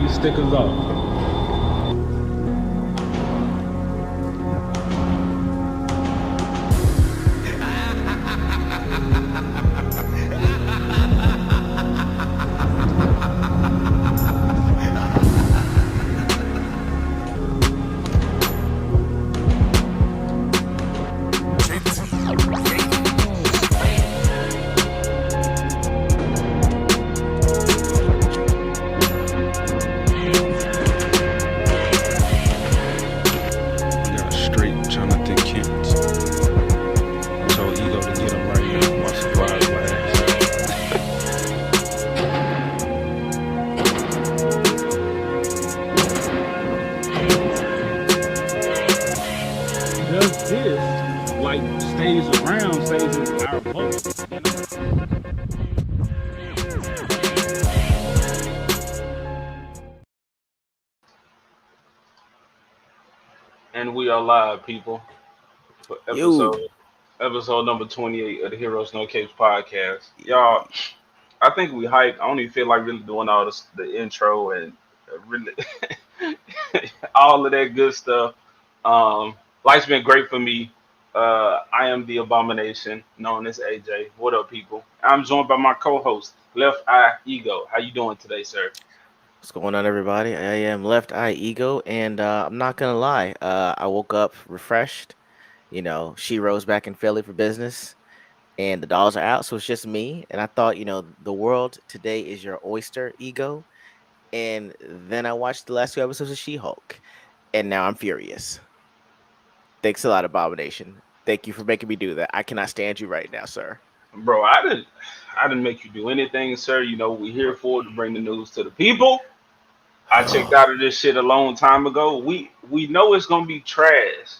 these stickers off. And we are live, people. For You. episode number 28 of the Heroes No Capes podcast. Y'all, I think we hype. I don't even feel like really doing all this, the intro and really all of that good stuff. Life's been great for me. I am the abomination, known as AJ. What up, people? I'm joined by my co-host, Left Eye Ego. How you doing today, sir? What's going on, everybody? I am Left Eye Ego, and I'm not gonna lie. I woke up refreshed. She rose back in Philly for business, and the dolls are out, so it's just me. And I thought, the world today is your oyster, Ego. And then I watched the last two episodes of She-Hulk, and now I'm furious. Thanks a lot, Abomination. Thank you for making me do that. I cannot stand you right now, sir. Bro, I didn't make you do anything, sir. You know, we're here for to bring the news to the people. I checked out of this shit a long time ago. We know it's gonna be trash.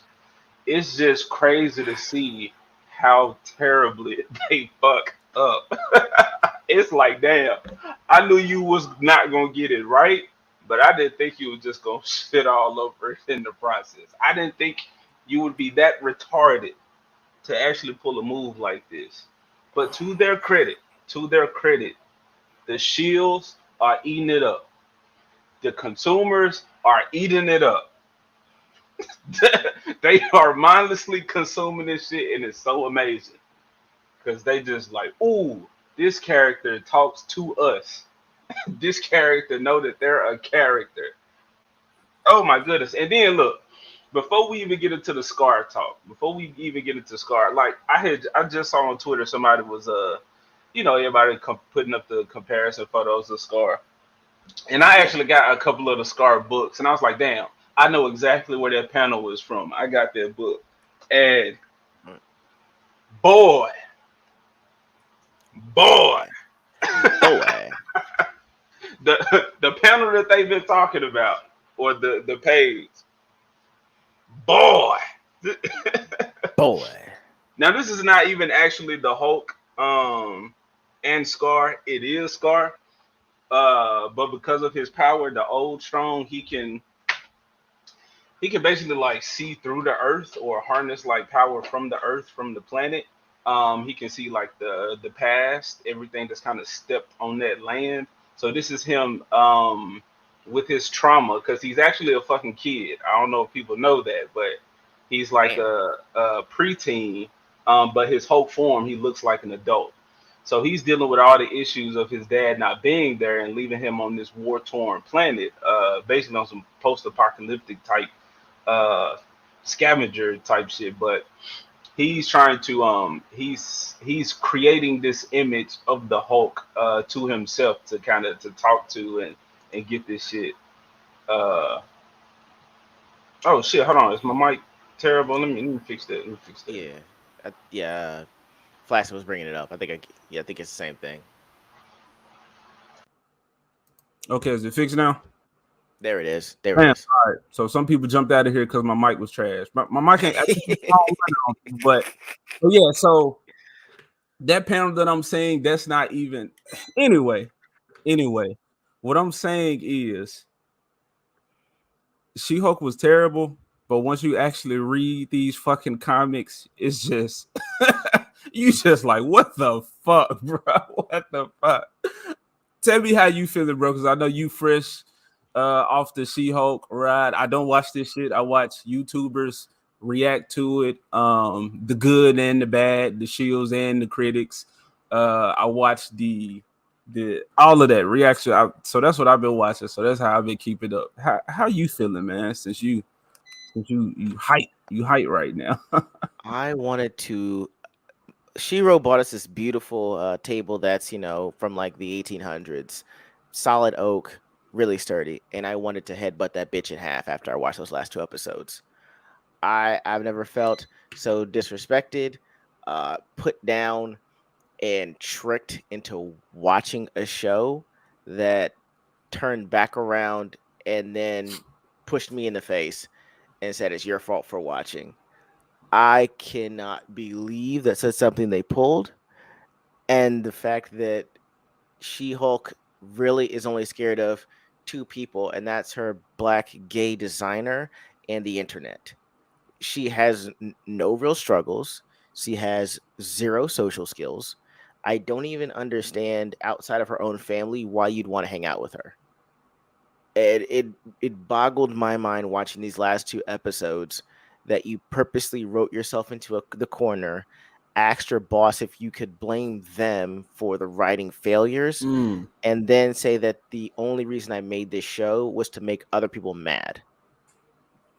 It's just crazy to see how terribly they fuck up. It's like, damn, I knew you was not gonna get it right, but I didn't think you was just gonna shit all over it in the process. I didn't think you would be that retarded to actually pull a move like this. But to their credit, the shields are eating it up. The consumers are eating it up. They are mindlessly consuming this shit, and it's so amazing because they just like, ooh, this character talks to us. This character know that they're a character. Oh my goodness! And then look, before we even get into the Scar talk, before we even get into Scar, like I just saw on Twitter somebody was everybody putting up the comparison photos of Scar. And I actually got a couple of the Scar books, and I was like, damn, I know exactly where that panel was from. I got that book. And boy, boy, Boy. the panel that they've been talking about, or the page, boy. Boy. Now this is not even actually the Hulk and Scar. It is Scar. But because of his power, the old strong, he can basically like see through the earth or harness like power from the earth, from the planet. He can see like the past, everything that's kind of stepped on that land. So this is him with his trauma, because he's actually a fucking kid. I don't know if people know that, but he's like Damn. a preteen. But his whole form, he looks like an adult. So he's dealing with all the issues of his dad not being there and leaving him on this war-torn planet, basically on some post-apocalyptic type scavenger type shit. But he's trying to he's creating this image of the Hulk to himself to kind of to talk to and get this shit. Uh, oh shit! Hold on, is my mic terrible? Let me fix that. Let me fix that. Yeah. Yeah. Flash was bringing it up. I think it's the same thing. Okay, is it fixed now? There it is. There Man, it is. all right. So some people jumped out of here because my mic was trash. My mic ain't but yeah, so that panel that I'm saying, that's not even anyway. What I'm saying is She-Hulk was terrible, but once you actually read these fucking comics, it's just you just like, what the fuck, bro? What the fuck? Tell me how you feeling, bro, because I know you fresh off the She-Hulk ride. I don't watch this shit. I watch YouTubers react to it. The good and the bad, the shields and the critics. I watch the all of that reaction. So that's what I've been watching. So that's how I've been keeping up. How you feeling, man? Since you hype right now. I wanted to. Shiro bought us this beautiful table that's from like the 1800s, solid oak, really sturdy, and I wanted to headbutt that bitch in half after I watched those last two episodes. I've never felt so disrespected, put down, and tricked into watching a show that turned back around and then pushed me in the face and said it's your fault for watching. I cannot believe that's something they pulled, and the fact that She-Hulk really is only scared of two people, and that's her black gay designer and the internet. She has no real struggles. She has zero social skills. I don't even understand outside of her own family why you'd want to hang out with her. It boggled my mind watching these last two episodes that you purposely wrote yourself into the corner, asked your boss if you could blame them for the writing failures, Mm, and then say that the only reason I made this show was to make other people mad.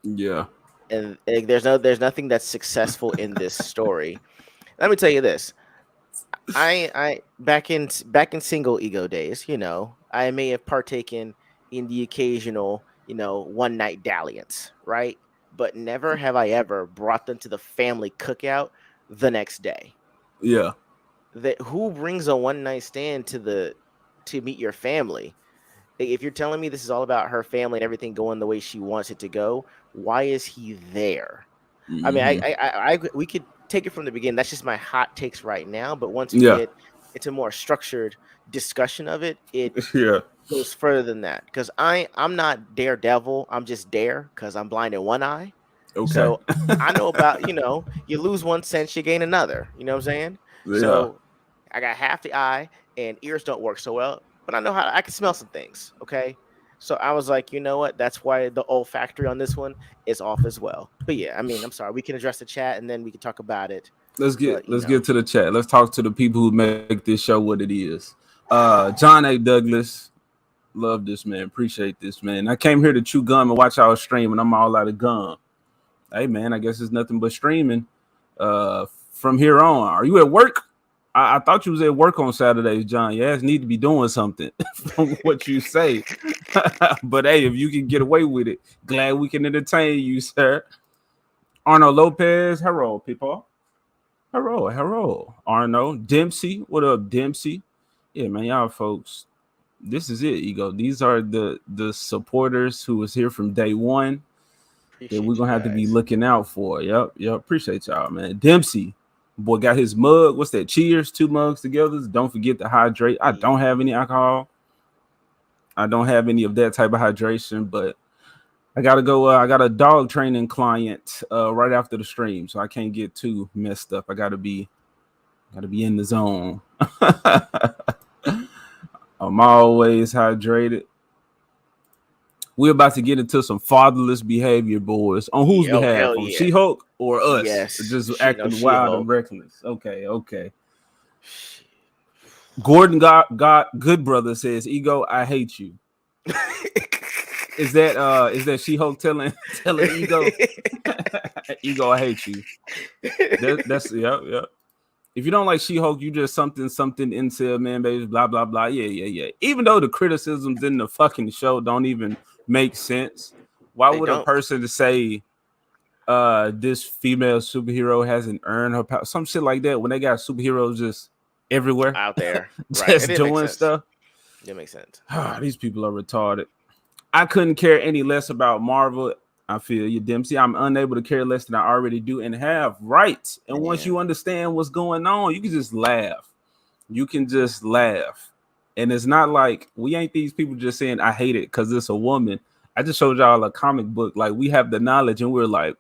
yeah. And there's nothing that's successful in this story. Let me tell you this. I back in single ego days, I may have partaken in the occasional, one night dalliance, right? But never have I ever brought them to the family cookout the next day. Yeah. That who brings a one night stand to meet your family? If you're telling me this is all about her family and everything going the way she wants it to go, why is he there? I mean, Hmm. we could take it from the beginning. That's just my hot takes right now. But once we Yeah. get into more structured discussion of it, it Yeah. goes further than that. Because I'm not Daredevil. I'm just Dare because I'm blind in one eye. Okay. So I know about you lose one sense, you gain another. You know what I'm saying? Yeah. So I got half the eye, and ears don't work so well, but I know how I can smell some things. Okay. So I was like, you know what? That's why the olfactory on this one is off as well. But yeah, I mean, I'm sorry. We can address the chat and then we can talk about it. let's get But let's get to the chat. Let's talk to the people who make this show what it is. John A. Douglas, love this man. Appreciate this man. I came here to chew gum and watch our stream, and I'm all out of gum. Hey man, I guess it's nothing but streaming. From here on, are you at work? I thought you was at work on Saturdays, John. Your ass need to be doing something from what you say. But hey, if you can get away with it, glad we can entertain you, sir. Arnold Lopez, hello, people. Hello, hello. Arnold Dempsey, what up, Dempsey? Yeah, man, y'all folks. This is it, Ego. These are the supporters who was here from day one that we're appreciate you gonna have to be guys. looking out for. Yep, yep. Appreciate y'all, man. Dempsey, boy, got his mug. What's that? Cheers, two mugs together. Don't forget to hydrate. I don't have any alcohol. I don't have any of that type of hydration, but I gotta go. I got a dog training client right after the stream, so I can't get too messed up. I gotta be in the zone. I'm always hydrated. We're about to get into some fatherless behavior, boys. On whose Oh behalf? hell On yeah. She-Hulk or us? Yes. Just She no acting She wild and Hulk. reckless. Okay, okay. Gordon got Good Brother says, Ego, I hate you. Is that She-Hulk telling Ego? Ego, I hate you. That's yep. If you don't like She-Hulk, you just something incel man, baby, blah blah blah. Yeah. Even though the criticisms in the fucking show don't even make sense, why They would a don't person to say this female superhero hasn't earned her power, some shit like that, when they got superheroes just everywhere, out there. Right. It just didn't make doing sense. stuff? It didn't make sense. These people are retarded. I couldn't care any less about Marvel. I feel you, Dempsey. I'm unable to care less than I already do and have rights. And once Yeah. you understand what's going on, you can just laugh. You can just laugh. And it's not like we ain't these people just saying I hate it because it's a woman. I just showed y'all a comic book. Like we have the knowledge and we're like,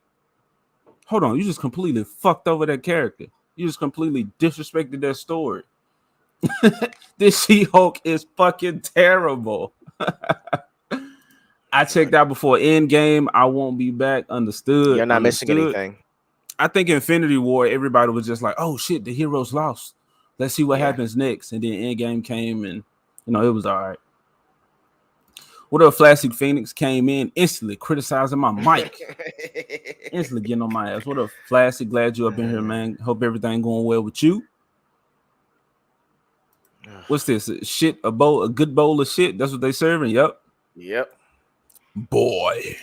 hold on, you just completely fucked over that character. You just completely disrespected that story. This She-Hulk is fucking terrible. I checked out before Endgame. I won't be back. Understood. You're not missing Understood. anything. I think Infinity War, everybody was just like, "Oh shit, the heroes lost. Let's see what Yeah. happens next." And then Endgame came, and it was all right. What up, Flashy Phoenix came in instantly criticizing my mic, instantly getting on my ass. What up, Flashy? Glad you up in here, man. Hope everything going well with you. What's this? Shit, a good bowl of shit. That's what they serving. Yep. Yep. Boy,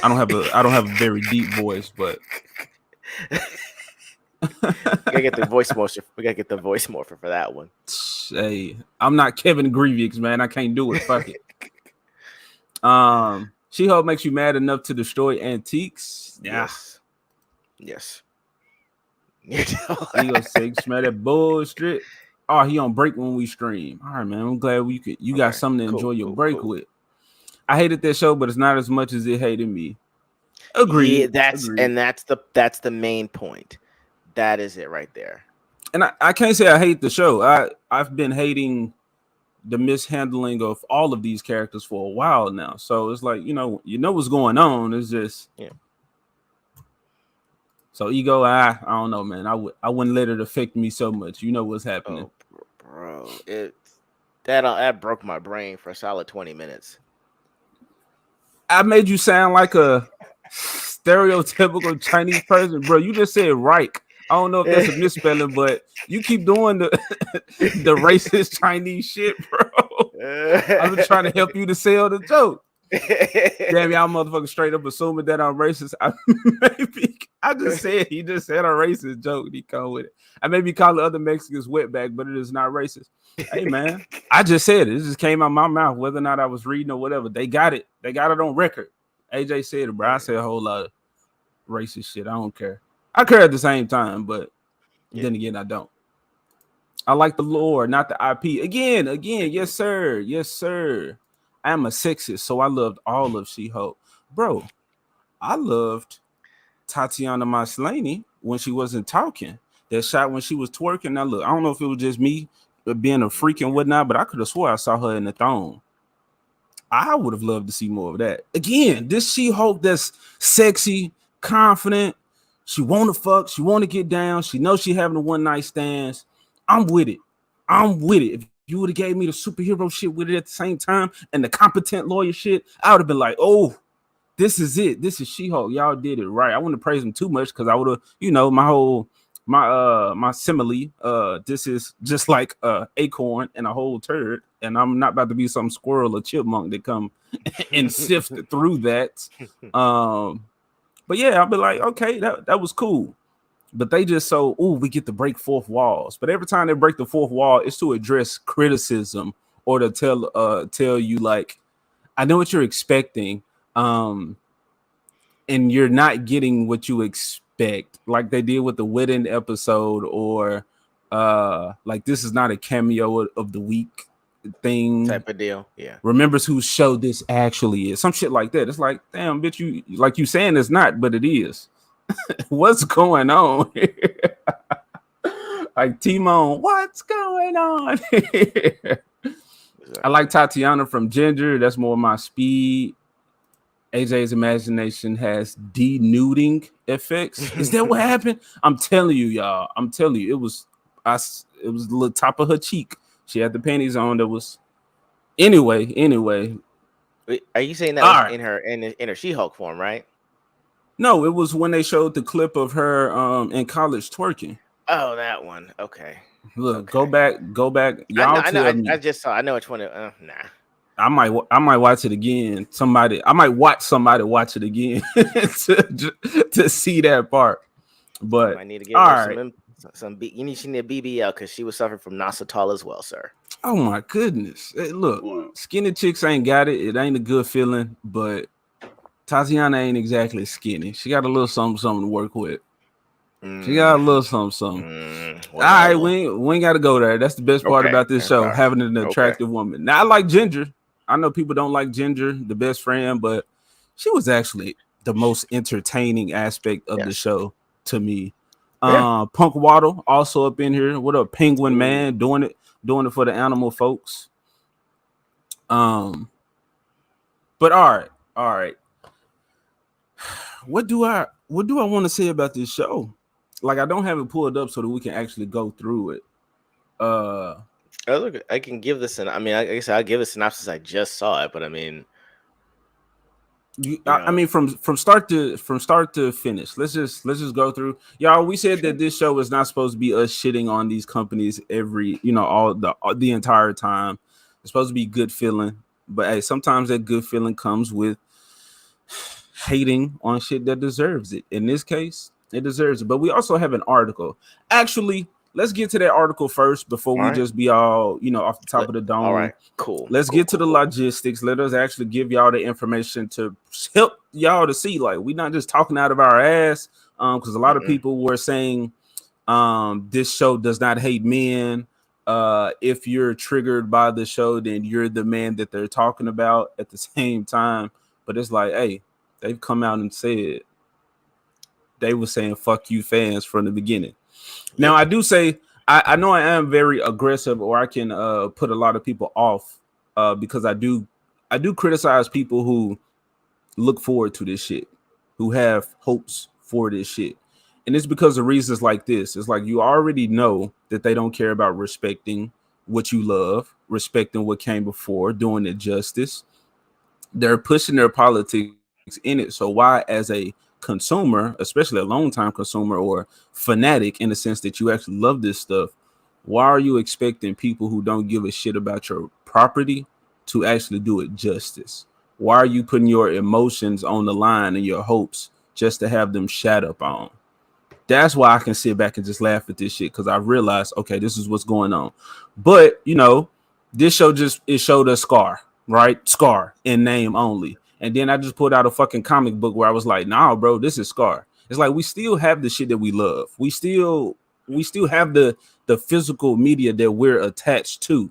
I don't have a very deep voice, but We gotta get the voice morpher. We gotta get the voice morpher for that one. hey, I'm not Kevin Grievous, man. I can't do it. Fuck it. She-Hulk makes you mad enough to destroy antiques. Yeah. Yes. Ego 6, smell that bullshit. Oh, he on break when we stream. All right, man. I'm glad you got something to enjoy your break with. I hated that show, but it's not as much as it hated me. Agreed. Yeah, Agreed. that's the main point. That is it right there. And I can't say I hate the show. I've been hating the mishandling of all of these characters for a while now. So it's like, you know what's going on. It's just So Ego, I don't know, man. I wouldn't let it affect me so much. You know what's happening. Oh, bro. That broke my brain for a solid 20 minutes. I made you sound like a stereotypical Chinese person, bro. You just said Reich. I don't know if that's a misspelling, but you keep doing the racist Chinese shit, bro. I've been trying to help you to sell the joke. Damn, y'all motherfuckers straight up assuming that I'm racist. I just said he just said a racist joke. He come with it. I maybe call the other Mexicans wetback, but it is not racist. Hey man, I just said it. It just came out my mouth, whether or not I was reading or whatever. They got it. They got it on record. AJ said it, bro. I said a whole lot of racist shit. I don't care. I care at the same time, but then again, I don't. I like the lore, not the IP. Again, yes, sir. Yes, sir. I am a sexist, so I loved all of She-Hulk. Bro, I loved Tatiana Maslany when she wasn't talking. That shot when she was twerking. Now, look, I don't know if it was just me being a freak and whatnot, but I could have swore I saw her in the throne. I would have loved to see more of that. Again, this She-Hulk that's sexy, confident. She want to fuck. She want to get down. She knows she having a one-night stands. I'm with it. If you would have gave me the superhero shit with it at the same time and the competent lawyer shit, I would have been like, oh, this is it. This is She-Hulk. Y'all did it right. I wouldn't praise them too much because I would have, my simile. This is just like acorn and a whole turd, and I'm not about to be some squirrel or chipmunk that come and sift through that. But yeah, I'll be like, okay, that was cool. But they just we get to break fourth walls. But every time they break the fourth wall, it's to address criticism or to tell you like, I know what you're expecting, and you're not getting what you expect, like they did with the wedding episode, or like this is not a cameo of the week thing type of deal. Yeah. Remembers whose show this actually is. Some shit like that. It's like, damn, bitch, you like you saying it's not, but it is. What's going on here? Like Timon, what's going on here? I like Tatiana from Ginger. That's more my speed. AJ's imagination has denuding effects. Is that what happened? I'm telling you, y'all. I'm telling you, it was the little top of her cheek. She had the panties on. That was anyway. Wait, are you saying that was in her She-Hulk form, right? No, it was when they showed the clip of her in college twerking. Oh, that one. Okay. Look, go back. Y'all tell me. I just saw. I know which one. Nah. I might watch it again. I might watch somebody watch it again to see that part. But I need to get her some. You need a BBL because she was suffering from Nasatol as well, sir. Oh my goodness! Hey, look, skinny chicks ain't got it. It ain't a good feeling. But Tatiana ain't exactly skinny. She got a little something to work with. She got a little something. All right, we ain't got to go there. That's the best part about this show, having an attractive woman. Now I like Ginger. I know people don't like Ginger, the best friend, but she was actually the most entertaining aspect of the show to me. Punk Waddle also up in here. What a penguin man doing it for the animal folks. But all right, All right. What do I want to say about this show? Like, I don't have it pulled up so that we can actually go through it. Uh, Look, I can give this an. I mean, I guess I'll give a synopsis. I just saw it, but I mean, you I know, mean, from start to finish. Let's just go through, y'all. We said sure. that this show is not supposed to be us shitting on these companies every, all the entire time. It's supposed to be good feeling, but hey, sometimes that good feeling comes with hating on shit that deserves it. In this case, it deserves it. But we also have an article. Actually, let's get to that article first before All we right. just be all, off the top Let, of the all dome. right. Cool. Let's Cool. get to Cool. the Cool. logistics. Let us actually give y'all the information to help y'all to see, like, we're not just talking out of our ass. Because a lot of Mm-mm. people were saying this show does not hate men. If you're triggered by the show, then you're the man that they're talking about at the same time. But it's like, hey, they've come out and said they were saying fuck you fans from the beginning. Now Yep. I do say I know I am very aggressive, or I can put a lot of people off because I do criticize people who look forward to this shit, who have hopes for this shit. And it's because of reasons like this. It's like you already know that they don't care about respecting what you love, respecting what came before, doing it justice. They're pushing their politics in it. So why, as a consumer, especially a long time consumer or fanatic, in the sense that you actually love this stuff, why are you expecting people who don't give a shit about your property to actually do it justice? Why are you putting your emotions on the line and your hopes just to have them shat up on? That's why I can sit back and just laugh at this shit, because I realized, okay, this is what's going on. But this show just it showed us Scar, right? Scar in name only. And then I just put out a fucking comic book where I was like, nah, bro, this is Scar. It's like we still have the shit that we love. We still have the physical media that we're attached to.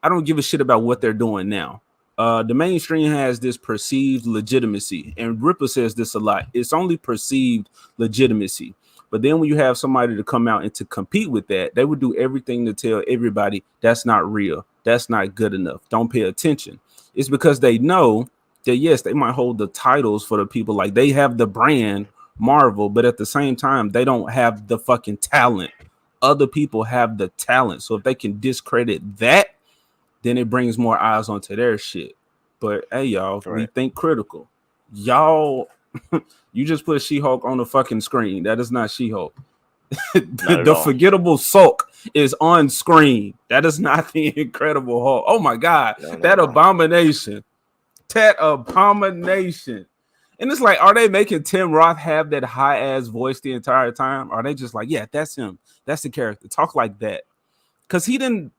I don't give a shit about what they're doing now. The mainstream has this perceived legitimacy, and Ripper says this a lot. It's only perceived legitimacy. But then when you have somebody to come out and to compete with that, they would do everything to tell everybody that's not real. That's not good enough. Don't pay attention. It's because they know that, yes, they might hold the titles for the people. Like, they have the brand Marvel, but at the same time, they don't have the fucking talent. Other people have the talent. So if they can discredit that, then it brings more eyes onto their shit. But hey, y'all, we Right. think critical. Y'all, you just put She-Hulk on the fucking screen. That is not She-Hulk. Not at The all. forgettable Sulk is on screen. That is not the Incredible Hulk. Oh my god, No. Not that at all. abomination. That abomination. And it's like, are they making Tim Roth have that high ass voice the entire time? Are they just like, yeah, that's him. That's the character. Talk like that. Because he didn't,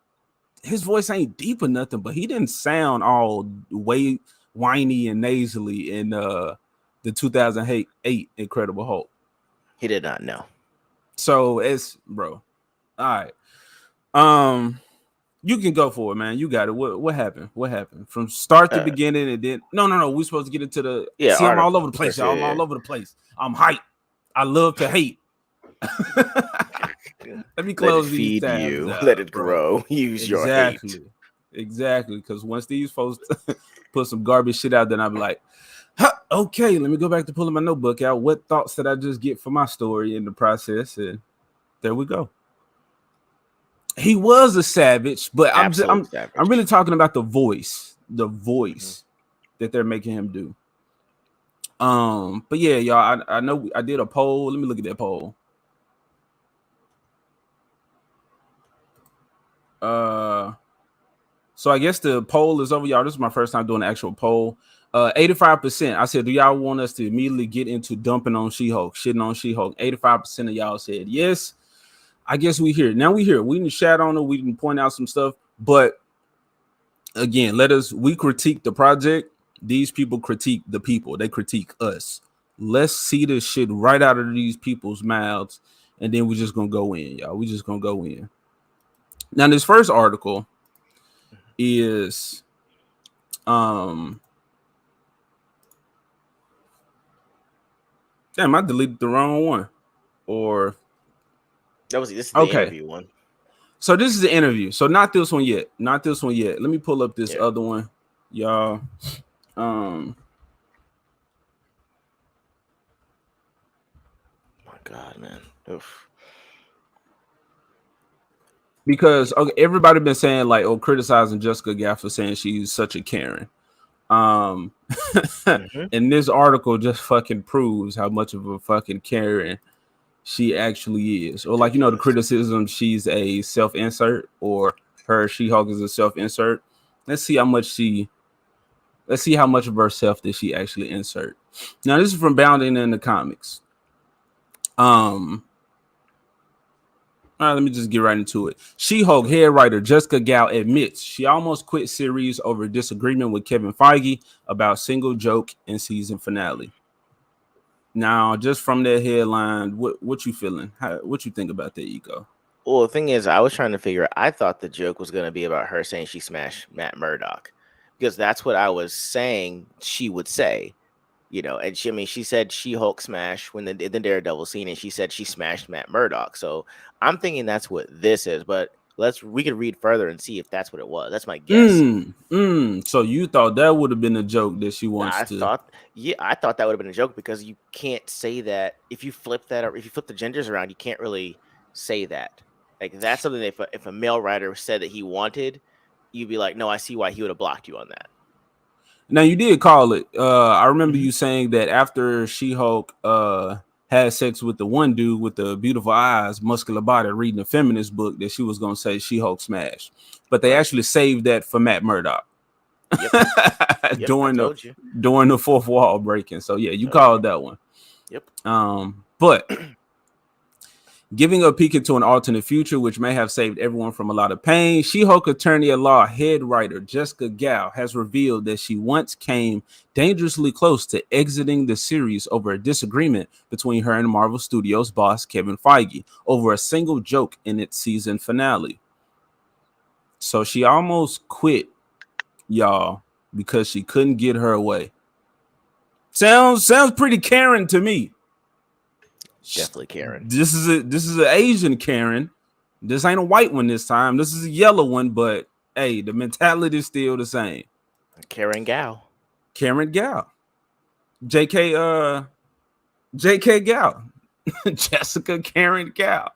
his voice ain't deep or nothing, but he didn't sound all way whiny and nasally in the 2008 Incredible Hulk. He did not know. So it's, bro. All right. Um, you can go for it, man. You got it. What happened? What happened from start to Uh, beginning, and then no. We're supposed to get into the. yeah. See, I'm all over Article the place, first. y'all. I'm Yeah. all over the place. I'm hype. I love to hate. Yeah. Let me Let it close these feed tabs you. Let out, it bro. grow. Use your hate. Exactly. Because once these folks put some garbage shit out, then I'll be like, huh, okay, let me go back to pulling my notebook out. What thoughts did I just get for my story in the process? And there we go. He was a savage, but I'm just, Absolute I'm really savage. talking about the Hmm. voice that they're making him do. But yeah, y'all, I know I did a poll. Let me look at that poll. Uh, so I guess the poll is over, y'all. This is my first time doing an actual poll. 85%. I said, do y'all want us to immediately get into dumping on She-Hulk, shitting on She-Hulk? 85% of y'all said yes. I guess we here. Now we here. We can chat on it. We can point out some stuff. But again, we critique the project. These people critique the people. They critique us. Let's see this shit right out of these people's mouths. And then we're just gonna go in, y'all. We just gonna go in. Now, this first article is um damn, I deleted the wrong one. Or This is the okay. interview one. So this is the interview. So not this one yet. Not this one yet. Let me pull up this Yeah. other one, y'all. Um God, man. Oof. Because okay, everybody been saying like, oh, criticizing Jessica Gaff for saying she's such a Karen. Um, Hmm. and this article just fucking proves how much of a fucking Karen she actually is. Or like, you know, the Ridiculous. criticism she's a self-insert or her She-Hulk is a self-insert. Let's see how much she let's see how much of herself did she actually insert. Now this is from Bounding in the Comics. Um all right, let me just get right into it. She-Hulk head writer Jessica Gal admits she almost quit series over disagreement with Kevin Feige about single joke in season finale. Now, just from that headline, what you feeling? What you think about that, Ego? Well, the thing is, I was trying to figure. I thought the joke was going to be about her saying she smashed Matt Murdock, because that's what I was saying she would say. And she, I mean, she said she Hulk smash when the Daredevil scene, and she said she smashed Matt Murdock. So I'm thinking that's what this is. But we could read further and see if that's what it was. That's my guess. So you thought that would have been a joke that she wants I to? thought, yeah, I thought that would have been a joke, because you can't say that if you flip that, or if you flip the genders around, you can't really say that. Like, that's something that if a male writer said that he wanted, you'd be like, no, I see why he would have blocked you on that. Now you did call it. I remember Hmm. you saying that after She-Hulk had sex with the one dude with the beautiful eyes, muscular body, reading a feminist book, that she was gonna say She-Hulk smash, but they Right. actually saved that for Matt Murdock Yep. Yep. I during the told you. during the fourth wall breaking. So yeah, you Told you. called that one. Yep. But giving a peek into an alternate future, which may have saved everyone from a lot of pain, She-Hulk attorney at law head writer Jessica Gal has revealed that she once came dangerously close to exiting the series over a disagreement between her and Marvel Studios boss Kevin Feige over a single joke in its season finale. So she almost quit, y'all, because she couldn't get her way. Sounds pretty Karen to me. Definitely Karen. This is an Asian Karen. This ain't a white one this time. This is a yellow one, but hey, the mentality is still the same. Karen Gao. Karen Gal, J.K. J.K. Gal, Jessica Karen Gal,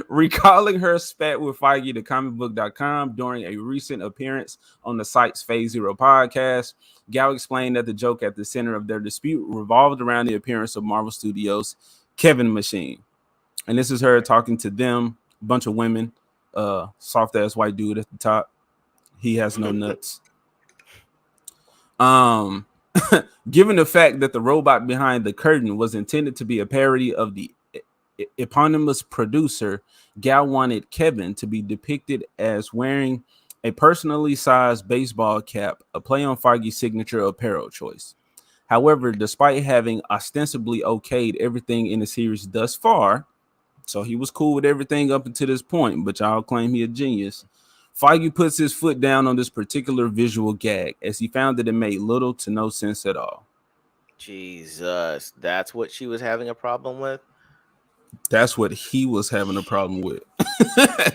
recalling her spat with Feige to comicbook.com during a recent appearance on the site's Phase Zero podcast. Gal explained that the joke at the center of their dispute revolved around the appearance of Marvel Studios' Kevin Machine. And this is her talking to them, a bunch of women, soft ass white dude at the top. He has no nuts. Um, Given the fact that the robot behind the curtain was intended to be a parody of the eponymous producer, Gal wanted Kevin to be depicted as wearing a personally sized baseball cap, a play on Feige's signature apparel choice. However, despite having ostensibly okayed everything in the series thus far, so he was cool with everything up until this point, but y'all claim he a genius. Feige puts his foot down on this particular visual gag as he found that it made little to no sense at all. Jesus, that's what she was having a problem with. That's what he was having a problem with.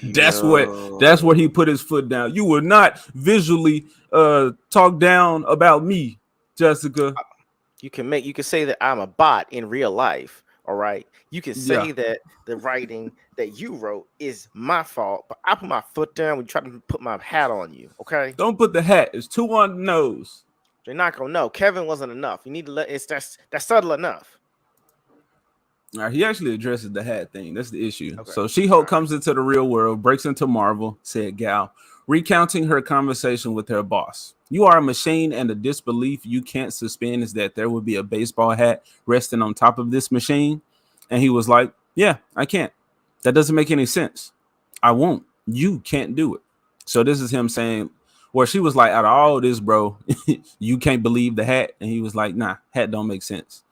That's where he Yo, put his foot down. You will not visually talk down about me, Jessica. you can say that I'm a bot in real life. All right, you can Yeah. say that the writing that you wrote is my fault, but I put my foot down when you try to put my hat on you. Okay, Don't put the hat. It's too on the nose. they're not gonna know. Kevin wasn't enough. You need to let it's that's subtle enough. All right, he actually addresses the hat thing. That's the issue. Okay, So all She-Hulk right. comes into the real world, breaks into Marvel, said Gal, recounting her conversation with her boss. You are a machine, and the disbelief you can't suspend is that there would be a baseball hat resting on top of this machine. And he was like, yeah, I can't. That doesn't make any sense. I won't. You can't do it. So this is him saying, well, she was like, out of all this, bro, you can't believe the hat. And he was like, nah, hat don't make sense.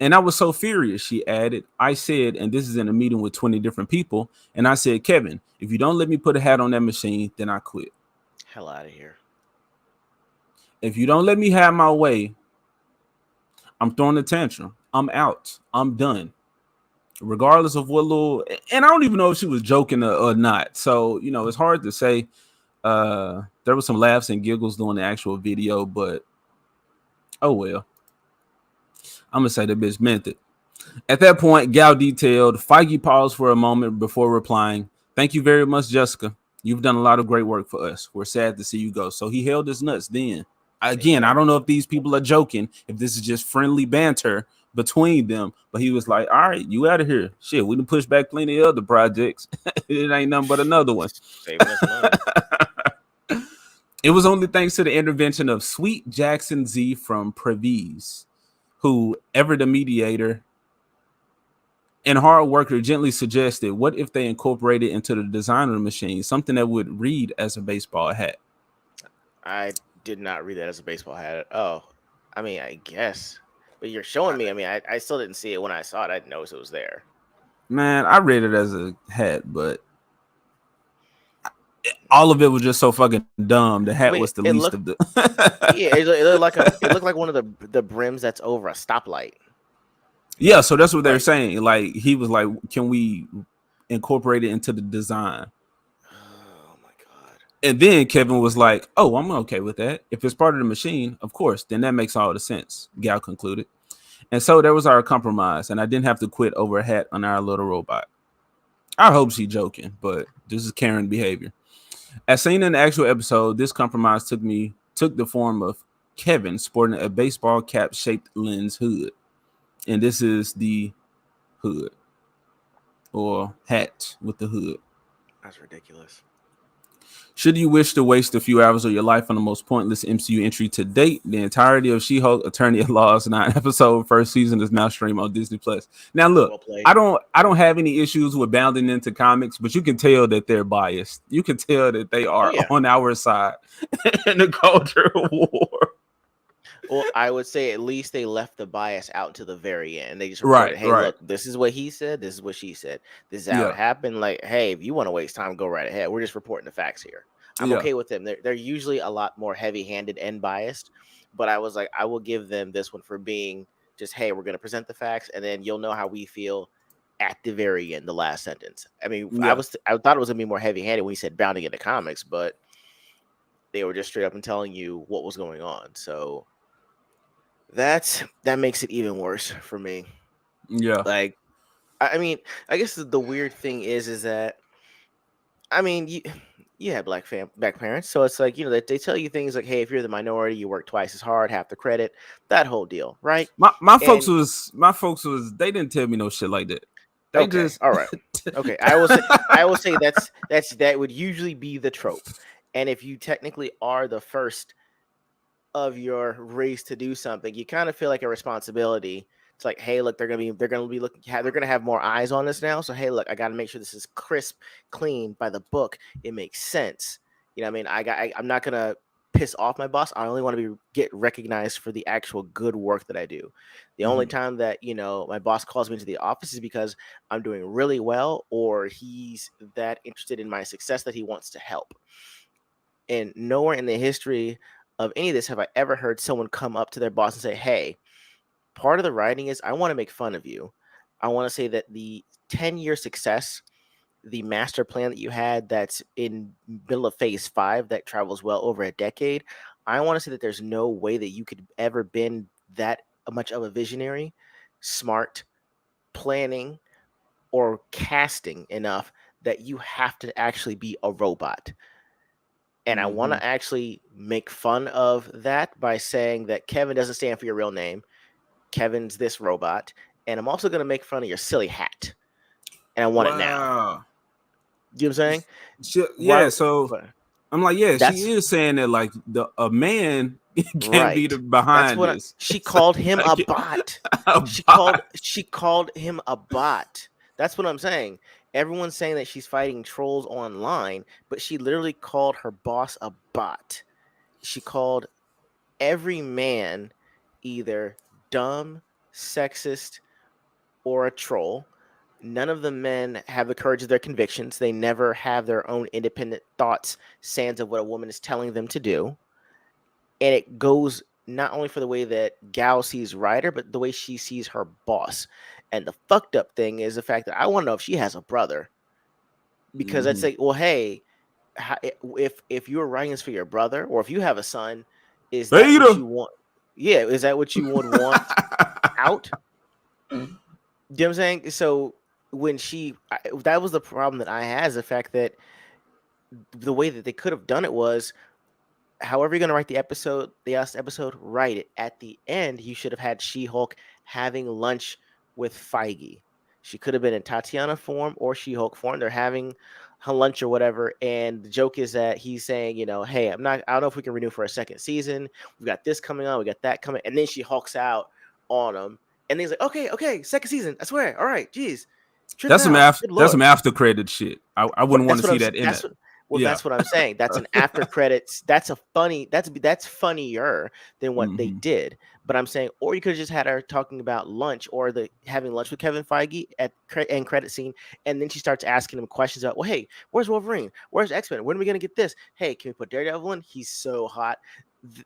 And I was so furious, she added. I said, and this is in a meeting with 20 different people, and I said, Kevin, if you don't let me put a hat on that machine, then I quit. Hell out of here. If you don't let me have my way, I'm throwing a tantrum. I'm out. I'm done. Regardless of what little, and I don't even know if she was joking or not. So, it's hard to say. There was some laughs and giggles during the actual video, but oh well. I'm gonna say the bitch meant it. At that point, Gal detailed. Feige paused for a moment before replying. Thank you very much, Jessica. You've done a lot of great work for us. We're sad to see you go. So he held his nuts then. Again, I don't know if these people are joking, if this is just friendly banter between them, but he was like, all right, you out of here. Shit, we done pushed back plenty of other projects. It ain't nothing but another one. Saving us money. It was only thanks to the intervention of Sweet Jackson Z from Previs, who, ever the mediator and hard worker, gently suggested, what if they incorporated into the design of the machine something that would read as a baseball hat? I did not read that as a baseball hat. Oh, I mean, I guess. But you're showing me. I mean, I still didn't see it when I saw it. I didn't notice it was there. Man, I read it as a hat, but all of it was just so fucking dumb. The hat I was mean, the least of the. yeah, it looked like it looked like one of the brims that's over a stoplight. Yeah, so that's what they're Like, saying. Like he was like, can we incorporate it into the design? oh my god. And then Kevin was like, oh, I'm okay with that. If it's part of the machine, of course, then that makes all the sense. Gal concluded. And so there was our compromise, and I didn't have to quit over a hat on our little robot. I hope she's joking, but this is Karen behavior. As seen in the actual episode, this compromise took the form of Kevin sporting a baseball cap shaped lens hood. And this is the hood or hat with the hood. That's ridiculous. Should you wish to waste a few hours of your life on the most pointless MCU entry to date, the entirety of She-Hulk Attorney at Law's 9-episode first season is now streamed on Disney Plus. Now look, Well played. I don't have any issues with bounding into comics, but you can tell that they're biased. You can tell that they Oh are yeah. on our side in the culture war. Well, I would say at least they left the bias out to the very end. They just Right, reported, "Hey, right. look, this is what he said. This is what she said. This is how Yeah, it happened." Like, hey, if you want to waste time, go right ahead. We're just reporting the facts here. I'm yeah, okay with them. They're usually a lot more heavy-handed and biased, but I was like, I will give them this one for being just, hey, we're going to present the facts, and then you'll know how we feel at the very end, the last sentence. I mean, yeah, I thought it was gonna be more heavy-handed when he said bounding into comics, but they were just straight up and telling you what was going on. So that makes it even worse for me. yeah. Like, I mean, I guess the weird thing is that I mean, you have black parents, so it's like they tell you things like, hey, if you're the minority, you work twice as hard, half the credit, that whole deal, right? And My folks was they didn't tell me no shit like that. They okay, just all right, okay, I will say that would usually be the trope, and if you technically are the first of your race to do something, you kind of feel like a responsibility. It's like, hey, look, they're gonna be looking, they're gonna have more eyes on this now. So hey, look, I got to make sure this is crisp, clean by the book. It makes sense. You know what I mean? I'm not gonna piss off my boss. I only want to get recognized for the actual good work that I do. The only Mhm. time that my boss calls me into the office is because I'm doing really well, or he's that interested in my success that he wants to help. And nowhere in the history of any of this have I ever heard someone come up to their boss and say, hey, part of the writing is I want to make fun of you. I want to say that the 10-year success, the master plan that you had that's in middle of phase 5 that travels well over a decade, I want to say that there's no way that you could ever been that much of a visionary, smart, planning, or casting enough that you have to actually be a robot. And I want Mhm. to actually make fun of that by saying that Kevin doesn't stand for your real name. Kevin's this robot. And I'm also going to make fun of your silly hat. And I want it now. Wow. You know what I'm saying? Why? Yeah, so What? I'm like, yeah, she That's is saying that like a man can't be right. That's behind what this. she So, called him a like, bot. a She called bot. she called him a bot. That's what I'm saying. Everyone's saying that she's fighting trolls online, but she literally called her boss a bot. She called every man either dumb, sexist, or a troll. None of the men have the courage of their convictions. They never have their own independent thoughts, sans of what a woman is telling them to do. And it goes not only for the way that Gal sees Ryder, but the way she sees her boss. And the fucked up thing is the fact that I want to know if she has a brother, because I'd Mhm. say, well, hey, if you were writing this for your brother, or if you have a son, is that what Beta. you want? Yeah, is that what you would want out? You know what I'm saying? So when that was the problem that I had, is the fact that the way that they could have done it was, however you're gonna write the last episode, write it. At the end, you should have had She-Hulk having lunch with Feige. She could have been in Tatiana form or She-Hulk form. They're having her lunch or whatever, and the joke is that he's saying, hey, I don't know if we can renew for a second season. We've got this coming on, we got that coming, and then she hulks out on him, and he's like, okay, okay, second season, I swear, all right, geez, tripping out, good That's lord. some after credit shit. I Right, wouldn't want to see that in that's that. what well, Yeah. that's what I'm saying. That's an after credits. That's funnier than what they Hmm. did. But I'm saying, or you could have just had her talking about lunch, or the having lunch with Kevin Feige at end credit scene, and then she starts asking him questions about, well, hey, where's Wolverine? Where's X-Men? When are we gonna get this? Hey, can we put Daredevil in? He's so hot.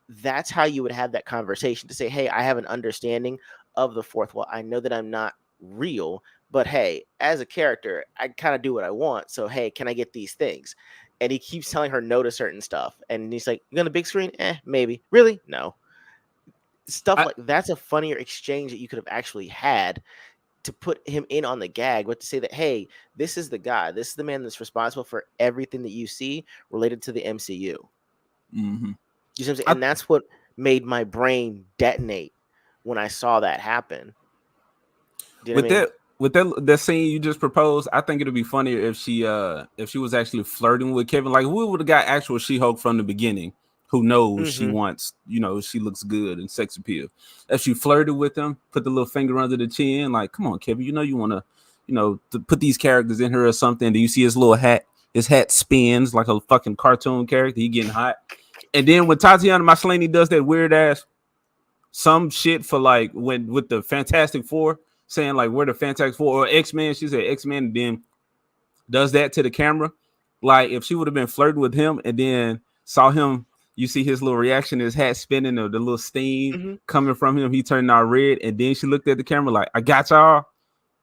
That's how you would have that conversation, to say, hey, I have an understanding of the fourth wall. I know that I'm not real, but hey, as a character, I kind of do what I want. So hey, can I get these things? And he keeps telling her no to certain stuff. And he's like, you on the big screen? Maybe. Really? No. Stuff I, like that's a funnier exchange that you could have actually had, to put him in on the gag, but to say that, hey, this is the guy, this is the man that's responsible for everything that you see related to the MCU. You hmm see what I'm saying? I And that's what made my brain detonate when I saw that happen. Do you know what with I mean? that scene you just proposed, I think it'd be funnier if she was actually flirting with Kevin. Like we would have got actual She-Hulk from the beginning, who knows she Mm-hmm. wants, she looks good and sex appeal. If she flirted with him, put the little finger under the chin, like, come on, Kevin, you wanna, to put these characters in her or something. Do you see his little hat? His hat spins like a fucking cartoon character. He getting hot. And then when Tatiana Maslany does that weird ass some shit for like when with the Fantastic Four, saying like we're the Fantastic Four or X-Men, she said X-Men, and then does that to the camera. Like if she would have been flirting with him and then saw him, you see his little reaction, his hat spinning, or the little steam Mm-hmm. coming from him, he turned out red, and then she looked at the camera like, I got y'all.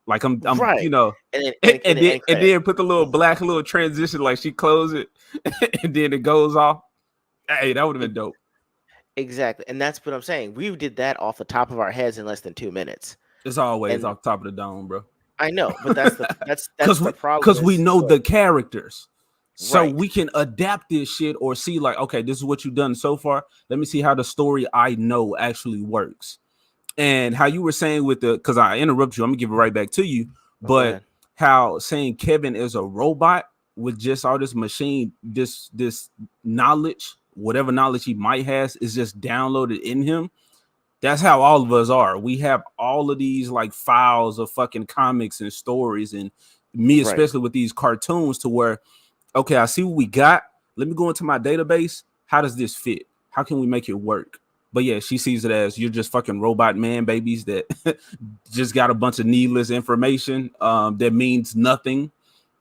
Like I'm Right. And then in and the then end credit. put the little black little transition, like she closed it and then it goes off. Hey, that would have E- been dope. Exactly. And that's what I'm saying. We did that off the top of our heads in less than 2 minutes. It's always And off the top of the dome, bro. I know, but that's Because the problem we is, know the characters, so right. we can adapt this shit or see like, okay, this is what you've done so far. Let me see how the story I know actually works. And how you were saying with the, because I interrupt you, I'm gonna give it right back to you. Oh, go But ahead. how saying Kevin is a robot with just all this machine, this knowledge, whatever knowledge he might has, is just downloaded in him. That's how all of us are. We have all of these like files of fucking comics and stories, and me Right. especially with these cartoons, to where, okay, I see what we got. Let me go into my database. How does this fit? How can we make it work? But yeah, she sees it as you're just fucking robot man babies that just got a bunch of needless information that means nothing.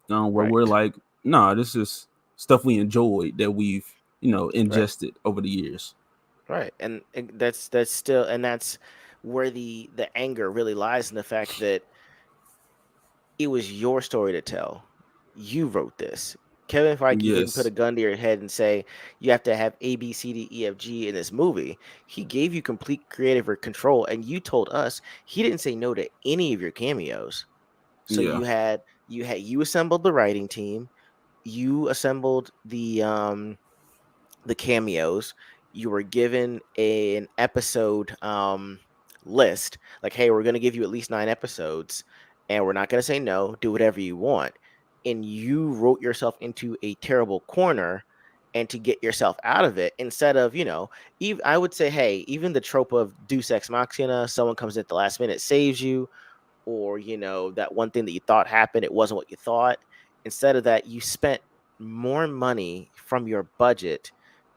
Where we're Right. like, no, this is stuff we enjoyed that we've Right. ingested over the years. Right. And that's still, and that's where the anger really lies, in the fact that it was your story to tell. You wrote this. Kevin Feige didn't put Yes. a gun to your head and say you have to have A, B, C, D, E, F, G in this movie. He gave you complete creative control, and you told us he didn't say no to any of your cameos. So Yeah. you assembled the writing team, you assembled the cameos. You were given an episode list, like, hey, we're going to give you at least 9 episodes, and we're not going to say no. Do whatever you want. And you wrote yourself into a terrible corner, and to get yourself out of it, instead of, even, I would say, hey, even the trope of Deus Ex Machina, someone comes in at the last minute, saves you, or that one thing that you thought happened, it wasn't what you thought. Instead of that, you spent more money from your budget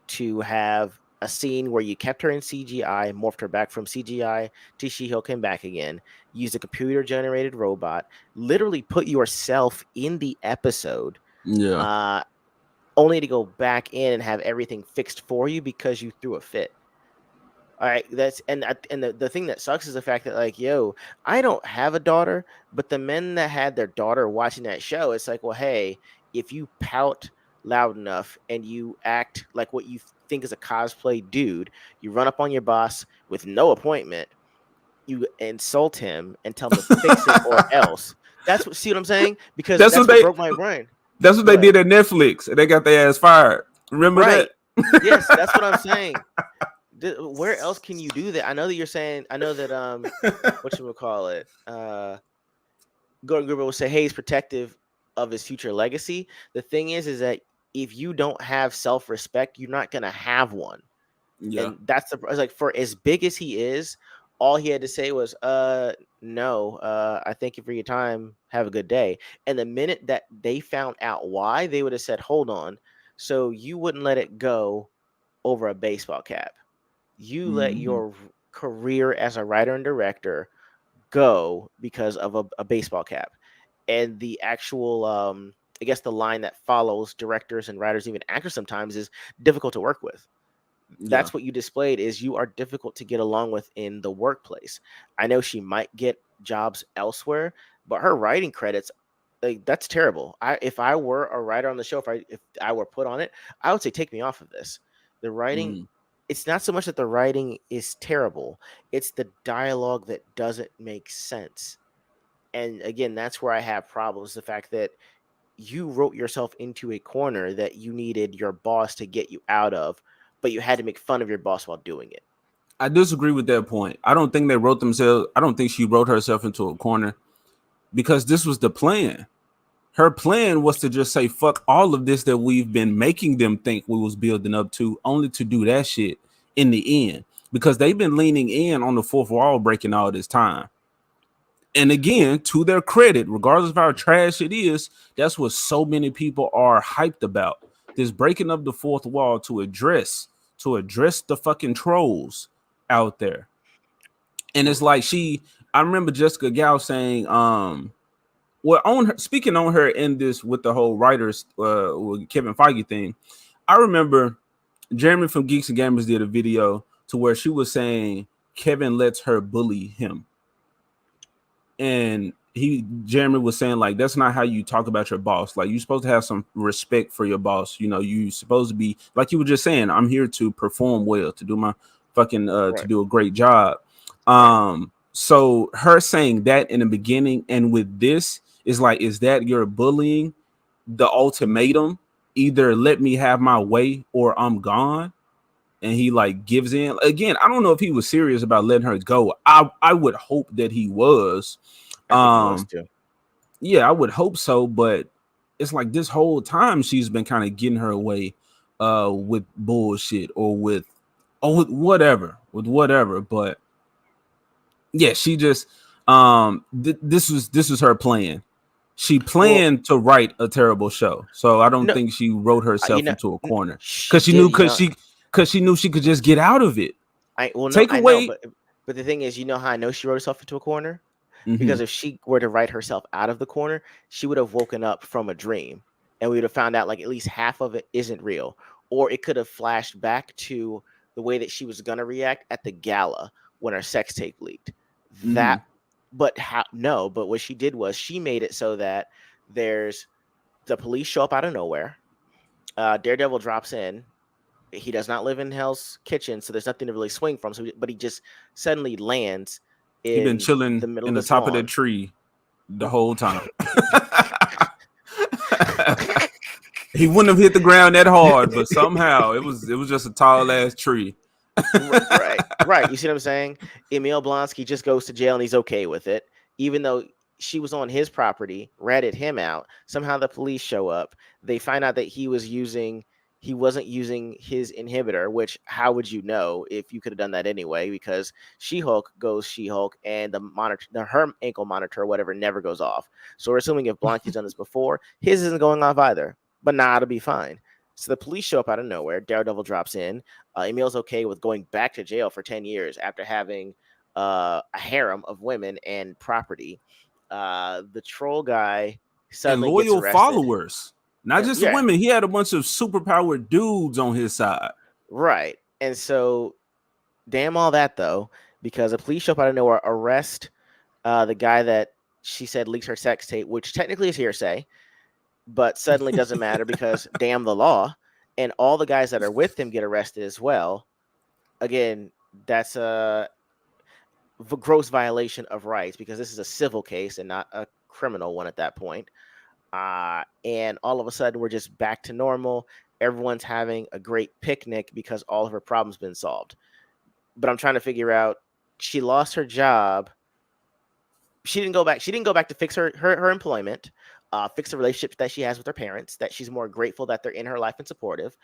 to have a scene where you kept her in CGI, morphed her back from CGI to She-Hulk, came back again, used a computer generated robot, literally put yourself in the episode, Yeah. uh, only to go back in and have everything fixed for you because you threw a fit. All right, and the thing that sucks is the fact that, like, yo, I don't have a daughter, but the men that had their daughter watching that show, it's like, well, hey, if you pout loud enough and you act like what you think is a cosplay dude, you run up on your boss with no appointment, you insult him and tell him to fix it or else. That's what, see what I'm saying? Because That's what that's what they. broke my brain. That's what Go they ahead. did at Netflix, and they got their ass fired. Remember that? Right. Yes, that's what I'm saying. Where else can you do that? I know that you're saying. I know that what you would call it. Gordon Gruber will say, "Hey, he's protective of his future legacy." The thing is that if you don't have self respect, you're not gonna have one. Yeah. And that's the it's like for as big as he is, all he had to say was, no, I thank you for your time. Have a good day." And the minute that they found out why, they would have said, "Hold on, so you wouldn't let it go over a baseball cap? You let Hmm. your career as a writer and director go because of a baseball cap?" And the actual I guess the line that follows directors and writers, even actors sometimes, is difficult to work with. Yeah. That's what you displayed, is you are difficult to get along with in the workplace. I know she might get jobs elsewhere, but her writing credits, like, that's terrible. If I were a writer on the show, if I were put on it, I would say take me off of this. The writing, Mm. it's not so much that the writing is terrible, it's the dialogue that doesn't make sense. And again, that's where I have problems. The fact that you wrote yourself into a corner that you needed your boss to get you out of, but you had to make fun of your boss while doing it. I disagree with that point. I don't think they wrote themselves. I don't think she wrote herself into a corner because this was the plan. Her plan was to just say fuck all of this that we've been making them think we was building up to, only to do that shit in the end. Because they've been leaning in on the fourth wall breaking all this time. And Well, again, to their credit, regardless of how trash it is, that's what so many people are hyped about. This breaking of the fourth wall to address the fucking trolls out there. And it's like I remember Jessica Gal saying, well, on her, speaking on her in this with the whole writers, with Kevin Feige thing, I remember Jeremy from Geeks and Gamers did a video to where she was saying Kevin lets her bully him, and Jeremy was saying like that's not how you talk about your boss. Like you're supposed to have some respect for your boss. You know, you supposed to be like you were just saying. I'm here to perform well, to do my fucking to right, do a great job. right. So her saying that in the beginning and with this is like, is that your bullying? The ultimatum, either let me have my way or I'm gone. And he like gives in again. I don't know if he was serious about letting her go. I would hope that he was. I think he was um too. yeah, I would hope so, but it's like this whole time she's been kind of getting her way with bullshit or with whatever. But yeah, she just this was her plan. She Well, planned to write a terrible show, so I don't no, think she wrote you herself know, into a corner she because she did. knew because she knew she could just get out of it. I well, no, Take I know, away. but the thing is, you know how I know she wrote herself into a corner? Hmm. Because if she were to write herself out of the corner, she would have woken up from a dream, and we would have found out like at least half of it isn't real, or it could have flashed back to the way that she was gonna react at the gala when her sex tape leaked. Hmm. That, but how? No, but what she did was she made it so that there's the police show up out of nowhere. Daredevil drops in. He does not live in Hell's Kitchen, so there's nothing to really swing from. So, but he just suddenly lands He been in the chilling middle in of the this top of that lawn. tree the whole time. He wouldn't have hit the ground that hard, but somehow it was just a tall ass tree. Right, right. You see what I'm saying? Emil Blonsky just goes to jail and he's okay with it, even though she was on his property, ratted him out. Somehow the police show up. They find out that he wasn't using his inhibitor, which how would you know if you could have done that anyway? Because She-Hulk goes She-Hulk and her ankle monitor or whatever never goes off. So we're assuming if Blonsky's done this before, his isn't going off either. But nah, it'll be fine. So the police show up out of nowhere. Daredevil drops in. Emil's okay with going back to jail for 10 years after having a harem of women and property. The troll guy And suddenly gets loyal arrested. followers, not And just the yeah, women. He had a bunch of superpowered dudes on his side. right. And so, damn all that though, because a police show up out of nowhere, arrest the guy that she said leaked her sex tape, which technically is hearsay, but suddenly doesn't matter because damn the law. And all the guys that are with him get arrested as well. Again, that's gross violation of rights because this is a civil case and not a criminal one at that point. And all of a sudden, we're just back to normal. Everyone's having a great picnic because all of her problems been solved. But I'm trying to figure out, she lost her job. She didn't go back. She didn't go back to fix her employment, fix the relationship that she has with her parents. That she's more grateful that they're in her life and supportive.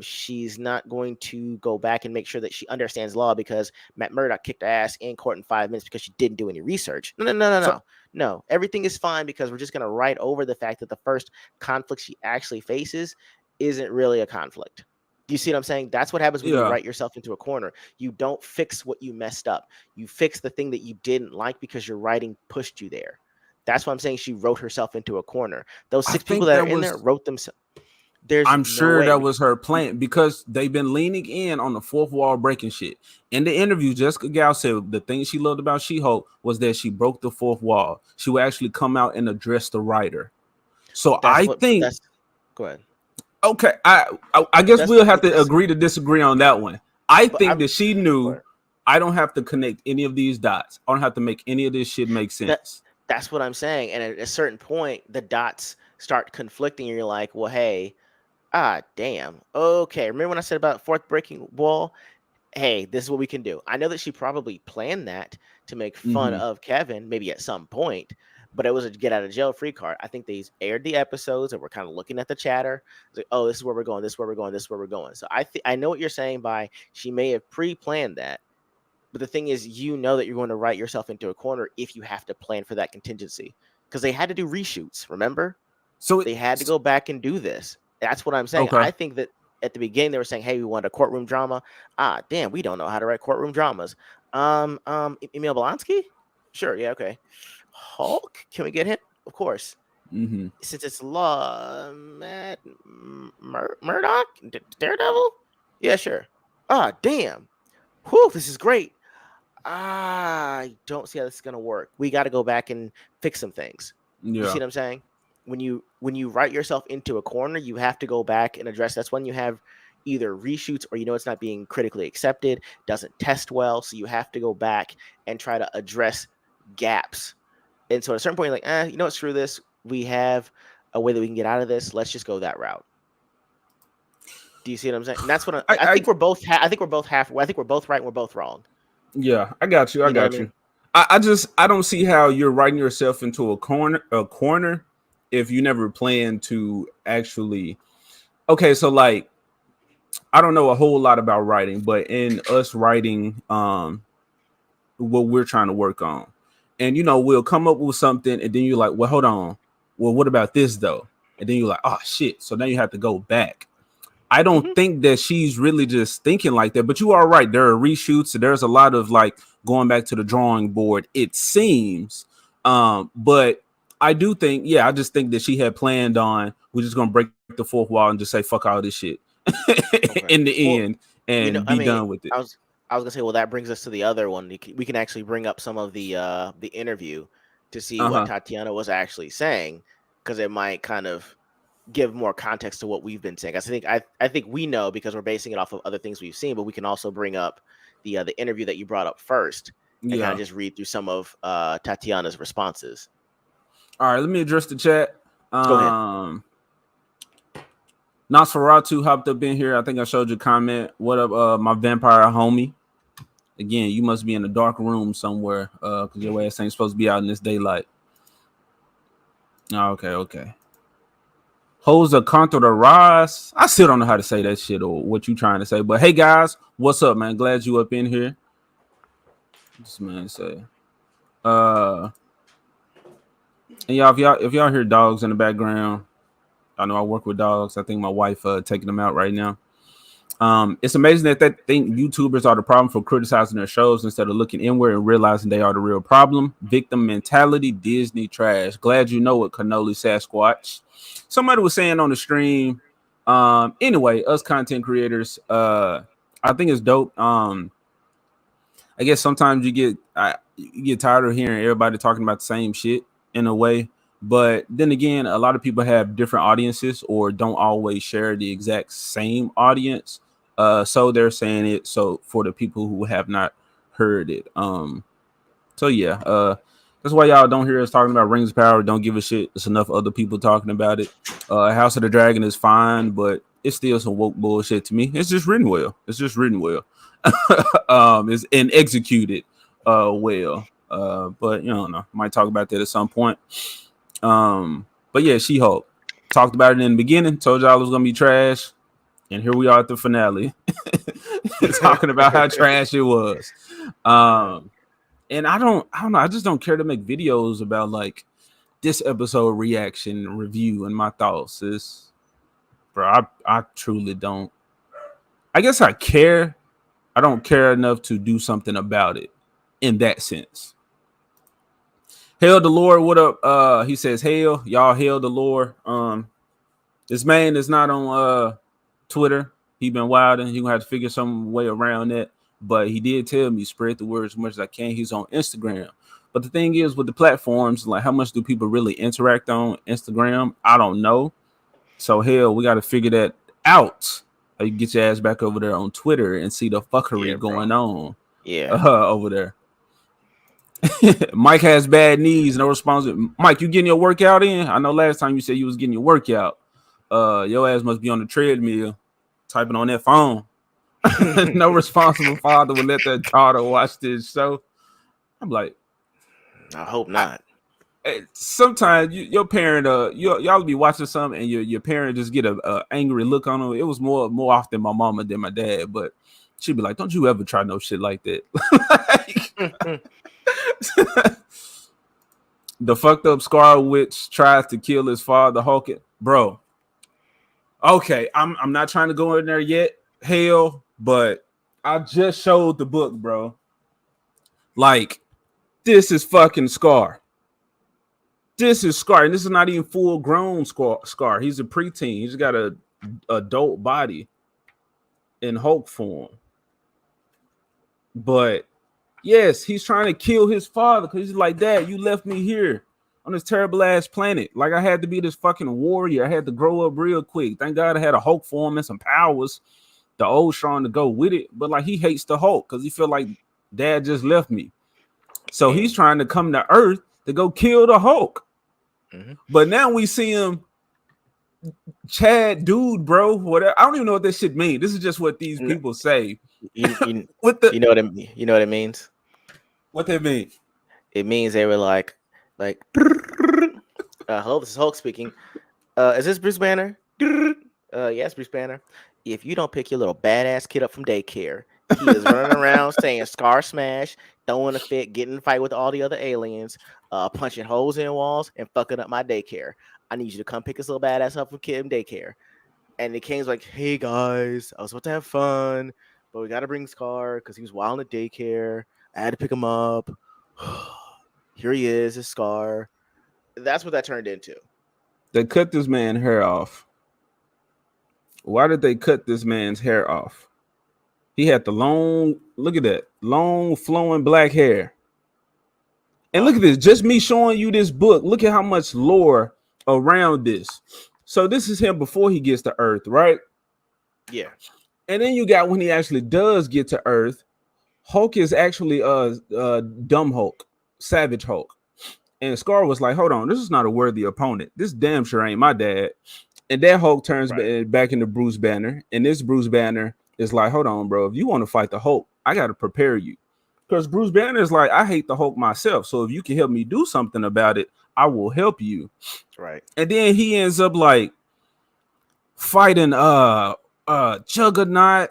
She's not going to go back and make sure that she understands law because Matt Murdock kicked her ass in court in 5 minutes because she didn't do any research. No, no, no, no, So no, no. Everything is fine because we're just gonna write over the fact that the first conflict she actually faces isn't really a conflict. Do you see what I'm saying? That's what happens when you yeah, write yourself into a corner. You don't fix what you messed up. You fix the thing that you didn't like because your writing pushed you there. That's why I'm saying she wrote herself into a corner. Those I 6 people think that are that in there was. wrote themselves. There's I'm no sure way. that was her plan because they've been leaning in on the fourth wall breaking shit. In the interview, Jessica Gal said the thing she loved about She-Hulk was that she broke the fourth wall. She would actually come out and address the writer. So That's I what. But think that's go ahead. okay, I guess That's we'll have but to this. agree to disagree on that one. I But think I'm that she go knew ahead. I don't have to connect any of these dots. I don't have to make any of this shit make That sense. that's what I'm saying. And at a certain point, the dots start conflicting, and you're like, well, hey, damn. Okay, remember when I said about fourth breaking wall? Hey, this is what we can do. I know that she probably planned that to make fun Hmm. of Kevin, maybe at some point, but it was a get out of jail free card. I think they aired the episodes and we're kind of looking at the chatter. It's like, oh, this is where we're going, this is where we're going, this is where we're going. So I know what you're saying by she may have pre-planned that, but the thing is, you know that you're going to write yourself into a corner if you have to plan for that contingency because they had to do reshoots. Remember, So they had to it's go back and do this. That's what I'm saying. okay. I think that at the beginning they were saying, "Hey, we want a courtroom drama." Damn, we don't know how to write courtroom dramas. Emil Blonsky? Sure, yeah, okay. Hulk? Can we get him? Of course. Hmm. Since it's law, Matt Murdoch, Daredevil? Yeah, sure. Damn. Whew, this is great. I don't see how this is gonna work. We got to go back and fix some things. You see Yeah. what I'm saying? When you write yourself into a corner, you have to go back and address. That's when you have either reshoots or it's not being critically accepted, doesn't test well, so you have to go back and try to address gaps. And so at a certain point, you're like, what? Screw this. We have a way that we can get out of this. Let's just go that route. Do you see what I'm saying? And that's what I I think we're both. I think we're both half. I think we're both right. And we're both wrong. Yeah, I got you. I You know what I got mean? you. I just I don't see how you're writing yourself into a corner if you never plan to actually. Okay, so like I don't know a whole lot about writing, but in us writing, what we're trying to work on, and we'll come up with something, and then you're like, well, hold on, well, what about this though? And then you're like, oh shit, so now you have to go back. I don't Hmm. think that she's really just thinking like that, but you are right. There are reshoots. There's a lot of like going back to the drawing board, it seems. But I do think, yeah, I just think that she had planned on we're just gonna break the fourth wall and just say fuck all this shit in Okay. the Well, end and be I mean, done with it. I was gonna say, well, that brings us to the other one. We can actually bring up some of the interview to see what Uh-huh. Tatiana was actually saying, because it might kind of give more context to what we've been saying. I think we know because we're basing it off of other things we've seen, but we can also bring up the interview that you brought up first and kind of Yeah. just read through some of Tatiana's responses. All right, let me address the chat. Go ahead. Nosferatu hopped up in here. I think I showed you a comment. What up, my vampire homie? Again, you must be in a dark room somewhere, because your ass ain't supposed to be out in this daylight. Oh, okay, okay. Hosa contra the rise. I still don't know how to say that shit or what you trying to say. But hey guys, what's up, man? Glad you up in here. This man say. Uh and y'all if y'all hear dogs in the background, I know I work with dogs. I think my wife taking them out right now. It's amazing that they think YouTubers are the problem for criticizing their shows instead of looking inward and realizing they are the real problem. Victim mentality, Disney trash. Glad you know it, Cannoli Sasquatch. Somebody was saying on the stream. Anyway, us content creators, I think it's dope. I guess sometimes you get tired of hearing everybody talking about the same shit in a way. But then again, a lot of people have different audiences or don't always share the exact same audience. So they're saying it so for the people who have not heard it. So yeah, that's why y'all don't hear us talking about Rings of Power. Don't give a shit. It's enough other people talking about it. House of the Dragon is fine, but it's still some woke bullshit to me. It's just written well. It's just written well. It's and executed well. But you know, might talk about that at some point. But yeah, She-Hulk. Talked about it in the beginning. Told y'all it was gonna be trash, and here we are at the finale, talking about how trash it was. And I don't know. I just don't care to make videos about like this episode reaction review and my thoughts. Is bro, I truly don't. I guess I care. I don't care enough to do something about it in that sense. Hail the Lord, what up? He says, hail, y'all hail the Lord. This man is not on Twitter. He been wilding. He gonna have to figure some way around that. But he did tell me spread the word as much as I can. He's on Instagram. But the thing is with the platforms, like how much do people really interact on Instagram? I don't know. So hell, we got to figure that out. You get your ass back over there on Twitter and see the fuckery going on. Yeah. Over there. Mike has bad knees. No response. Mike, you getting your workout in? I know last time you said you was getting your workout. Your ass must be on the treadmill, typing on that phone. No responsible father would let their daughter watch this show. I'm like, I hope not. Sometimes your parent, y'all be watching something and your parent just get a angry look on them. It was more often my mama than my dad, but she'd be like, "Don't you ever try no shit like that." The fucked up Scar Witch tries to kill his father, Hulk. Bro. Okay, I'm not trying to go in there yet, hell, but I just showed the book, bro. Like, this is fucking Scar. This is Scar, and this is not even full grown Scar. He's a preteen. He's got a adult body in Hulk form. But yes, he's trying to kill his father because he's like, Dad, you left me here on this terrible ass planet. Like I had to be this fucking warrior. I had to grow up real quick. Thank God I had a Hulk form and some powers, the old Sean to go with it. But like he hates the Hulk because he feel like Dad just left me. So he's trying to come to Earth to go kill the Hulk. Mm-hmm. But now we see him, Chad, dude, bro. Whatever. I don't even know what that shit means. This is just what these people say. You know what it means? What that mean? It means they were like, hello, this is Hulk speaking. Is this Bruce Banner? Yes, Bruce Banner. If you don't pick your little badass kid up from daycare, he is running around saying Scar Smash, throwing a fit, getting in a fight with all the other aliens, punching holes in walls, and fucking up my daycare. I need you to come pick this little badass up from kid in daycare. And the King's like, hey guys, I was about to have fun, but we got to bring Scar because he was wild in the daycare. I had to pick him up. Here he is, his Scar. That's what that turned into. They cut this man's hair off. Why did they cut this man's hair off? He had the long, look at that, long flowing black hair. And look at this, just me showing you this book. Look at how much lore around this. So this is him before he gets to Earth, right? Yeah. And then you got when he actually does get to Earth, Hulk is actually dumb Hulk, Savage Hulk. And Scar was like, hold on, this is not a worthy opponent. This damn sure ain't my dad. And that Hulk turns back into Bruce Banner. And this Bruce Banner is like, hold on, bro. If you want to fight the Hulk, I got to prepare you. Because Bruce Banner is like, I hate the Hulk myself. So if you can help me do something about it, I will help you. Right. And then he ends up like fighting Juggernaut,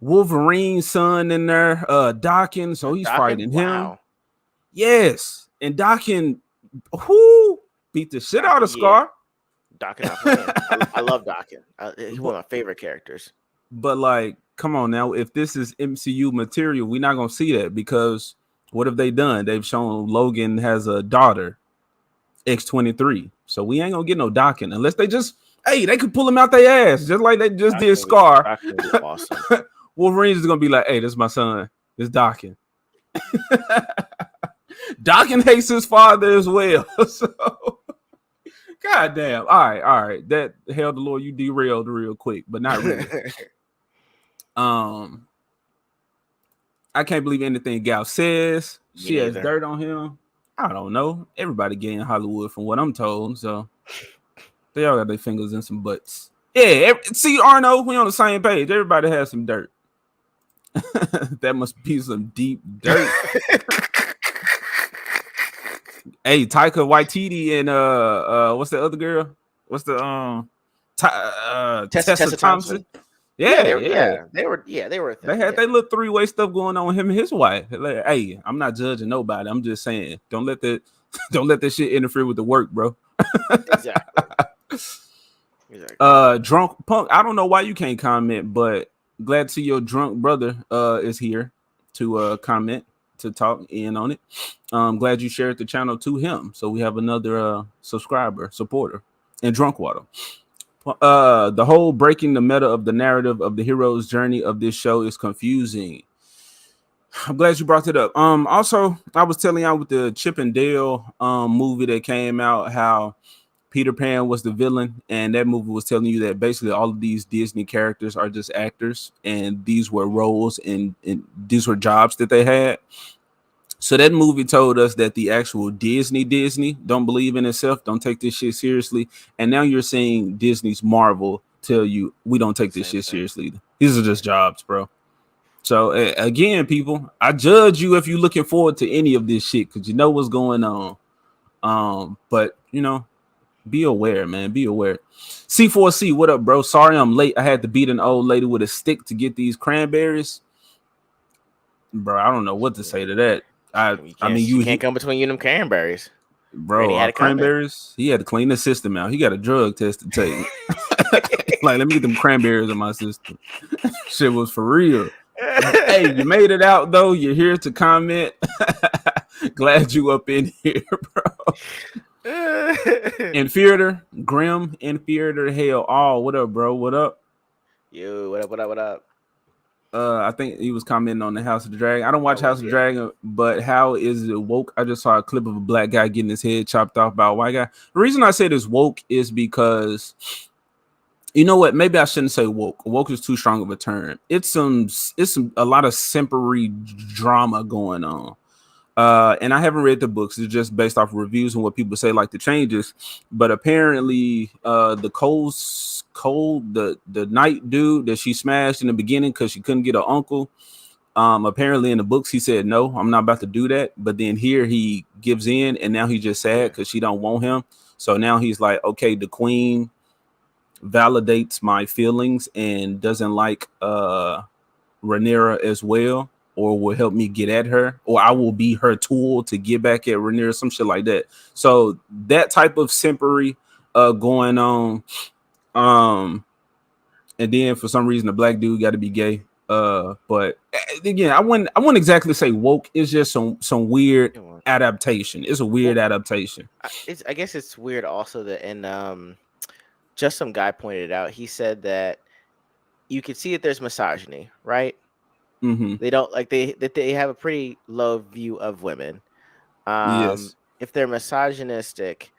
Wolverine's son in there, Dakin. So he's fighting him. Yes. And Dakin beat the shit out of Scar. Dakin not playing. I love Dakin. He's one of my favorite characters. But like, come on now, if this is MCU material, we're not gonna see that because what have they done? They've shown Logan has a daughter, X-23. So we ain't gonna get no Dakin unless they just they could pull him out their ass just like they just did Scar. Awesome. Wolverine is gonna be like, hey, this is my son. This Dakin. Dakin hates his father as well. So God damn. All right. That hell the Lord, you derailed real quick, but not really. I can't believe anything Gal says. Me She has neither. dirt on him. I don't know. Everybody gay in Hollywood, from what I'm told. So they all got their fingers in some butts. Yeah, see, Arno, we on the same page. Everybody has some dirt. That must be some deep dirt. Hey, Taika Waititi and what's the other girl? What's the Tessa Tessa Thompson? Thompson. Yeah, Yeah, yeah. they were a They thing. had Yeah, they little three-way stuff going on with him and his wife. Like, hey, I'm not judging nobody. I'm just saying, don't let that don't let that shit interfere with the work, bro. exactly, exactly. Drunk punk. I don't know why you can't comment, but glad to see your drunk brother is here to comment, to talk in on it. Glad you shared the channel to him, so we have another subscriber, supporter, and drunk water. The whole breaking the meta of the narrative of the hero's journey of this show is confusing. I'm glad you brought it up. Also, I was telling y'all with the Chip and Dale movie that came out how Peter Pan was the villain, and that movie was telling you that basically all of these Disney characters are just actors, and these were roles and these were jobs that they had. So that movie told us that the actual Disney don't believe in itself, don't take this shit seriously. And now you're seeing Disney's Marvel tell you we don't take this Same shit thing. seriously either. These are just jobs, bro. So again, people, I judge you if you're looking forward to any of this shit because you know what's going on. But you know, be aware, man. Be aware. C4C, what up, bro? Sorry I'm late. I had to beat an old lady with a stick to get these cranberries. Bro, I don't know what to say to that. I mean You you can't he, come between you and them cranberries. bro, Randy had it coming. cranberries. He had to clean the system out. He got a drug test to take. Like, let me get them cranberries in my system. Shit was for real. Hey, you made it out though. You're here to comment. Glad you up in here, bro. Inferior, Grim, Inferior, Hell, all. What up, bro? What up? Yo, what up? What up? What up? I think he was commenting on the House of the Dragon. I don't I watch House was, of the yeah. Dragon, but how is it woke? I just saw a clip of a black guy getting his head chopped off by a white guy. The reason I said it's woke is because you know what? Maybe I shouldn't say woke. Woke is too strong of a term. It's a lot of simpery drama going on. And I haven't read the books. It's just based off of reviews and what people say, like the changes. But apparently, the the night dude that she smashed in the beginning because she couldn't get her uncle. Apparently in the books he said no, I'm not about to do that. But then here he gives in, and now he's just sad Yeah. because she don't want him. So now he's like, okay, the queen validates my feelings and doesn't like Rhaenyra as well, or will help me get at her, or I will be her tool to get back at Rhaenyra, some shit like that. So that type of simpery going on. Um, and then for some reason the black dude got to be gay. But again, I wouldn't exactly say woke. It's just some weird It was. adaptation. It's a weird Well, adaptation. I guess it's weird also that, and just some guy pointed it out. He said that you can see that there's misogyny, right? Mm-hmm. They don't like they have a pretty low view of women. Yes. If they're misogynistic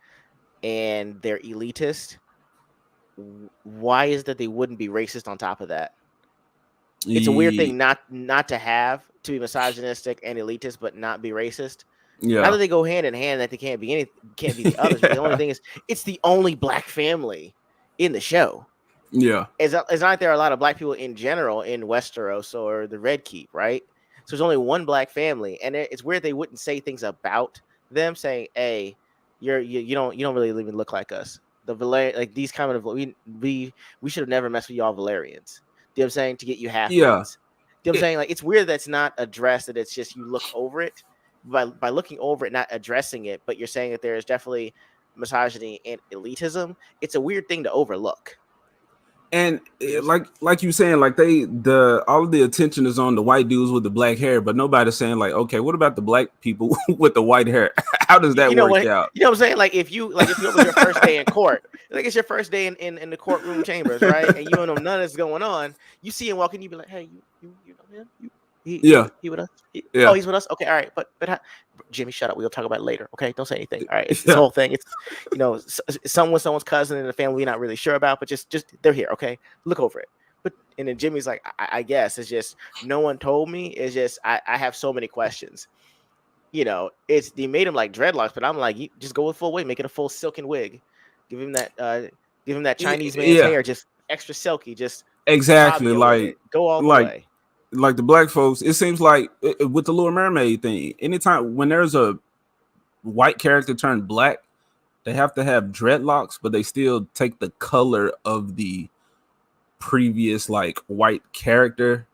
and they're elitist, why is that they wouldn't be racist on top of that? It's a weird thing not to have, to be misogynistic and elitist but not be racist. Not Yeah. that they go hand in hand, that they can't be the others, but the only thing is it's the only black family in the show. Yeah. It's not like there are a lot of black people in general in Westeros or the Red Keep, right? So there's only one black family, and it's weird they wouldn't say things about them, saying, "Hey, you don't really even look like us." The Valer like these kind of we should have never messed with y'all Valerians. You know what I'm saying? To get you Yeah. halflings. You know what I'm saying? Like it's weird that's not addressed, that it's just you look over it. By looking over it, not addressing it, but you're saying that there is definitely misogyny and elitism. It's a weird thing to overlook. And You know what I'm saying? like you saying, like the all of the attention is on the white dudes with the black hair, but nobody's saying like, okay, what about the black people with the white hair? How does that You know work what? out? You know what I'm saying? If it was your first day in court, like it's your first day in the courtroom chambers, right? And you don't know none of that's going on. You see him walking, you be like, "Hey, you know him? Yeah, He with us? Oh, yeah, he's with us. Okay, all right. But how, Jimmy, shut up. We'll talk about it later. Okay, don't say anything. All right. It's this yeah, whole thing. It's someone's cousin in the family we're not really sure about, but just they're here. Okay, look over it. but and then Jimmy's like, I guess it's just no one told me. It's just I have so many questions. It's they made him like dreadlocks, but I'm like, you just go with full wig, make it a full silken wig, give him that give him that Chinese man's Yeah, hair, just extra silky, just exactly. Fabio with it, go all the Like way. like the black folks. It seems like with the Little Mermaid thing. Anytime when there's a white character turned black, they have to have dreadlocks, but they still take the color of the previous like white character.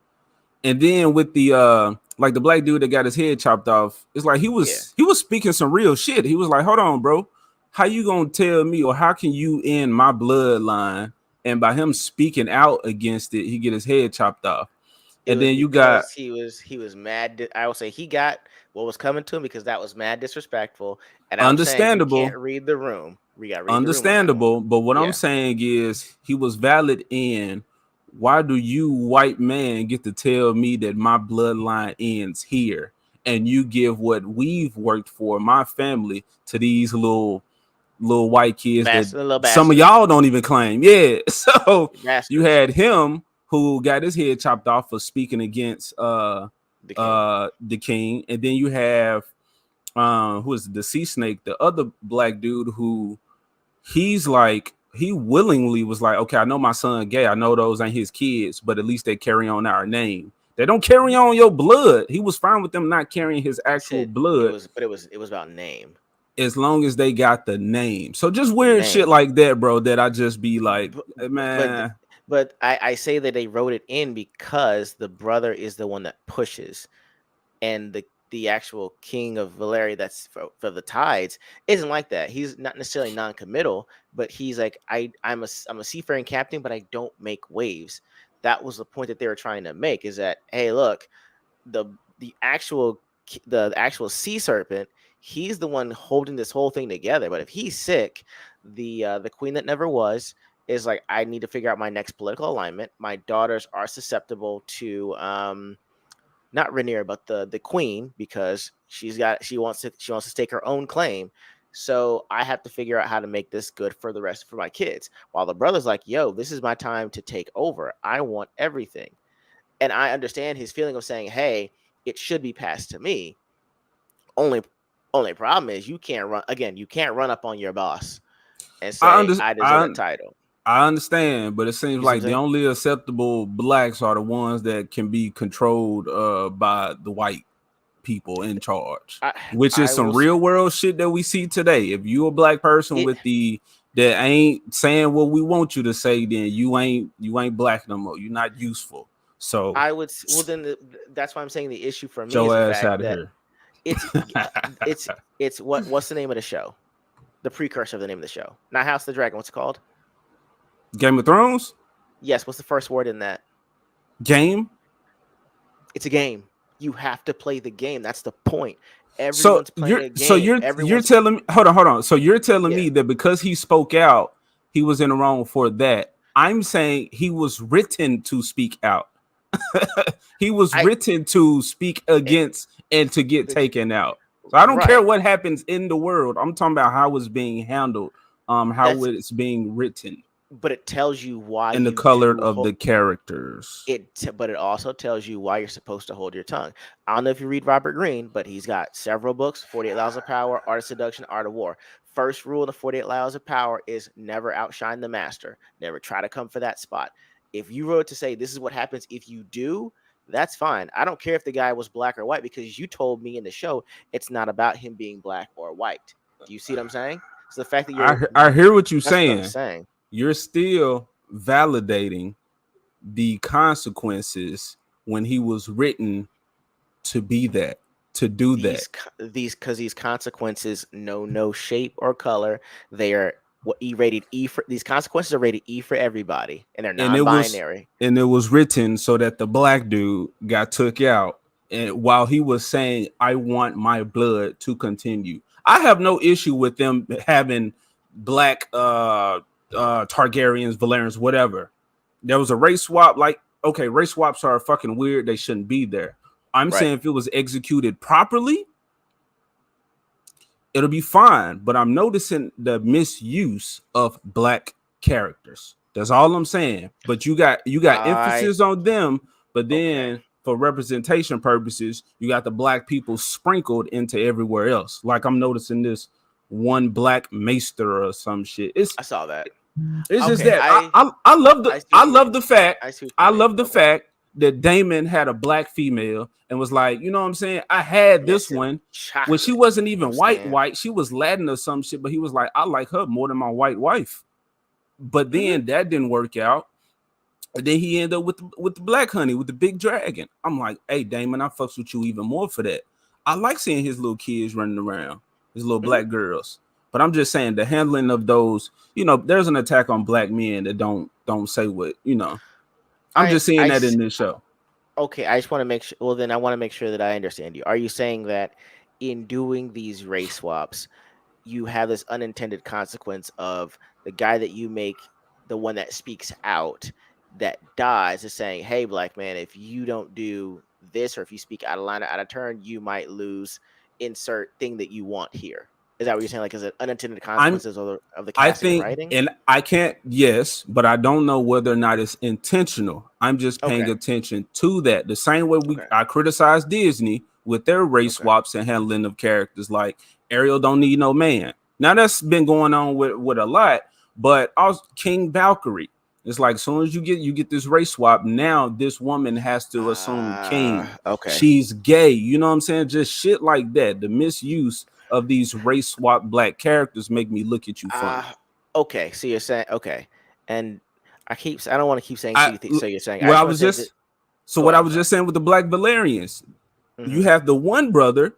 And then with the like the black dude that got his head chopped off, it's like Yeah, he was speaking some real shit. He was like, "Hold on, bro. How you going to tell me or how can you end my bloodline?" And by him speaking out against it, he get his head chopped off. it And was then you got because he was mad. I would say he got what was coming to him because that was mad disrespectful. And I'm saying you can't understandable, read the room. We got to read the room on that one. understandable, but what I'm Yeah, saying is he was valid in why do you white man get to tell me that my bloodline ends here and you give what we've worked for my family to these little white kids that bastard, little some of bastards, y'all don't even claim. Yeah. So you bastards. had him who got his head chopped off for speaking against The king. the king, and then you have who is the sea snake, the other black dude who he's like he willingly was like, okay, I know my son gay, I know those ain't his kids, but at least they carry on our name. They don't carry on your blood. He was fine with them not carrying his He actual said it blood was, but it was about name. as long as they got the name. So just The weird shit name. like that, bro, that I just be like, but but man, but I say that they wrote it in because the brother is the one that pushes, and the actual king of Valeria that's for the tides isn't like that. He's not necessarily non-committal, but he's like I'm a seafaring captain, but I don't make waves. That was the point that they were trying to make, is that, hey, look, the the actual sea serpent, he's the one holding this whole thing together. But if he's sick, the queen that never was is like, I need to figure out my next political alignment. My daughters are susceptible to not Rhaenyra, but the queen, because she wants to stake her own claim. So I have to figure out how to make this good for the rest for my kids. While the brother's like, yo, this is my time to take over. I want everything. And I understand his feeling of saying, hey, it should be passed to me. Only only problem is you can't run up on your boss and I say, under I deserve I that title. I understand, but it seems You see what I'm like the saying? only acceptable blacks are the ones that can be controlled by the white people in charge, I which is I some will real world shit that we see today. If you a black person it with the that ain't saying what we want you to say, then you ain't black no more. You're not useful. So well, then that's why I'm saying the issue for get me is your the ass fact out of that here. it's it's what's the name of the show? The precursor of the name of the show. Not House of the Dragon. What's it called? Game of Thrones Yes. What's the first word in that? game. It's a game. You have to play the game. That's the point. So Everyone's playing you're a so game. you're Everyone's telling me hold on. So you're telling yeah. me that because he spoke out, he was in the wrong for that. I'm saying he was written to speak out. He was I written to speak eh, against and to get the, taken out. So I don't care right. what happens in the world. I'm talking about how it's being handled, how That's it's being written, but it tells you why and the you color do of the characters. but it also tells you why you're supposed to hold your tongue. I don't know if you read Robert Greene, but he's got several books: 48 Laws of Power, Art of Seduction, Art of War. First rule of the 48 Laws of Power is never outshine the master. Never try to come for that spot. If you wrote to say this is what happens if you do, that's fine. I don't care if the guy was black or white, because you told me in the show it's not about him being black or white. Do you see what I'm saying? So the fact that I hear what you're that's what I'm saying. saying. You're still validating the consequences when he was written to be that, to do that. These consequences know no shape or color. They are what E rated E for. These consequences are rated E for everybody, and they're And it was non-binary. and it was written so that the black dude got took out and while he was saying I want my blood to continue. I have no issue with them having black Targaryens, Valerians, whatever. There was a race swap, like okay, race swaps are fucking weird, they shouldn't be there. I'm Right. saying if it was executed properly, it'll be fine. But I'm noticing the misuse of black characters. That's all I'm saying. But you got I emphasis on them, but okay. then for representation purposes, you got the black people sprinkled into everywhere else. Like I'm noticing this one black maester or some shit. I saw that. It's just Okay, that I love the fact I see what you I mean. love the Okay. fact that Damon had a black female and was like, you know what I'm saying? I had this Mr. one when she Chocolate. wasn't You know what I'm even saying? white. She was Latin or some shit, but he was like, I like her more than my white wife. But Hmm. then that didn't work out. And then he ended up with the black honey, with the big dragon. I'm like, hey Damon, I fucks with you even more for that. I like seeing his little kids running around, his little Hmm. black girls. But I'm just saying the handling of those, there's an attack on black men that don't say what. I'm I just seeing I that s- in this show. okay, I just want to make sure. Well, then I want to make sure that I understand you. Are you saying that in doing these race swaps, you have this unintended consequence of the guy that you make, the one that speaks out, that dies, is saying, "Hey, black man, if you don't do this, or if you speak out of line or out of turn, you might lose insert thing that you want here." Is that what you're saying? Like, is it unintended I'm consequences of the I casting and think, writing? and I can't, yes, but I don't know whether or not it's intentional. I'm just paying Okay. attention to that. The same way Okay. I criticize Disney with their race Okay. swaps and handling of characters like Ariel don't need no man. Now that's been going on with a lot, but also King Valkyrie. It's like as soon as you get this race swap, now this woman has to assume king. Okay. She's gay. You know what I'm saying? Just shit like that. The misuse of these race swap black characters make me look at you funny. Uh okay. So you're saying okay, and I don't want to keep saying so I you think so you're saying I what I just want was to say that. just so Go what I ahead. was Sorry. just saying with the black Valerians, you Hmm. have the one brother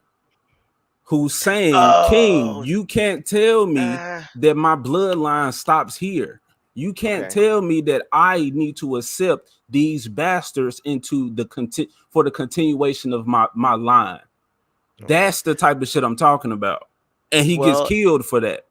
who's saying, King, Oh. you can't tell me Uh, that my bloodline stops here. You can't okay. tell me that I need to accept these bastards into for the continuation of my line. Okay. That's the type of shit I'm talking about. And he gets Well, killed for that.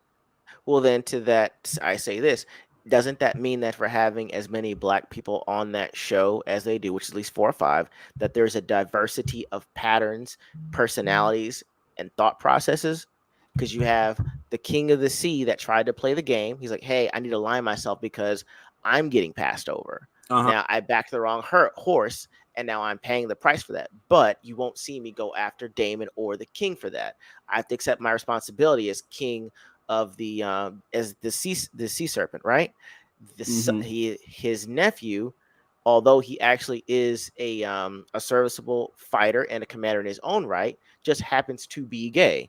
well, then to that, I say this. Doesn't that mean that for having as many black people on that show as they do, which is at least 4 or 5, that there's a diversity of patterns, personalities, and thought processes? Because you have the king of the sea that tried to play the game. He's like, hey, I need to align myself because I'm getting passed over. Uh-huh. Now I backed the wrong horse, and now I'm paying the price for that. But you won't see me go after Damon or the king for that. I have to accept my responsibility as king of the as the sea serpent, right? Mm-hmm. His nephew, although he actually is a serviceable fighter and a commander in his own right, just happens to be gay,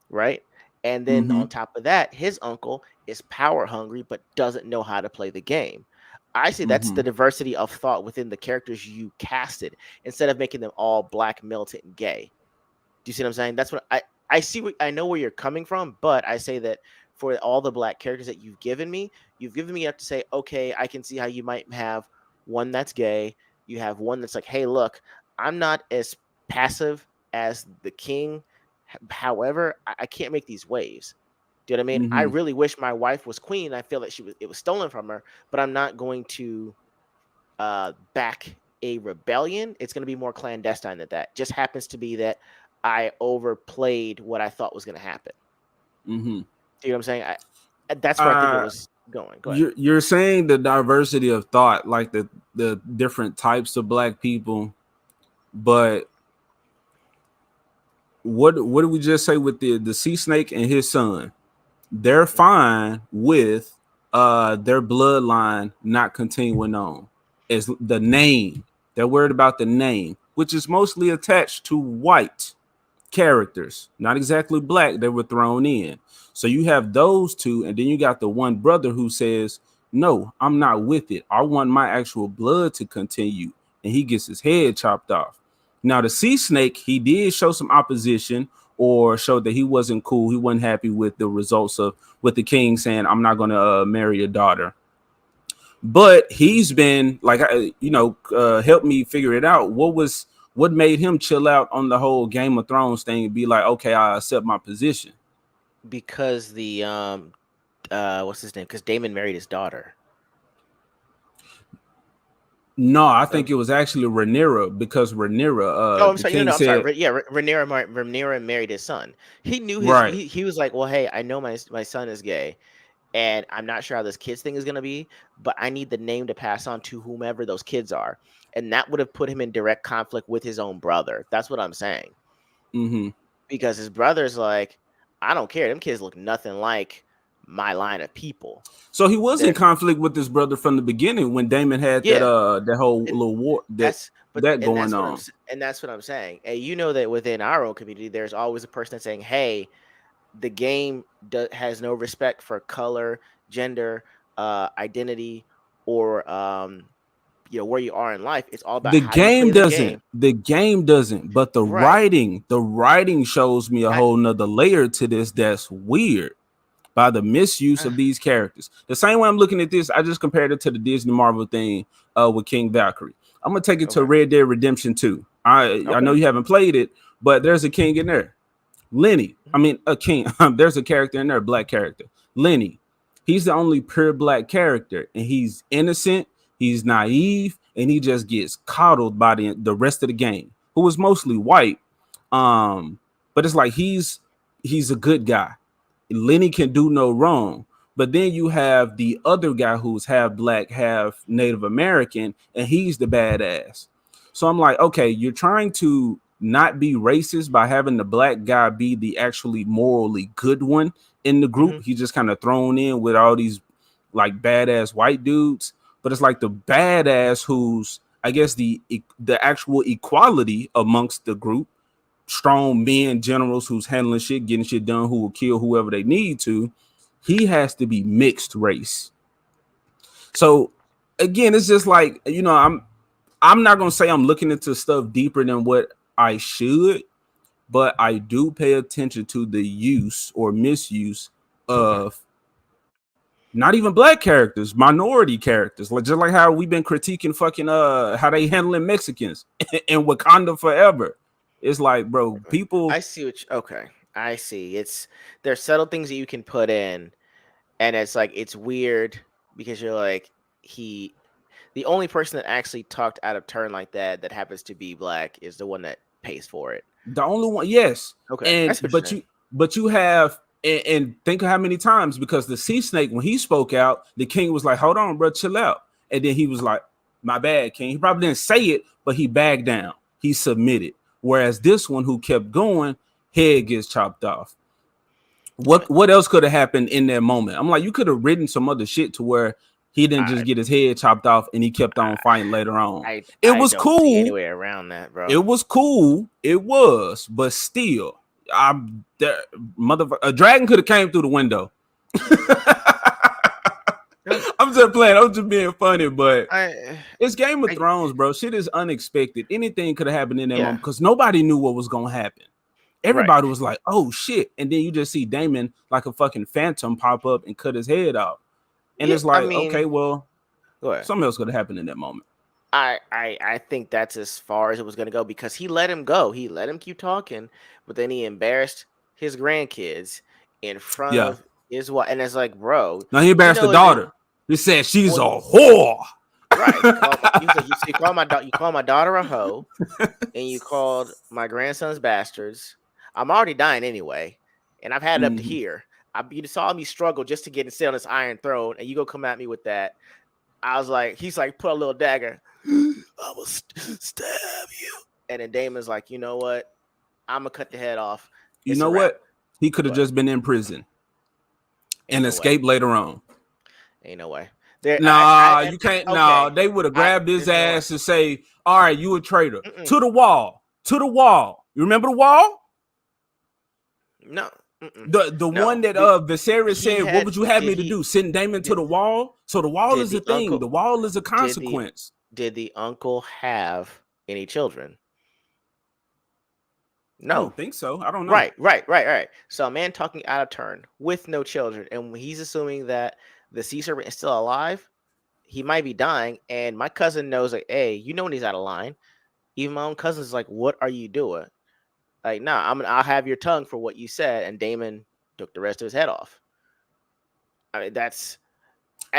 right? And then Mm-hmm. on top of that, his uncle is power hungry but doesn't know how to play the game. I say that's Mm-hmm. the diversity of thought within the characters you casted instead of making them all black, militant, and gay. Do you see what I'm saying? That's what I see. I know where you're coming from, but I say that for all the black characters that you've given me up to say, okay, I can see how you might have one that's gay. You have one that's like, hey, look, I'm not as passive as the king. However, I can't make these waves. Do you know what I mean? I Mm-hmm. really wish my wife was queen. I feel that it was stolen from her, but I'm not going to back a rebellion. It's going to be more clandestine than that. Just happens to be that I overplayed what I thought was going to happen. Mm-hmm. Do you know what I'm saying? That's where I think it Uh was going. Go ahead. you're saying the diversity of thought, like the different types of black people, but what did we just say with the sea snake and his son? They're Mhm. fine with their bloodline not continuing on as the name. They're worried about the name, which is mostly attached to white characters, not exactly black, that were thrown in. So you have those two, and then you got the one brother who says, no, I'm not with it. I want my actual blood to continue. And he gets his head chopped off. Now, the sea snake, he did show some opposition or showed that he wasn't cool. He wasn't happy with the results of with the king saying, I'm not going to marry your daughter. But he's been like, help me figure it out. What made him chill out on the whole Game of Thrones thing and be like, okay, I accept my position? Because the what's his name? Because Damon married his daughter. No, I Um, think it was actually Rhaenyra because Rhaenyra, oh, I'm the sorry. No, king no, I'm sorry. said, Yeah, Rhaenyra married his son. He knew his. right. He was like, well, hey, I know my son is gay. and I'm not sure how this kids thing is gonna be, but I need the name to pass on to whomever those kids are, and that would have put him in direct conflict with his own brother. That's what I'm saying, Mm-hmm. because his brother's like, I don't care. Them kids look nothing like my line of people. So he was in They're conflict with his brother from the beginning when Damon had that yeah, that whole and little war that that's but that and going that's what on. and that's what I'm saying. And you know that within our own community, there's always a person that's saying, "Hey, the game has no respect for color, gender, identity, or where you are in life. It's all about The how you play game the doesn't. game." The game doesn't. But Right. the writing shows me a I, whole nother layer to this that's weird by the misuse uh, of these characters. The same way I'm looking at this, I just compared it to the Disney Marvel thing with King Valkyrie. I'm gonna take it to okay. Red Dead Redemption 2. I know Okay. you haven't played it, but there's a king in there. Lenny, I Mhm. mean a king. There's a character in there, a black character. Lenny. He's the only pure black character, and he's innocent, he's naive, and he just gets coddled by the rest of the game, who is mostly white. But it's like he's a good guy. Lenny can do no wrong. But then you have the other guy who's half black, half Native American, and he's the badass. So I'm like, okay, you're trying to not be racist by having the black guy be the actually morally good one in the group. Mhm. He's just kind of thrown in with all these like badass white dudes. But it's like the badass who's, I guess, the actual equality amongst the group, strong men, generals who's handling shit, getting shit done, who will kill whoever they need to. He has to be mixed race. So again, it's just like, I'm not gonna say I'm looking into stuff deeper than what I should, but I do pay attention to the use or misuse Okay. of not even black characters, minority characters. Like just like how we've been critiquing fucking how they handling Mexicans in Wakanda forever. It's like, bro, I people see okay. I see. There's subtle things that you can put in, and it's like it's weird because you're like he the only person that actually talked out of turn like that happens to be black is the one that pays for it. the only one, yes, Okay, I and see what you're saying. but you have, and think of how many times, because the sea snake, when he spoke out, the king was like, "Hold on, bro, chill out," and then he was like, "My bad, king." He probably didn't say it, but he backed down. He submitted. Whereas this one, who kept going, head gets chopped off. I mean, What else could have happened in that moment? I'm like, you could have written some other shit to where he didn't just I get his head chopped off and he kept on I fighting later on. It I was don't see any cool. way around that, bro. It was cool. It was, but still, I'm there. Motherfucker, a dragon could have came through the window. Um, I'm just playing. I'm just being funny, but I it's Game of I Thrones, bro. Shit is unexpected. Anything could have happened in that yeah, moment because nobody knew what was gonna happen. right. Everybody was like, "Oh shit!" And then you just see Damon like a fucking phantom pop up and cut his head off, and Yeah, it's I like, okay, mean, well, go ahead. something else could have happened in that moment. I think that's as far as it was gonna go because he let him go. He let him keep talking, but then he embarrassed his grandkids in front Yeah. of his wife, and it's like, bro, Now he you embarrassed the know, is it daughter. He said she's a well, whore. right? He was like, you call you call my daughter a hoe, and you called my grandsons bastards. I'm already dying anyway, and I've had it up to Mhm. here. You saw me struggle just to get and sit on this iron throne, and you go come at me with that. I was like, he's like, put a little dagger. I will stab you. And then Damon's like, you know what? I'm gonna cut the head off. You It's a know wrap. what? He could have But just been in prison ain't and no way. escaped later on. Ain't no way. There. Nah, you can't. Nah, Okay. they would have I. grabbed his There's no way. ass and say, "All right, you a traitor." Mm-mm, To the wall. To the wall. You remember the wall? no. Mm-mm, The one no. that Viserys He said, "What had. would you have Did me to he? do? Send Damon to Did, the wall?" So the wall did is a the thing. The uncle? wall is a Did the consequence. did the uncle have any children? I No. don't think so. I don't know. Right. So a man talking out of turn with no children, and he's assuming that the sea serpent is still alive. He might be dying, and my cousin knows like, hey, you know when he's out of line. Even my own cousin's like, what are you doing? Like, nah, I'll have your tongue for what you said. And Damon took the rest of his head off. I mean, that's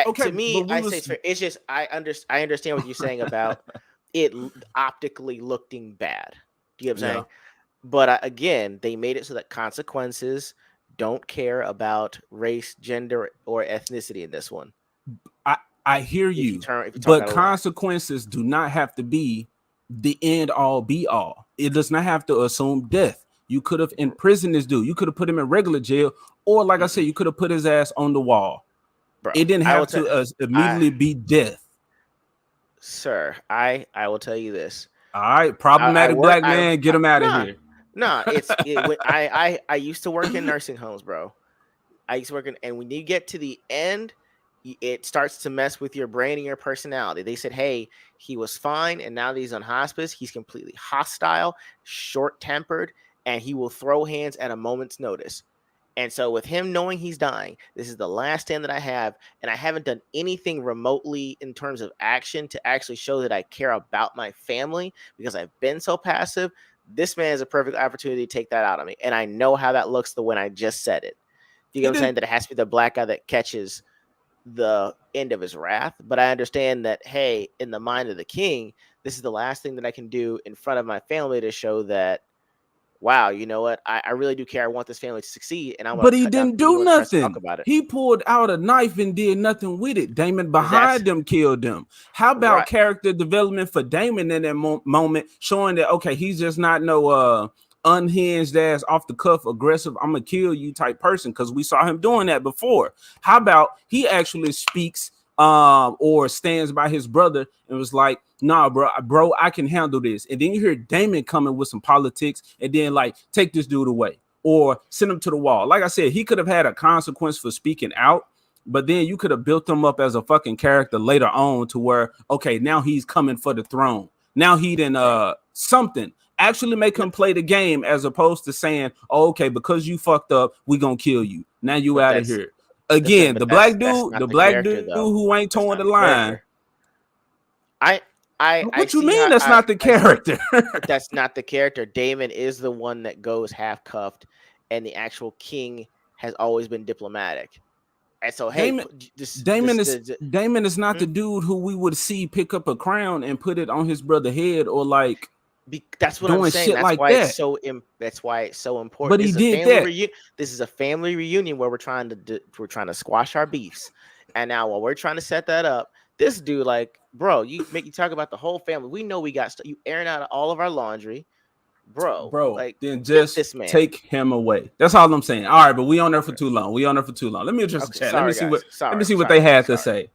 Okay, to but me. we I say was it's fair. It's just I understand what you're saying about it optically looking bad. Do you know what I'm yeah. saying? But again, they made it so that consequences don't care about race, gender, or ethnicity in this one. I I hear you, If you talk but out of line, consequences do not have to be the end all be all. It does not have to assume death. You could have Br- imprisoned this dude. You could have put him in regular jail, or like I said, mm-mm. you could have put his ass on the wall. Bro, It didn't I will have tell to I immediately be death. sir, I will tell you this. All right, I problematic work black man, get I him out of nah here. nah. I used to work in nursing homes, bro. I used to work in, and when you get to the end, it starts to mess with your brain and your personality. They said, hey, he was fine, and now that he's on hospice, he's completely hostile, short tempered, and he will throw hands at a moment's notice. And so, with him knowing he's dying, this is the last stand that I have, and I haven't done anything remotely in terms of action to actually show that I care about my family because I've been so passive. This man is a perfect opportunity to take that out of me. And I know how that looks the when I just said it. You get what It I'm didn't, saying? That it has to be the black guy that catches the end of his wrath. But I understand that, hey, in the mind of the king, this is the last thing that I can do in front of my family to show that, wow, you know what? I really do care. I want this family to succeed, and I'm going but to he cut down didn't do anyone that tries to talk nothing. about it. He pulled out a knife and did nothing with it. Damon That's behind them killed them. How about right. character development for Damon in that moment, showing that okay, he's just not no unhinged ass off the cuff aggressive I'm gonna kill you type person, because we saw him doing that before. How about he actually speaks or stands by his brother and was like, nah, bro, I can handle this. And then you hear Damon coming with some politics and then like take this dude away or send him to the wall. Like I said, he could have had a consequence for speaking out, but then you could have built him up as a fucking character later on to where, okay, now he's coming for the throne. Now he didn't Bro. something. Actually make No, him play the game as opposed to saying, oh, okay, because you fucked up, we gonna kill you. Now you but out of that's here. Again, but that's the not the black character dude though. who ain't That's towing not the the line. character. I I What you see mean how that's not the I see, character? but that's not the character. Damon is the one that goes half cuffed, and the actual king has always been diplomatic. And so, hey, Damon Damon is not hmm? the dude who we would see pick up a crown and put it on his brother head or like That's what I'm doing saying. shit like that. That's why it's so important. But This he is a did family that. reunion. This is a family reunion where we're trying to squash our beefs. And now while we're trying to set that up, this dude like, bro, you talk about the whole family. We know we got you airing out all of our laundry, bro. Bro, Like, then get just this man. take him away. That's all I'm saying. All right, but we on there for Okay. too long. We on there for too long. Let me address the Okay. chat. Sorry, guys. Let me Sorry. see what Sorry. they had to Sorry. say.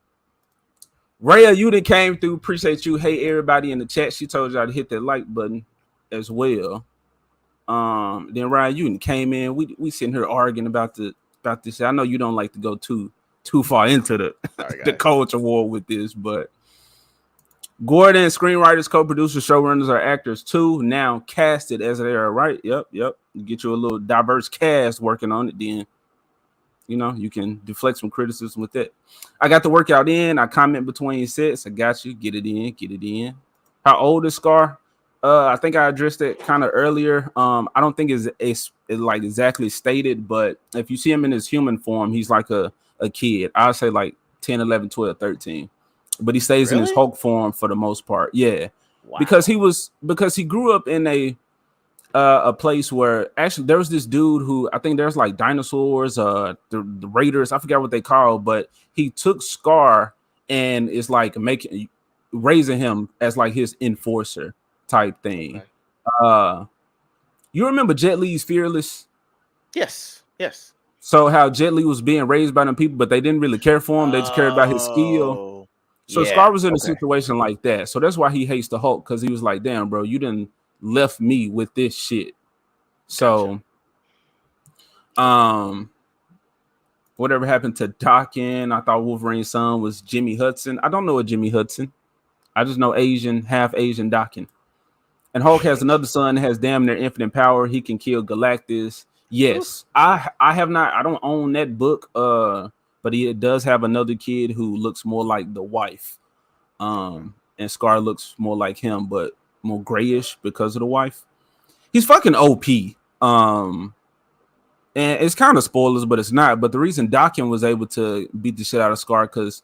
Rhea, you done came through. Appreciate you. Hey, everybody in the chat. She told y'all to hit that like button as well. Then Ryan, you came in. We sitting here arguing about this. I know you don't like to go too far into the Sorry, the guys. culture war with this, but Gordon, screenwriters, co-producers, showrunners are actors too. Now casted as they are, right? Yep. You get you a little diverse cast working on it, then you can deflect some criticism with that. I got the workout in. I comment between sets. I got you. Get it in. Get it in. How old is Scar? I think I addressed it kind of earlier. I don't think it's like exactly stated, but if you see him in his human form, he's like a kid. I'd say like 10, 11, 12, 13. But he stays in his Really? Hulk form for the most part. Yeah. Wow. Because he grew up in a place where actually there was this dude who I think there's like dinosaurs, the Raiders, I forgot what they call, but he took Scar and is like raising him as like his enforcer type thing. Okay. Uh you remember Jet Li's Fearless? Yes. Yes. So how Jet Li was being raised by them people, but they didn't really care for him, they just cared about his skill. Oh. So Scar Yeah. was in a Okay. situation like that. So that's why he hates the Hulk, because he was like, damn, bro, you didn't left me with this shit. Gotcha. So Um, whatever happened to Dawkins? I thought Wolverine's son was Jimmy Hudson. I don't know a Jimmy Hudson. I just know Asian, half Asian Dawkins. And Hulk has another son that has damn near infinite power. He can kill Galactus. Oof. Yes, I have not. I don't own that book. But he does have another kid who looks more like the wife. Okay. And Scar looks more like him, but more grayish because of the wife. He's fucking OP. And it's kind of spoilers, but it's not. But the reason Dakin was able to beat the shit out of Scar because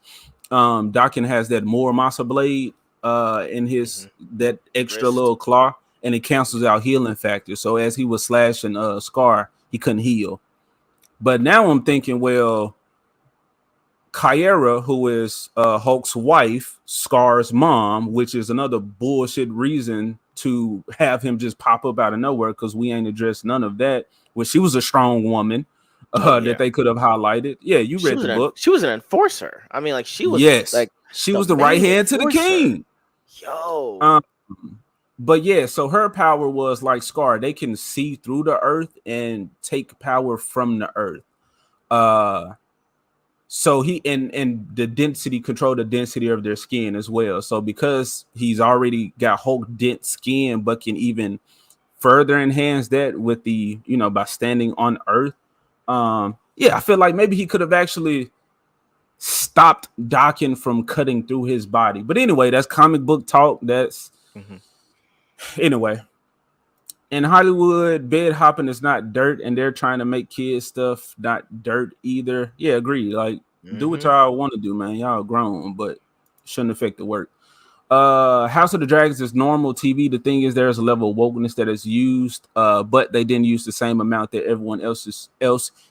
Dakin has that Muramasa blade in Mm-hmm. his that extra Wrist. little claw, and it cancels out healing factor. So as he was slashing Scar, he couldn't heal. But now I'm thinking, well, Kyra, who is Hulk's wife, Scar's mom, which is another bullshit reason to have him just pop up out of nowhere because we ain't addressed none of that. Well, she was a strong woman Oh that yeah. they could have highlighted. Yeah, you read the book. She was an enforcer. I mean, like she was Yes, like she the was the right main hand to the enforcer. king. Yo. Um, but yeah, so her power was like Scar. They can see through the earth and take power from the earth. Uh, so he and the density control the density of their skin as well. So because he's already got Hulk dense skin, but can even further enhance that with the by standing on Earth. Yeah, I feel like maybe he could have actually stopped Docking from cutting through his body. But anyway, that's comic book talk. That's Hmm. anyway. In Hollywood, bed hopping is not dirt, and they're trying to make kids stuff not dirt either. Yeah, agree. Like, do what Hmm. y'all want to do, man. Y'all grown, but shouldn't affect the work. House of the Dragons is normal TV. The thing is, there's a level of wokeness that is used, but they didn't use the same amount that everyone else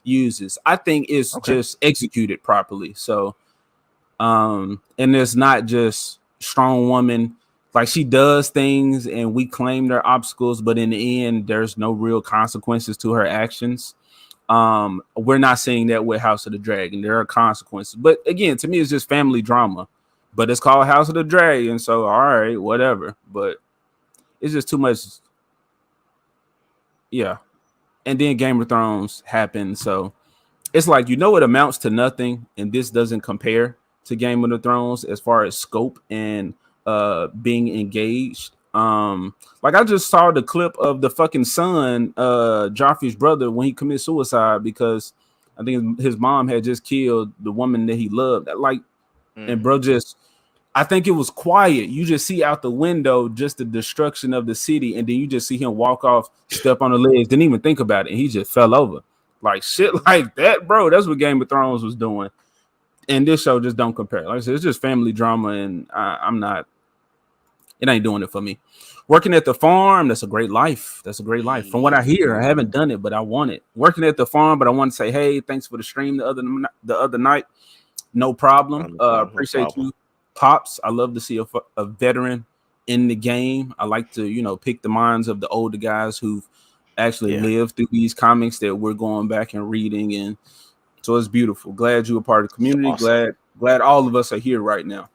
uses. I think it's Okay. just executed properly. So and it's not just strong woman, like she does things and we claim they're obstacles, but in the end there's no real consequences to her actions. We're not seeing that with House of the Dragon. There are consequences, but again, to me it's just family drama, but it's called House of the Dragon, so all right, whatever. But it's just too much. Yeah. And then Game of Thrones happened, so it's like, it amounts to nothing, and this doesn't compare to Game of the Thrones as far as scope and being engaged. Like I just saw the clip of the fucking son, Joffrey's brother, when he committed suicide because I think his mom had just killed the woman that he loved. Like, and Hmm. bro, just I think it was quiet. You just see out the window just the destruction of the city, and then you just see him walk off, step on the legs, didn't even think about it, and he just fell over. Like shit like that, bro. That's what Game of Thrones was doing. And this show just don't compare. Like I said, it's just family drama, and I'm not. It ain't doing it for me. Working at the farm, that's a great life. That's a great life. From what I hear, I haven't done it, but I want it. Working at the farm, but I want to say, hey, thanks for the stream the other night. No problem. No problem. No Appreciate problem. you, pops. I love to see a veteran in the game. I like to, pick the minds of the older guys who've actually Yeah. lived through these comics that we're going back and reading, and so it's beautiful. Glad you're a part of the It's community. awesome. Glad all of us are here right now.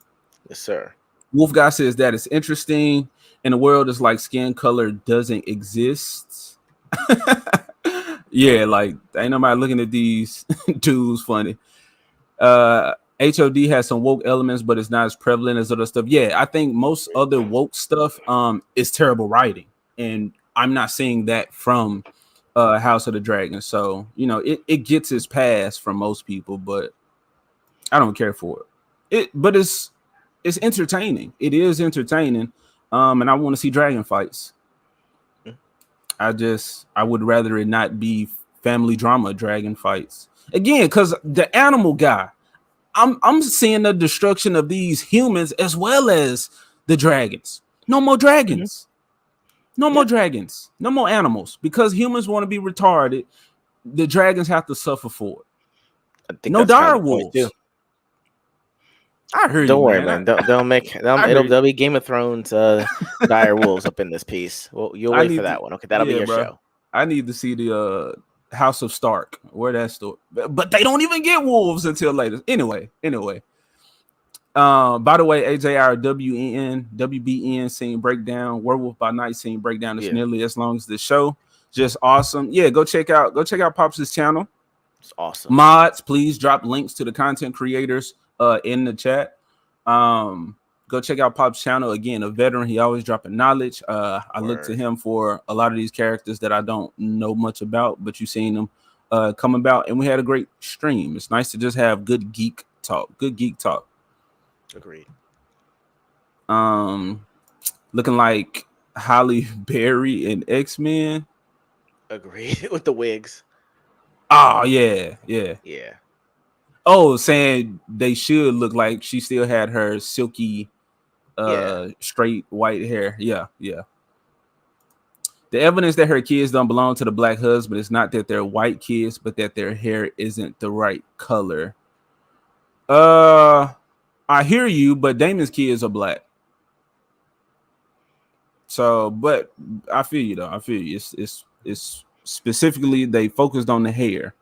Yes, sir. Wolf guy says that it's interesting. In the world, it's like skin color doesn't exist. Yeah, like ain't nobody looking at these dudes funny. HOD has some woke elements, but it's not as prevalent as other stuff. Yeah, I think most other woke stuff is terrible writing, and I'm not seeing that from House of the Dragon. So it gets its pass from most people, but I don't care for but it's entertaining. It is entertaining, and I want to see dragon fights. Mm. I would rather it not be family drama dragon fights again, because the animal guy. I'm seeing the destruction of these humans as well as the dragons. No more Hmm. dragons. No more Yep. dragons. No more animals. Because humans want to be retarded, the dragons have to suffer for it. I think No that's kind of dire the point too. wolves. I hear you, Don't worry, man. man. They'll make I hear you. there'll be Game of Thrones dire wolves up in this piece. Well, you'll I wait for need to, that one. Okay, that'll be yeah, your bro. show. I need to see the House of Stark. Where that story, but they don't even get wolves until later. Anyway. By the way, AJ, our WBN scene breakdown, Werewolf by Night scene breakdown is Yeah, nearly as long as the show. Just awesome. Yeah, go check out Pops' channel. it's awesome. Mods, please drop links to the content creators in the chat. Go check out Pop's channel. Again, a veteran, he always dropping knowledge. I look to Word. him for a lot of these characters that I don't know much about, but you've seen them come about, and we had a great stream. It's nice to just have good geek talk. Agreed. Um, looking like Holly Berry in X-Men. Agreed with the wigs. Oh yeah. Yeah. Oh, saying they should look like she still had her silky Yeah. straight white hair. Yeah. The evidence that her kids don't belong to the black husband is not that they're white kids, but that their hair isn't the right color. Uh, I hear you, but Damon's kids are black. So, but I feel you though. I feel you. It's specifically they focused on the hair.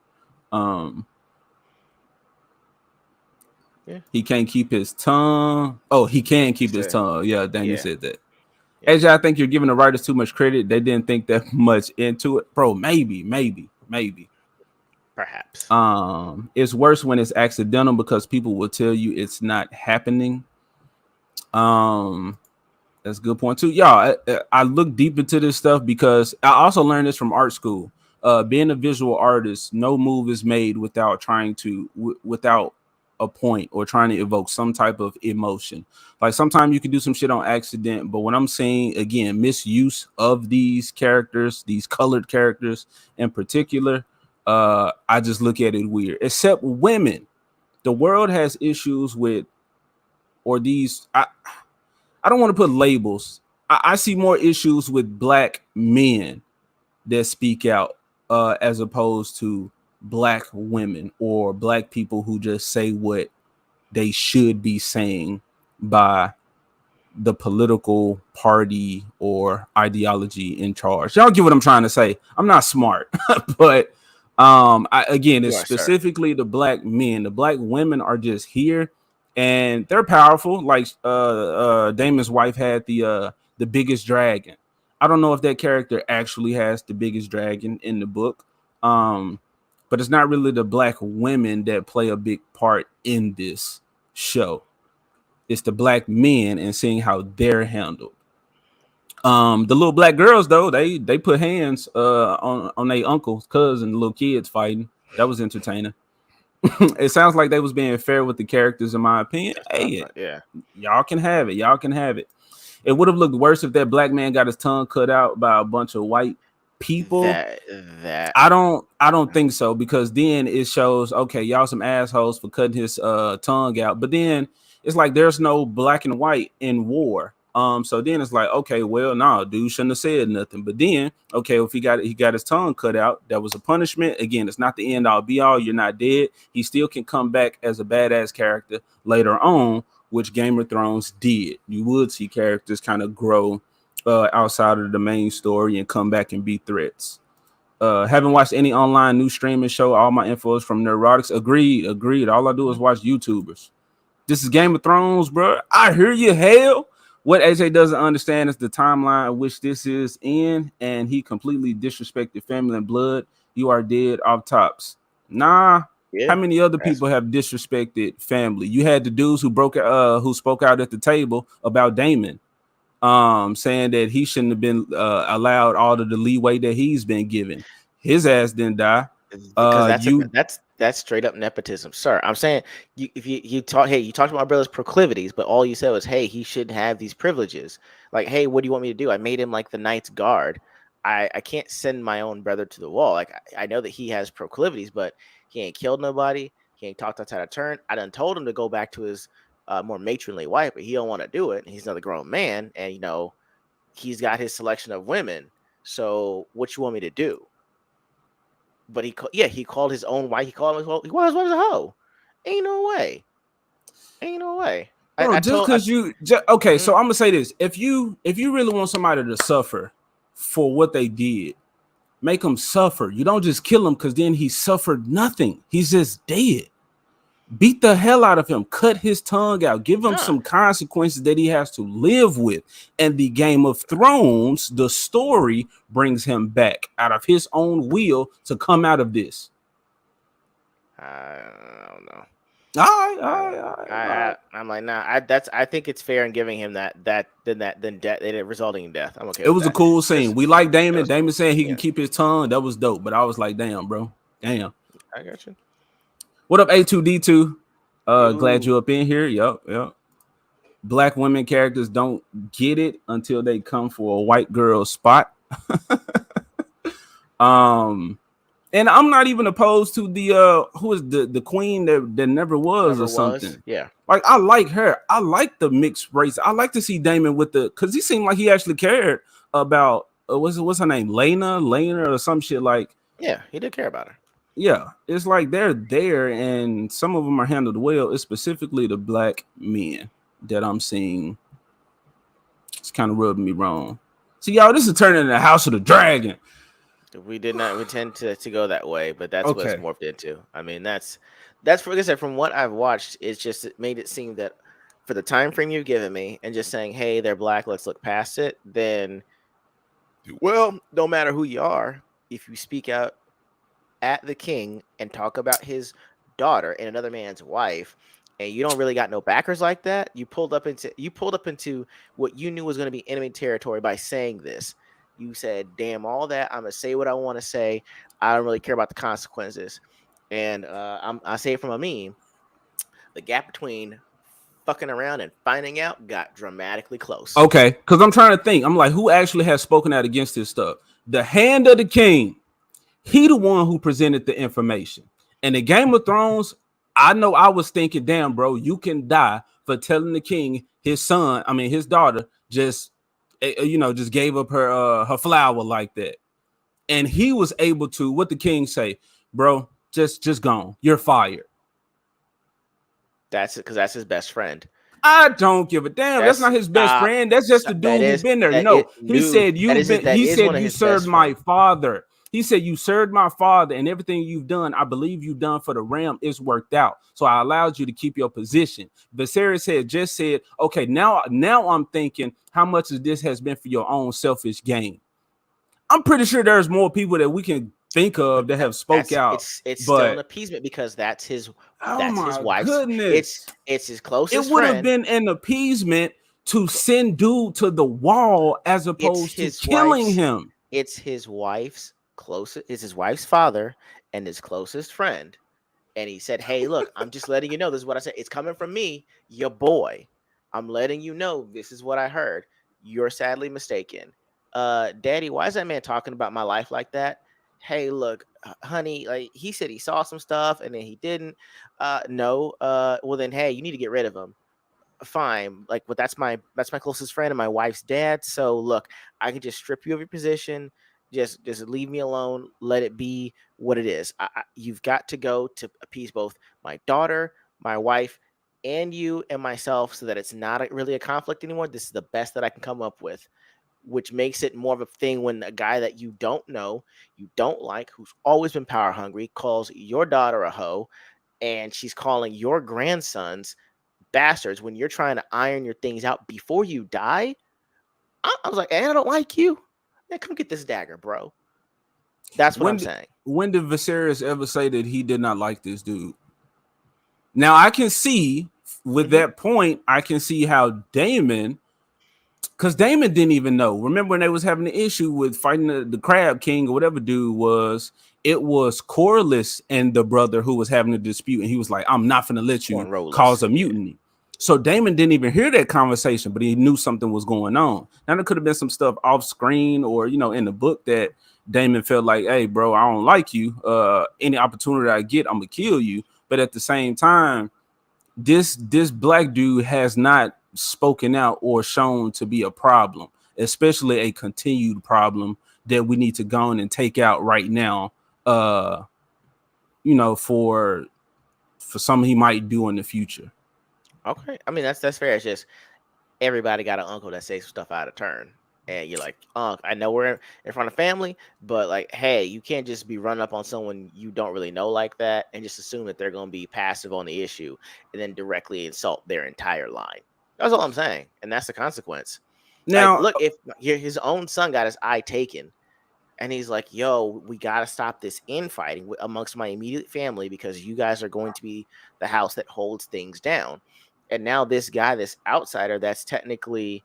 Um, Yeah. he can't keep his tongue. Oh, he can He keep his said, tongue. Yeah, Damon yeah, said that. yeah, AJ, I think you're giving the writers too much credit. They didn't think that much into it, bro. Maybe. perhaps. It's worse when it's accidental because people will tell you it's not happening. Um, That's a good point too. Y'all, I look deep into this stuff because I also learned this from art school. Being a visual artist, no move is made without trying to without a point or trying to evoke some type of emotion. Like sometimes you can do some shit on accident, but when I'm saying again misuse of these characters, these colored characters in particular, I just look at it weird. Except women, the world has issues with or these. I don't want to put labels. I see more issues with black men that speak out as opposed to black women or black people who just say what they should be saying by the political party or ideology in charge. Y'all get what I'm trying to say. I'm not smart, but again, You it's are, sir. specifically the black men. The black women are just here and they're powerful. Like Damon's wife had the biggest dragon. I don't know if that character actually has the biggest dragon in the book. Um, but it's not really the black women that play a big part in this show. It's the black men and seeing how they're handled. The little black girls though, they put hands on their uncles, cousin, little kids fighting. That was entertaining. It sounds like they was being fair with the characters, in my opinion. That's what I Hey, thought. Yeah. y'all can have it. Y'all can have it. It would have looked worse if that black man got his tongue cut out by a bunch of white people. That that I don't think so because then it shows okay, y'all some assholes for cutting his tongue out. But then it's like there's no black and white in war. So then it's like, okay, well, no, dude shouldn't have said nothing. But then, okay, if he got his tongue cut out, that was a punishment. Again, it's not the end all be all. You're not dead. He still can come back as a badass character later on, which Game of Thrones did. You would see characters kind of grow outside of the main story and come back and be threats. Haven't watched any online new streaming show. All my info is from Neurotics. Agreed. All I do is watch YouTubers. This is Game of Thrones, bro. I hear you. Hell, what AJ doesn't understand is the timeline in which this is in, and he completely disrespected family and blood. You are dead off tops. Nah. How yeah. many other That's people have disrespected family? You had the dudes who spoke out at the table about Damon, saying that he shouldn't have been allowed all of the leeway that he's been given. His ass didn't die. because You that's straight up nepotism, sir. I'm saying if you talk, hey, you talked about my brother's proclivities, but all you said was, hey, he shouldn't have these privileges. Like, hey, what do you want me to do? I made him like the knight's guard. I can't send my own brother to the wall. Like I know that he has proclivities, but he ain't killed nobody. He ain't talked outside of turn. I done told him to go back to his more matronly wife, but he don't want to do it. And he's another grown man, and he's got his selection of women. So what you want me to do? But he called his own wife. He called his wife a hoe. Ain't no way. Ain't no way. bro, I just told. because okay, so Mhm. I'm gonna say this: if you really want somebody to suffer for what they did, make them suffer. You don't just kill him because then he suffered nothing. He's just dead. Beat the hell out of him, cut his tongue out, give him Nah. some consequences that he has to live with. And the Game of Thrones, the story brings him back out of his own will to come out of this. I don't know. All right, all I right, don't. all right, all right. I'm like, nah. I think it's fair in giving him than death, resulting in death. I'm okay It with was a that. cool scene. Because We like it Damon. was Damon cool. said he can Yeah, keep his tongue. That was dope. But I was like, damn, bro. Damn. I got you. What up, A2D2? Glad You you up in here. Yup. Black women characters don't get it until they come for a white girl spot. Um, and I'm not even opposed to the who is the queen that never was or never was. something. Yeah. Like I like her. I like the mixed race. I like to see Damon with the because he seemed like he actually cared about what's her name, Lena or some shit like. Yeah, he did care about her. Yeah, it's like they're there, and some of them are handled well. It's specifically the black men that I'm seeing. It's kind of rubbing me wrong. See, y'all, this is turning into the House of the Dragon. We did not intend to go that way, but that's what it's Okay, morphed into. I mean, that's like I said, from what I've watched, it's just it made it seem that for the time frame you've given me, and just saying, hey, they're black, let's look past it. Then, well, no matter who you are, if you speak out at the king and talk about his daughter and another man's wife, and you don't really got no backers like that, you pulled up into what you knew was going to be enemy territory by saying this. You said, "Damn all that! I'm gonna say what I want to say. I don't really care about the consequences." And I say it from a meme. The gap between fucking around and finding out got dramatically close. okay, because I'm trying to think. I'm like, who actually has spoken out against this stuff? The Hand of the King. He the one who presented the information. And the Game of Thrones, I know I was thinking, damn, bro, you can die for telling the king his daughter just just gave up her flower like that. And he was able to, what the king say, bro, just gone. You're fired. That's it, because that's his best friend. I don't give a damn. That's That's not his best friend. That's just the that dude who is been there. that it No, he new said that is that he is said one of you his served best my friends. father. He said you served my father, and everything you've done, I believe you've done for the realm is worked out. So I allowed you to keep your position. Viserys had just said, okay, now I'm thinking how much of this has been for your own selfish gain. I'm pretty sure there's more people that we can think of But that have spoke that's out, it's still an but appeasement because oh that's his my wife's goodness. it's his It closest would have friend. been an appeasement to send dude to the wall as It's opposed to his killing wife's him. it's his wife's father and his closest friend. And he said, "Hey, look, I'm just letting you know this is what I said. It's coming from me, your boy. I'm letting you know this is what I heard. You're sadly mistaken. Daddy, why is that man talking about my life like that? Hey, look, honey, like he said he saw some stuff and then he didn't. No. Well then, hey, you need to get rid of him. Fine, like, but that's my closest friend and my wife's dad. So look, I can just strip you of your position. Just leave me alone. Let it be what it is. You've got to go to appease both my daughter, my wife, and you and myself, so that it's not really a conflict anymore. This is the best that I can come up with, which makes it more of a thing when a guy that you don't know, you don't like, who's always been power hungry, calls your daughter a hoe, and she's calling your grandsons bastards when you're trying to iron your things out before you die. I was like, hey, I don't like you. Man, come get this dagger, bro. That's what I'm When saying. when did Viserys ever say that he did not like this dude? Now I can see with Hmm. that point, I can see how Damon, because Damon didn't even know. Remember when they was having the issue with fighting the Crab King or whatever dude was? It was Corlys and the brother who was having a dispute, and he was like, "I'm not gonna let you cause Cornroless. a Yeah. mutiny." So Damon didn't even hear that conversation, but he knew something was going on. Now there could have been some stuff off screen or in the book that Damon felt like, "Hey, bro, I don't like you. Any opportunity I get, I'm gonna kill you." But at the same time, this black dude has not spoken out or shown to be a problem, especially a continued problem that we need to go in and take out right now. Uh, for something he might do in the future. Okay. I mean, that's fair. It's just everybody got an uncle that says stuff out of turn. And you're like, Unc, I know we're in front of family, but like, hey, you can't just be running up on someone you don't really know like that and just assume that they're going to be passive on the issue and then directly insult their entire line. That's all I'm saying. And that's the consequence. Like, Now, look, if his own son got his eye taken and he's like, yo, we got to stop this infighting amongst my immediate family because you guys are going to be the house that holds things down. And now this guy, this outsider that's technically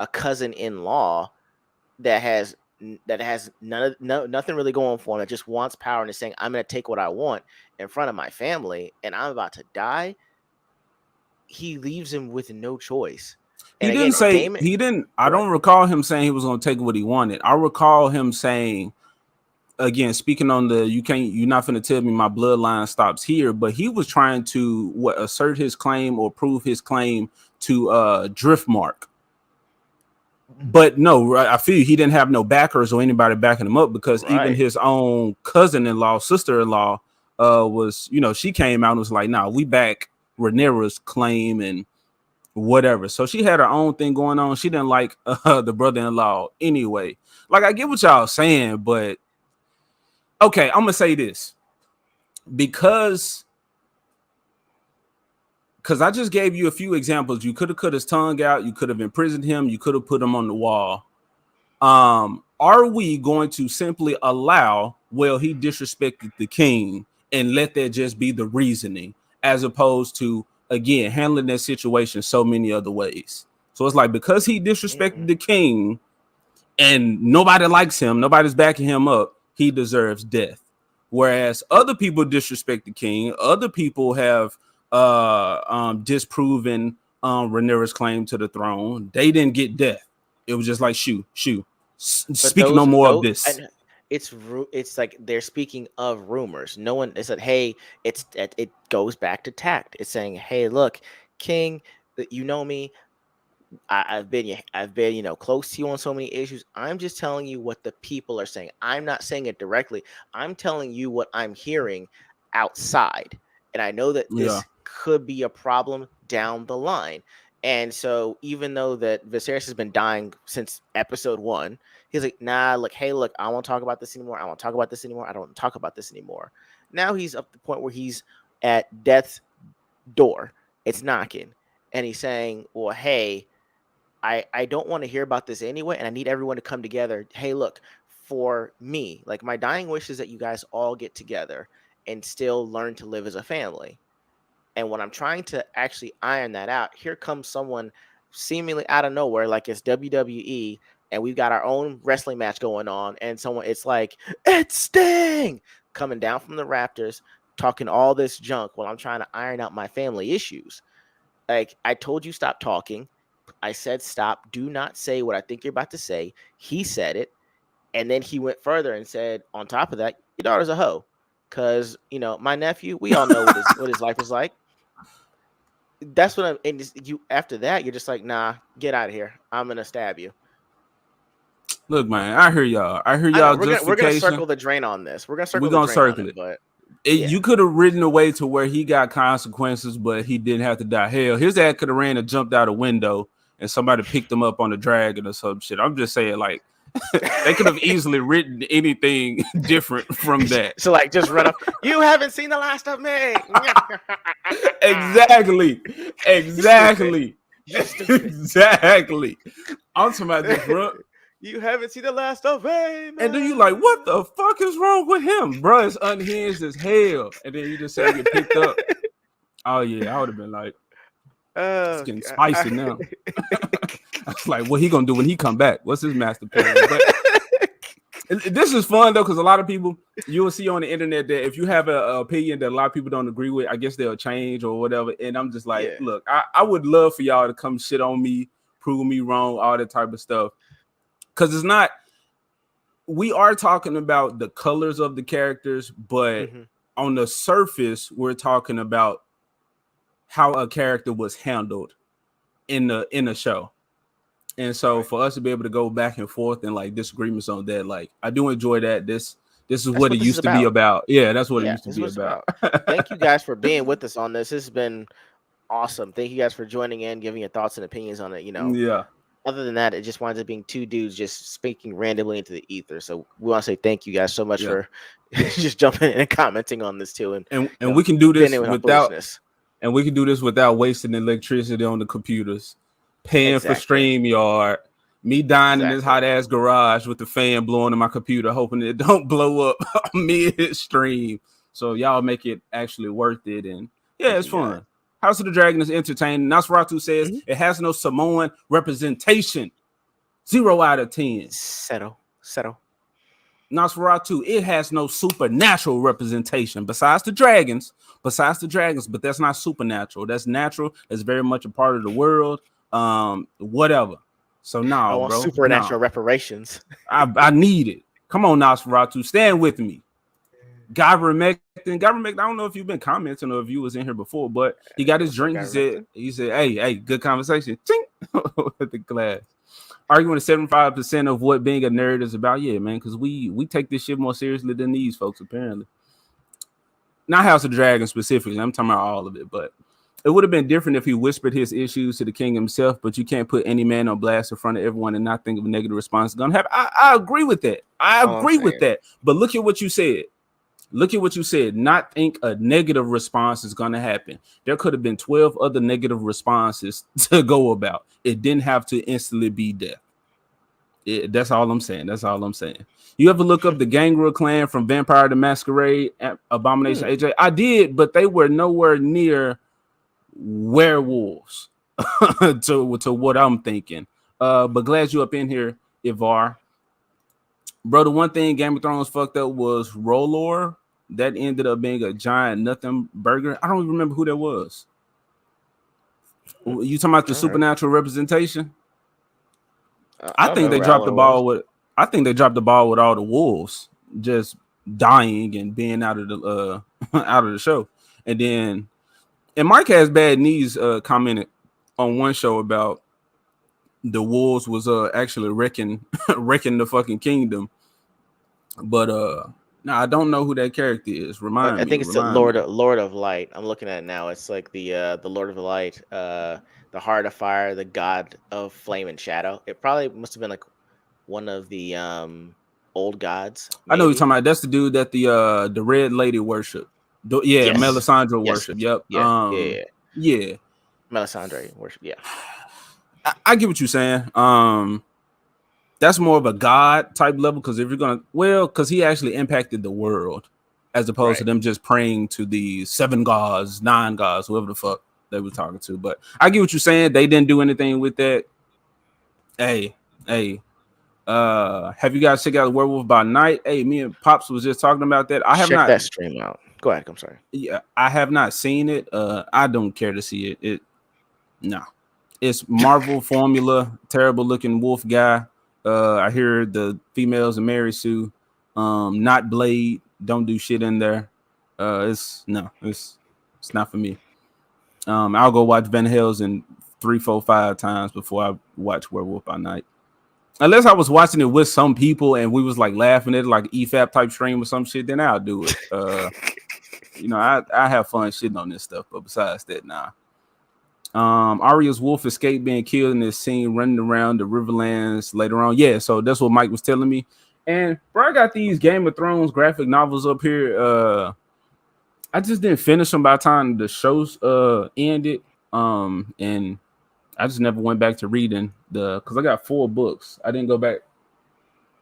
a cousin in law that has nothing really going for him, that just wants power and is saying, I'm going to take what I want in front of my family and I'm about to die. He leaves him with no choice. he And didn't again, say Damon, he didn't. I go ahead. don't recall him saying he was going to take what he wanted. I recall him saying, again, speaking on you're not going to tell me my bloodline stops here, but he was trying to assert his claim or prove his claim to Driftmark. But no, right, I feel he didn't have no backers or anybody backing him up because even Right. his own cousin-in-law, sister-in-law, was, she came out and was like, "Nah, we back Rhaenyra's claim and whatever." So she had her own thing going on. She didn't like the brother-in-law anyway. Like, I get what y'all saying, but okay, I'm gonna say this because I just gave you a few examples. You could have cut his tongue out. You could have imprisoned him. You could have put him on the wall. Are we going to simply allow, well, he disrespected the king and let that just be the reasoning, as opposed to, again, handling that situation so many other ways? So it's like, because he disrespected Mm-mm. the king and nobody likes him, nobody's backing him up, he deserves death. Whereas other people disrespect the king, other people have disproven Rhaenyra's claim to the throne. They didn't get death. It was just like, shoo. But Speak no more of those this. and it's like they're speaking of rumors. No one, they said, hey, it goes back to tact. It's saying, hey, look, King, you know me. I've been close to you on so many issues. I'm just telling you what the people are saying. I'm not saying it directly. I'm telling you what I'm hearing outside, and I know that Yeah. this could be a problem down the line. And so, even though that Viserys has been dying since episode 1, he's like, "Nah, look, hey, look, I won't talk about this anymore. I won't talk about this anymore. I don't want to talk about this anymore." Now he's up to the point where he's at death's door. It's knocking, and he's saying, "Well, hey." I don't want to hear about this anyway, and I need everyone to come together. Hey, look, for me, like my dying wish is that you guys all get together and still learn to live as a family. And when I'm trying to actually iron that out, here comes someone seemingly out of nowhere, like it's WWE, and we've got our own wrestling match going on, and it's like, it's Sting coming down from the Raptors, talking all this junk while I'm trying to iron out my family issues. Like, I told you stop talking. I said stop. Do not say what I think you're about to say. He said it, and then he went further and said, on top of that, your daughter's a hoe. Cause my nephew, we all know what his life is like. That's what I'm. And you after that, you're just like, nah, get out of here. I'm gonna stab you. Look, man, I hear y'all. I hear I know y'all we're gonna justification. circle the drain on this. We're gonna We're circle the gonna drain on circle it, it. but yeah, You could have ridden away to where he got consequences, but he didn't have to die. Hell, his dad could have ran and jumped out a window and somebody picked him up on the dragon or some shit. I'm just saying, like, they could have easily written anything different from that. so like just run up. You haven't seen the last of me. Exactly. You stupid. Exactly. You stupid. Exactly. I'm talking about just run. You haven't seen the last of me, And then you like, man. what the fuck is wrong with him? Bro, it's unhinged as hell. And then you just say you get picked up. Oh yeah, I would have been like, it's Oh getting God. spicy now. I was like, what he gonna do when he come back? What's his master plan? But this is fun though, because a lot of people you will see on the internet that if you have an opinion that a lot of people don't agree with, I guess they'll change or whatever. And I'm just like, Yeah. look, I would love for y'all to come shit on me, prove me wrong, all that type of stuff. Because it's not, we are talking about the colors of the characters, but Hmm. on the surface, we're talking about how a character was handled in the show. And so Right. for us to be able to go back and forth and like disagreements on that, like I do enjoy that. This is That's what it what this is used to be about. about. Yeah, that's what it Yeah, used to this is be what it's about. about. Thank you guys for being with us on this. This has been awesome. Thank you guys for joining in, giving your thoughts and opinions on it. Yeah, Other than that, it just winds up being two dudes just speaking randomly into the ether. So we want to say thank you guys so much yeah. for just jumping in and commenting on this too, and And we can do being this in with our without foolishness. wasting electricity on the computers, paying for Exactly. StreamYard, me dying in this Exactly. hot ass garage with the fan blowing in my computer, hoping it don't blow up mid stream. So y'all make it actually worth it. And yeah, Thank it's you guys. fun. House of the Dragon is entertaining. Nosferatu says Mhm. it has no Samoan representation. 0 out of 10. Settle. Settle. Nosferatu, it has no supernatural representation besides the dragons, but that's not supernatural. That's natural. That's very much a part of the world. Whatever. So I no, want bro, no. supernatural reparations. I need it. Come on, Nosferatu, stand with me. Government, I don't know if you've been commenting or if you was in here before, but he got his What's up, drink. guy? He said, hey, good conversation. Ching! With the glass. arguing 75% of what being a nerd is about. Yeah, man, because we take this shit more seriously than these folks apparently. Not House of Dragon specifically. I'm talking about all of it, but it would have been different if he whispered his issues to the king himself. But you can't put any man on blast in front of everyone and not think of a negative response gonna happen. I agree with that. I All I'm agree with saying. that. But look at what you said. Look at what you said. Not think a negative response is gonna happen. There could have been 12 other negative responses to go about. It didn't have to instantly be death. That's all I'm saying. That's all I'm saying. You ever look up the Gangrel clan from Vampire the Masquerade, Abomination Hmm. AJ? I did, but they were nowhere near werewolves to what I'm thinking. But glad you up in here, Ivar. Bro, the one thing Game of Thrones fucked up was Rolor. That ended up being a giant nothing burger. I don't even remember who that was. You talking about the All right. supernatural representation? I I don't think they remember how dropped what the it was. ball with. I think they dropped the ball with all the wolves just dying and being out of the out of the show. And then and Mike has bad knees. Commented on one show about the wolves was actually wrecking wrecking the fucking kingdom. But now I don't know who that character is. I Remind me. think it's the Remind me. Lord of Light. I'm looking at it now. It's like the Lord of the Light, the Heart of Fire, the God of Flame and Shadow. It probably must have been like one of the old gods, I know you're talking maybe. about. That's the dude that the red lady worship. Yeah, Yes. Melisandre Yes. worship. Yep. Yeah. Yeah. Yeah. Yeah. Yeah. Melisandre worship. Yeah. I get what you're saying. That's more of a god type level because if you're gonna, well, because he actually impacted the world as opposed to Right. them just praying to the seven gods, nine gods, whoever the fuck they were talking to. But I get what you're saying. They didn't do anything with that. Hey, hey, have you guys checked out Werewolf by Night? Hey, me and Pops was just talking about that. I have Check not. that stream out. Go ahead. I'm sorry. Yeah, I have not seen it. I don't care to see it. No. It's Marvel formula, terrible looking wolf guy. I hear the females and Mary Sue. Not Blade, don't do shit in there. It's no, it's not for me. I'll go watch Van Helsing 3, 4, 5 times before I watch Werewolf by Night. Unless I was watching it with some people and we was like laughing at it like EFAP type stream or some shit, then I'll do it. I have fun shitting on this stuff, but besides that, nah. Arya's wolf escaped being killed in this scene running around the Riverlands later on. Yeah, so that's what Mike was telling me. And bro, I got these Game of Thrones graphic novels up here. I just didn't finish them by the time the shows ended. And I just never went back to reading because I got 4 books. I didn't go back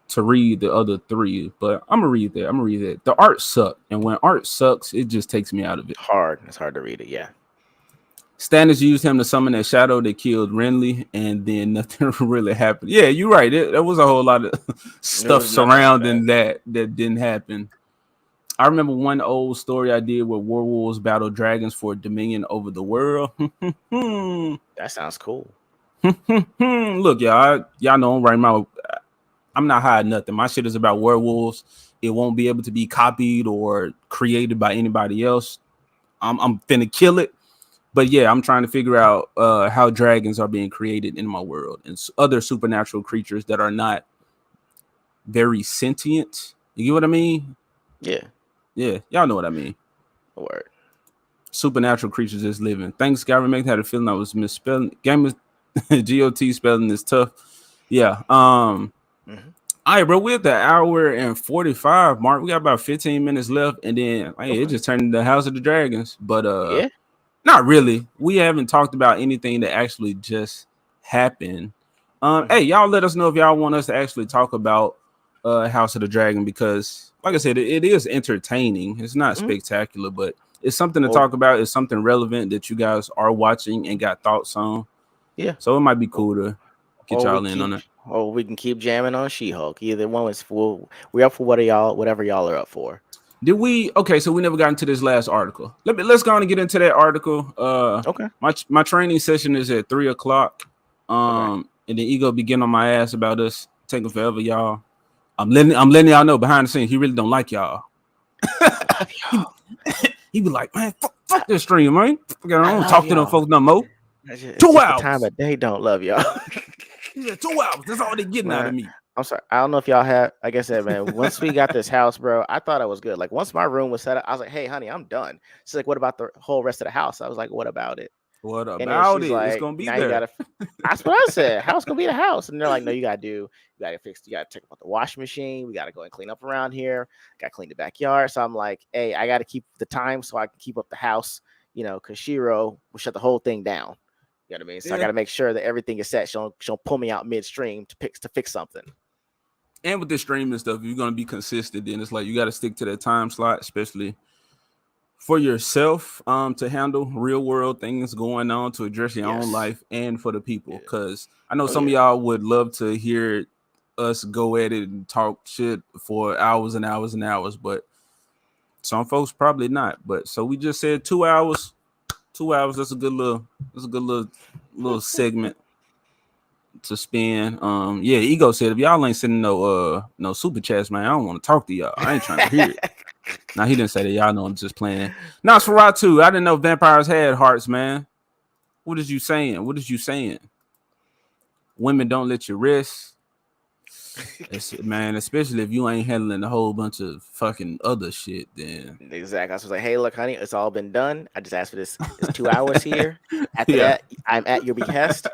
to read the other 3, but I'm gonna read that. I'm gonna read that. The art sucked, and when art sucks, it just takes me out of it. Hard. It's hard to read it. Yeah. Stannis used him to summon that shadow that killed Renly, and then nothing really happened. Yeah, you're right. There was a whole lot of There stuff was nothing after that. surrounding that didn't happen. I remember one old story I did where werewolves battle dragons for dominion over the world. That sounds cool. Look, y'all know I'm not hiding nothing. My shit is about werewolves. It won't be able to be copied or created by anybody else. I'm finna kill it. But yeah, I'm trying to figure out how dragons are being created in my world and other supernatural creatures that are not very sentient. You get what I mean? Yeah. Yeah, y'all know what I mean. Word. Supernatural creatures is living. Thanks, Government. Had a feeling I was misspelling. Game of GOT spelling is tough. Yeah. Mm-hmm. All right, bro. We're at the hour and 45 mark. We got about 15 minutes left, and then it Okay. just turned into House of the Dragons. But Yeah. not really. We haven't talked about anything that actually just happened. Mm-hmm. Hey, y'all let us know if y'all want us to actually talk about House of the Dragon because, like I said, it is entertaining. It's not Mm-hmm. spectacular, but it's something to Well, talk about. It's something relevant that you guys are watching and got thoughts on. yeah. So it might be cool to get Or we y'all in on keep, it. or we can keep jamming on She-Hulk. Either one is full. We're up for whatever y'all are up for. Did we? Okay, so we never got into this last article. Let's go on and get into that article. Okay. My training session is at 3 o'clock. Okay. And then Ego be getting on my ass about us taking forever, y'all. I'm letting y'all know behind the scenes he really don't like y'all. he be like, man, fuck this stream, man. I I don't love talk to them y'all. folks no more. It's 2 just the time hours. of day don't love y'all. He said 2 hours. That's all they getting out of Man, me. I'm sorry. I don't know if y'all have, like I said, man, once we got this house, bro, I thought I was good. Like, once my room was set up, I was like, hey, honey, I'm done. She's like, what about the whole rest of the house? I was like, what about it? What And then about she's it? It's like, gonna be now you there. gotta. That's what I said. House gonna be the house, and they're like, no, you gotta fix, you gotta check about the washing machine. We gotta go and clean up around here. Gotta clean the backyard. So I'm like, hey, I gotta keep the time so I can keep up the house, because Shiro will shut the whole thing down. You know what I mean? So I Yeah. gotta make sure that everything is set. She'll pull me out midstream to fix something. And with the streaming stuff, if you're gonna be consistent, then it's like you got to stick to that time slot, especially for yourself, to handle real world things going on, to address your own Yes. life, and for the people. Yeah. Because I know Oh some of yeah. y'all would love to hear us go at it and talk shit for hours and hours and hours, but some folks probably not. But so we just said 2 hours. 2 hours. That's a good little segment to spend. Yeah, Ego said if y'all ain't sending no super chats, man, I don't want to talk to y'all. I ain't trying to hear it. Now he didn't say that. Y'all know I'm just playing. Now it's for too. I didn't know vampires had hearts, man. What is you saying? What is you saying? Women don't let you rest. Man, especially if you ain't handling a whole bunch of fucking other shit, then Exactly. I was like, hey, look, honey, it's all been done. I just asked for this 2 hours here. After yeah, that, I'm at your behest.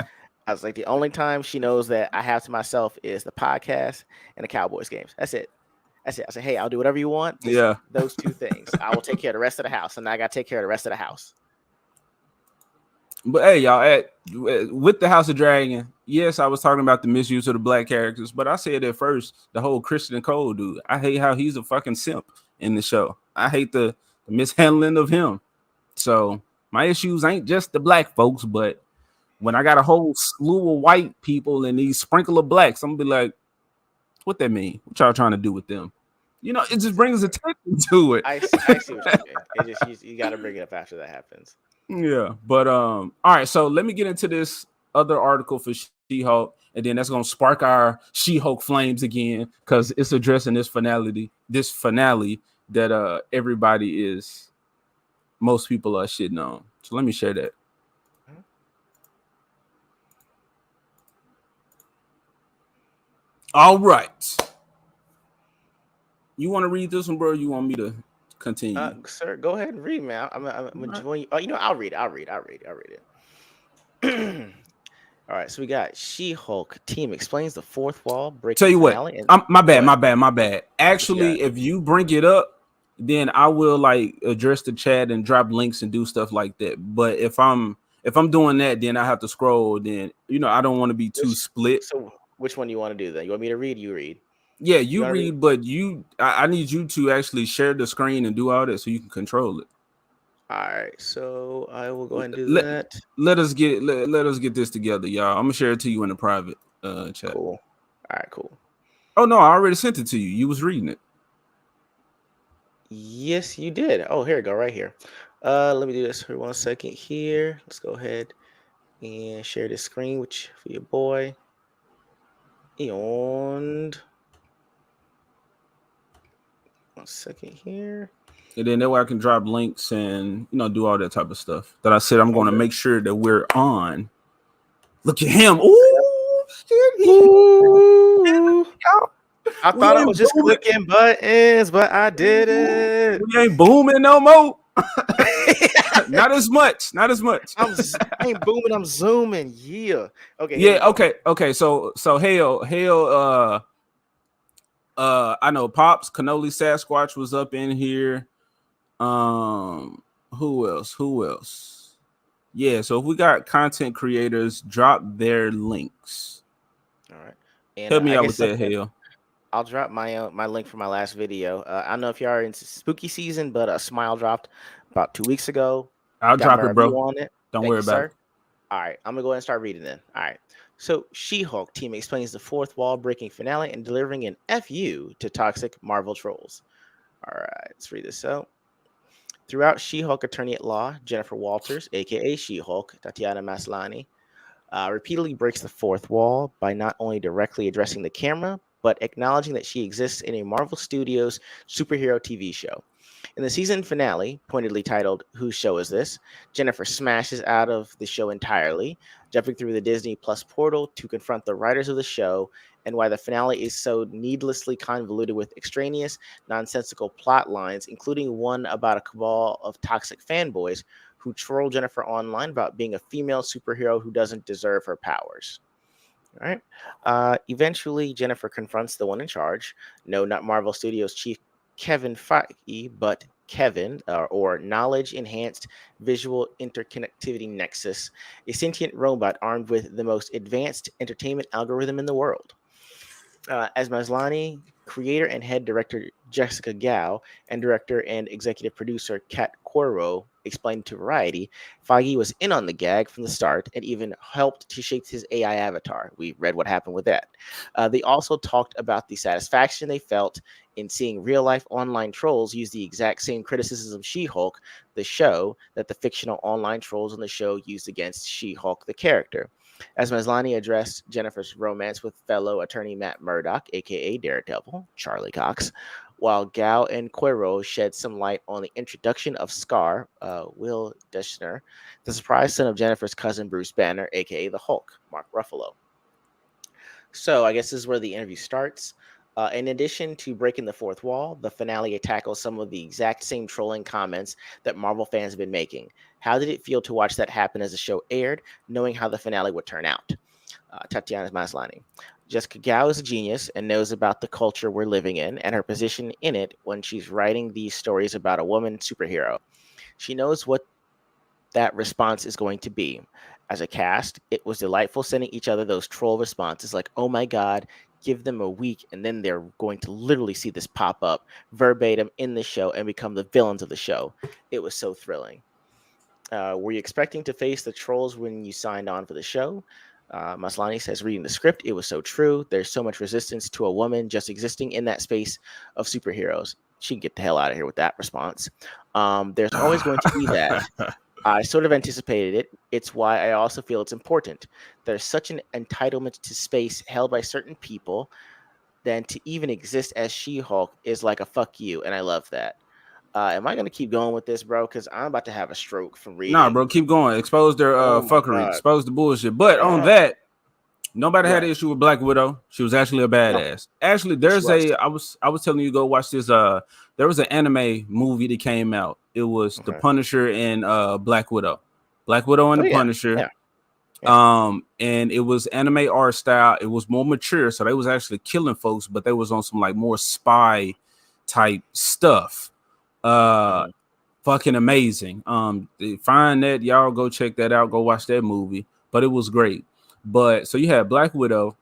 I was like, the only time she knows that I have to myself is the podcast and the Cowboys games. That's it. That's it. I said, hey, I'll do whatever you want. Just yeah. those two things. I will take care of the rest of the house. And I got to take care of the rest of the house. But hey, y'all, with the House of Dragon, yes, I was talking about the misuse of the black characters, but I said at first the whole Christian Cole dude. I hate how he's a fucking simp in the show. I hate the mishandling of him. So my issues ain't just the black folks, but when I got a whole slew of white people and these sprinkle of blacks, I'm gonna be like, what that mean? What y'all trying to do with them? It just brings attention to it. I see what you mean. It just you got to bring it up after that happens. Yeah, but all right. So let me get into this other article for She-Hulk, and then that's gonna spark our She-Hulk flames again because it's addressing this finale that everybody is most people are shitting on. So let me share that. All right. You want to read this one, bro? Or you want me to continue? Sir, go ahead and read, man. I'm All right. enjoying. Oh, I'll read it. I'll read it. All right, so we got She-Hulk team explains the fourth wall Tell breaking you what, finale, and my go bad, ahead. my bad. What you got? Actually, if you bring it up, then I will like address the chat and drop links and do stuff like that. But if I'm doing that, then I have to scroll. Then I don't want to be too Which split. so which one do you want to do then? You want me to read? You read. Yeah, You you want to read? read, but I need you to actually share the screen and do all that so you can control it. All right, so I will go ahead and do Let that. let us get this together, y'all. I'm gonna share it to you in the private chat. Cool. All right, cool. Oh no, I already sent it to you. You was reading it. Yes, you did. Oh, here we go, right here. Let me do this for 1 second here. Let's go ahead and share this screen for your boy. And 1 second here. And then that way I can drop links and do all that type of stuff. That I said I'm going to Okay. make sure that we're on. Look at him! Ooh, shit! Ooh. I We thought I ain't was just booming. clicking buttons, but I did Ooh, it. we ain't booming no more. Not as much. Not as much. I ain't booming, I'm zooming. Yeah. Okay, here we Yeah. go. Okay. So hail. I know Pops Cannoli Sasquatch was up in here. Who else? Who else? Yeah, so if we got content creators, drop their links. All right. And Help me I out with guess that, something hell. I'll drop my link for my last video. I don't know if you are in spooky season, but Smile dropped about 2 weeks ago. I'll Got drop my it, review bro. on it. Don't Thank worry you, about it. sir. All right, I'm gonna go ahead and start reading then. All right. So She-Hulk team explains the fourth wall breaking finale and delivering an FU to toxic Marvel trolls. All right, let's read this out. Throughout She-Hulk attorney at law, Jennifer Walters, aka She-Hulk, Tatiana Maslany, repeatedly breaks the fourth wall by not only directly addressing the camera, but acknowledging that she exists in a Marvel Studios superhero TV show. In the season finale, pointedly titled "Whose Show Is This?", Jennifer smashes out of the show entirely, jumping through the Disney Plus portal to confront the writers of the show and why the finale is so needlessly convoluted with extraneous, nonsensical plot lines, including one about a cabal of toxic fanboys who troll Jennifer online about being a female superhero who doesn't deserve her powers. All right. Eventually, Jennifer confronts the one in charge. No, not Marvel Studios chief Kevin Feige, but Kevin, or Knowledge Enhanced Visual Interconnectivity Nexus, a sentient robot armed with the most advanced entertainment algorithm in the world. As Maslany, creator and head director Jessica Gao, and director and executive producer Kat Corro explained to Variety, Feige was in on the gag from the start and even helped to shape his AI avatar. We read what happened with that. They also talked about the satisfaction they felt in seeing real life online trolls use the exact same criticisms of She Hulk, the show, that the fictional online trolls on the show used against She Hulk, the character. As Maslany addressed Jennifer's romance with fellow attorney Matt Murdock, aka Daredevil, Charlie Cox, while Gao and Cuero shed some light on the introduction of Scar, Will Deschner, the surprise son of Jennifer's cousin Bruce Banner, aka the Hulk, Mark Ruffalo. So I guess this is where the interview starts. In addition to breaking the fourth wall, the finale tackles some of the exact same trolling comments that Marvel fans have been making. How did it feel to watch that happen as the show aired, knowing how the finale would turn out? Tatiana Maslany. Jessica Gao is a genius and knows about the culture we're living in and her position in it when she's writing these stories about a woman superhero. She knows what that response is going to be. As a cast, it was delightful sending each other those troll responses like, oh my God, give them a week, and then they're going to literally see this pop up verbatim in the show and become the villains of the show. It was so thrilling. Were you expecting to face the trolls when you signed on for the show? Maslany says, reading the script, it was so true. There's so much resistance to a woman just existing in that space of superheroes. She can get the hell out of here with that response. There's always going to be that. I sort of anticipated it. It's why I also feel it's important. There's such an entitlement to space held by certain people, then to even exist as She Hulk is like a fuck you. And I love that. Am I going to keep going with this, bro? Because I'm about to have a stroke from Nah, reading. bro, keep going. Expose their Oh my fuckery. God. Expose the bullshit. But on that, nobody had Right. an issue with Black Widow. She was actually a No, badass. Actually, she there's was. a I was telling you go watch this. There was an anime movie that came out. It was The Okay. Punisher and Black Widow. Black Widow and Oh, the yeah. Punisher. Yeah. Yeah. And it was anime art style. It was more mature, so they was actually killing folks, but they was on some like more spy type stuff. Uh Mhm. Fucking amazing. Find that, y'all go check that out, go watch that movie. But it was great. But so you had Black Widow,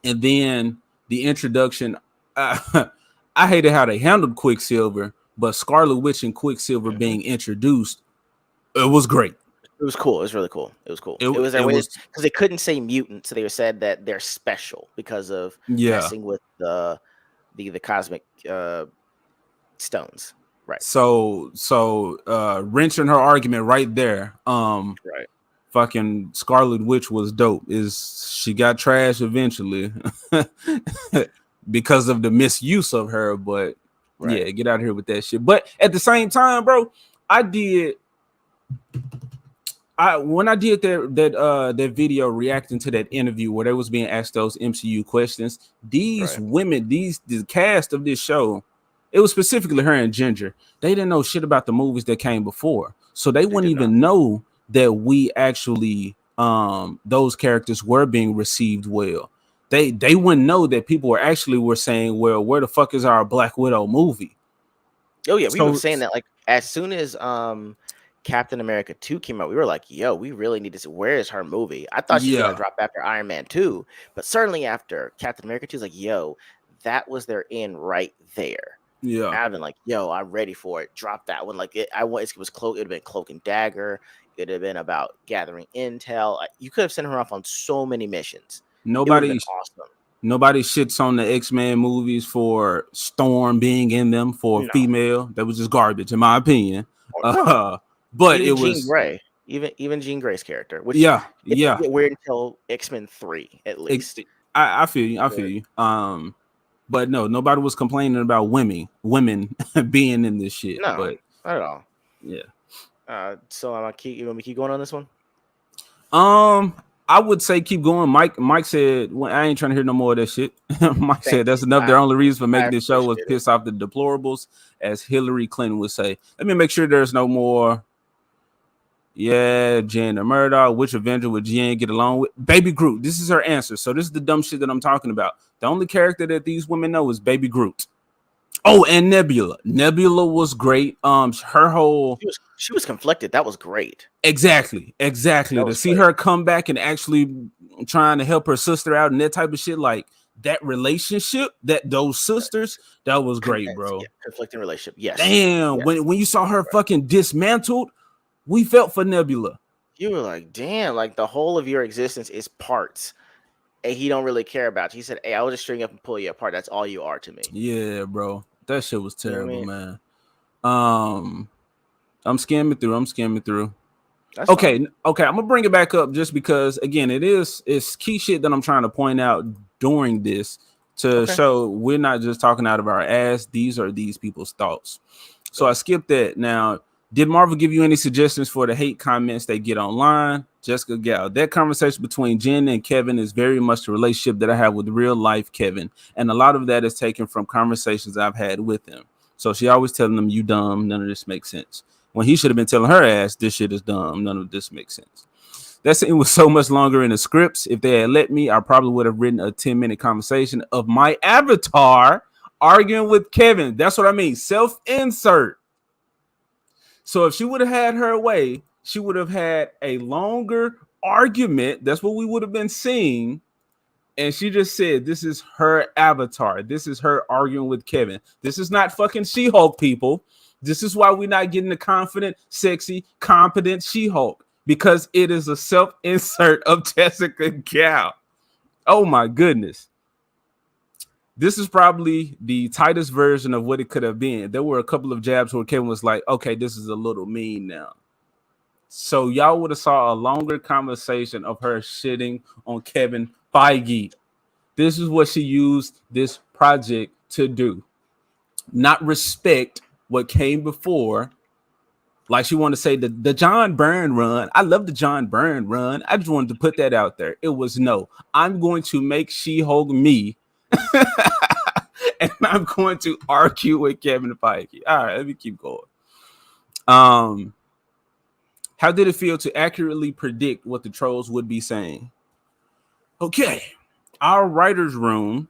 and then the introduction. I hated how they handled Quicksilver, but Scarlet Witch and Quicksilver Mhm. being introduced, it was great. It was cool. It was really cool. It was cool. It It was their it way was because they couldn't say mutant, so they said that they're special because of yeah. messing with the cosmic stones. Right. Wrenching her argument right there. Right. Fucking Scarlet Witch was dope. Is she got trash eventually because of the misuse of her, but Right. yeah, get out of here with that shit. But at the same time, bro, I did I when I did that video reacting to that interview where they was being asked those MCU questions, these Right. women, the cast of this show, it was specifically her and Ginger. They didn't know shit about the movies that came before, so they They wouldn't did not. even know that we actually those characters were being received well. They wouldn't know that people were saying, well, where the fuck is our Black Widow movie? Oh yeah, we were So saying that like as soon as Captain America 2 came out, we were like, yo, we really need to see where is her movie. I thought she was gonna yeah, drop after Iron Man 2, but certainly after Captain America 2 is like, yo, that was their in right there. yeah. I've been like, yo, I'm ready for it. Drop that one. Like I want it was cloak. It would have been Cloak and Dagger. It'd have been about gathering intel. You could have sent her off on so many missions. It would have been Nobody awesome. Nobody shits on the X-Men movies for Storm being in them for a No, female. That was just garbage, in my opinion. no. Uh, but it Even Jean was, Grey, even Jean Grey's character, which yeah, it didn't yeah. get weird until X-Men 3, at It, least. I feel you. I feel But you. But no, nobody was complaining about women being in this shit. No, But not at all. yeah. So I keep. You want me to keep going on this one? Um, I would say keep going. Mike said, well, I ain't trying to hear no more of that shit. Mike Thank said that's you. enough. Their only reason for I making this show was appreciate it. piss off the deplorables, as Hillary Clinton would say. Let me make sure there's no more. Yeah, Jen or Murdoch. Which Avenger would Jen get along with? Baby Groot. This is her answer. So this is the dumb shit that I'm talking about. The only character that these women know is Baby Groot. Oh, and Nebula. Nebula was great. Her whole She was conflicted. That was great. exactly That to was see great. her come back and actually trying to help her sister out and that type of shit, like that relationship, that those sisters, that was great, Yeah, bro. conflicting relationship. Yes. Damn, Yes. when you saw her fucking dismantled, we felt for Nebula. You were like, damn, like the whole of your existence is parts. And he don't really care about you. He said, hey, I will just string you up and pull you apart. That's all you are to me. Yeah, bro, that shit was You know what I terrible, mean? man. um I'm scamming through. That's fine. Okay, I'm gonna bring it back up just because again, it's key shit that I'm trying to point out during this to Okay. show we're not just talking out of our ass. These are these people's thoughts. So I Good. skipped that. Now, did Marvel give you any suggestions for the hate comments they get online? Jessica Gal, that conversation between Jen and Kevin is very much the relationship that I have with real life Kevin, and a lot of that is taken from conversations I've had with him. So she always telling them, "You dumb, none of this makes sense." When he should have been telling her ass, "This shit is dumb, none of this makes sense." That scene was so much longer in the scripts. If they had let me, I probably would have written a 10-minute conversation of my avatar arguing with Kevin. That's what I mean. Self-insert. So if she would have had her way, she would have had a longer argument. That's what we would have been seeing. And she just said, this is her avatar. This is her arguing with Kevin. This is not fucking She-Hulk, people. This is why we're not getting the confident, sexy, competent She-Hulk, because it is a self-insert of Jessica Gal. Oh my goodness. This is probably the tightest version of what it could have been. There were a couple of jabs where Kevin was like, okay, this is a little mean now. So y'all would have saw a longer conversation of her shitting on Kevin Feige. This is what she used this project to do. Not respect what came before. Like she wanted to say the John Byrne run. I love the John Byrne run. I just wanted to put that out there. It was no. I'm going to make She-Hulk me. And I'm going to argue with Kevin Feige. All right, let me keep going. Um, how did it feel to accurately predict what the trolls would be saying? Okay, our writers' room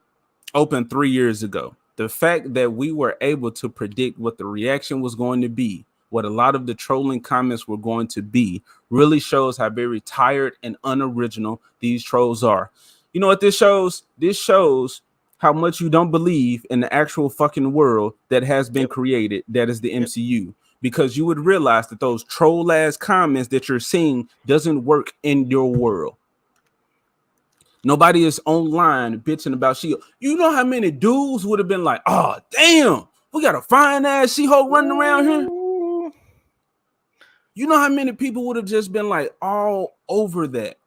opened 3 years ago. The fact that we were able to predict what the reaction was going to be, what a lot of the trolling comments were going to be, really shows how very tired and unoriginal these trolls are. You know what this shows? This shows how much you don't believe in the actual fucking world that has been Yep. created, that is the Yep. MCU. Because you would realize that those troll ass comments that you're seeing doesn't work in your world. Nobody is online bitching about She-Hulk. You know how many dudes would have been like, "Oh, damn, we got a fine ass She-Hulk running around here." Ooh, You know how many people would have just been like all over that.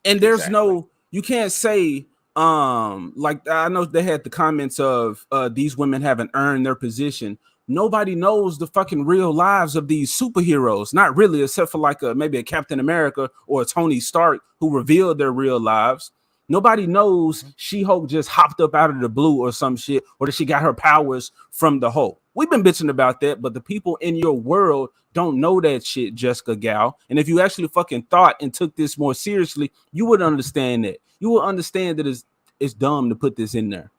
And there's exactly. no, you can't say, like I know they had the comments of these women haven't earned their position. Nobody knows the fucking real lives of these superheroes, not really, except for like maybe a Captain America or a Tony Stark who revealed their real lives. Nobody knows Mhm. She-Hulk just hopped up out of the blue or some shit, or that she got her powers from the Hulk. We've been bitching about that, but the people in your world don't know that shit, Jessica Gal. And if you actually fucking thought and took this more seriously, you would understand that. You would understand that it's dumb to put this in there.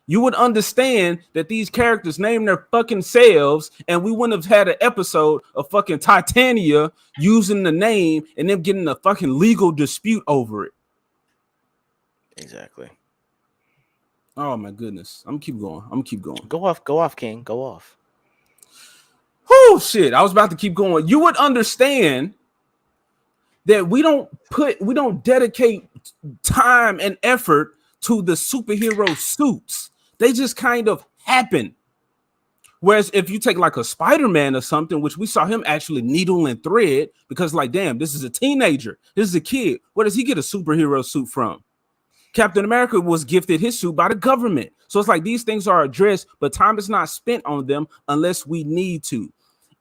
You would understand that these characters name their fucking selves, and we wouldn't have had an episode of fucking Titania using the name and them getting a fucking legal dispute over it. Exactly. Oh my goodness. I'm gonna keep going. I'm gonna keep going. Go off, King. Go off. Oh shit. I was about to keep going. You would understand that we don't dedicate time and effort to the superhero suits. They just kind of happen. Whereas if you take like a Spider-Man or something, which we saw him actually needle and thread, because like, damn, this is a teenager, this is a kid. Where does he get a superhero suit from? Captain America was gifted his suit by the government. So it's like these things are addressed, but time is not spent on them unless we need to.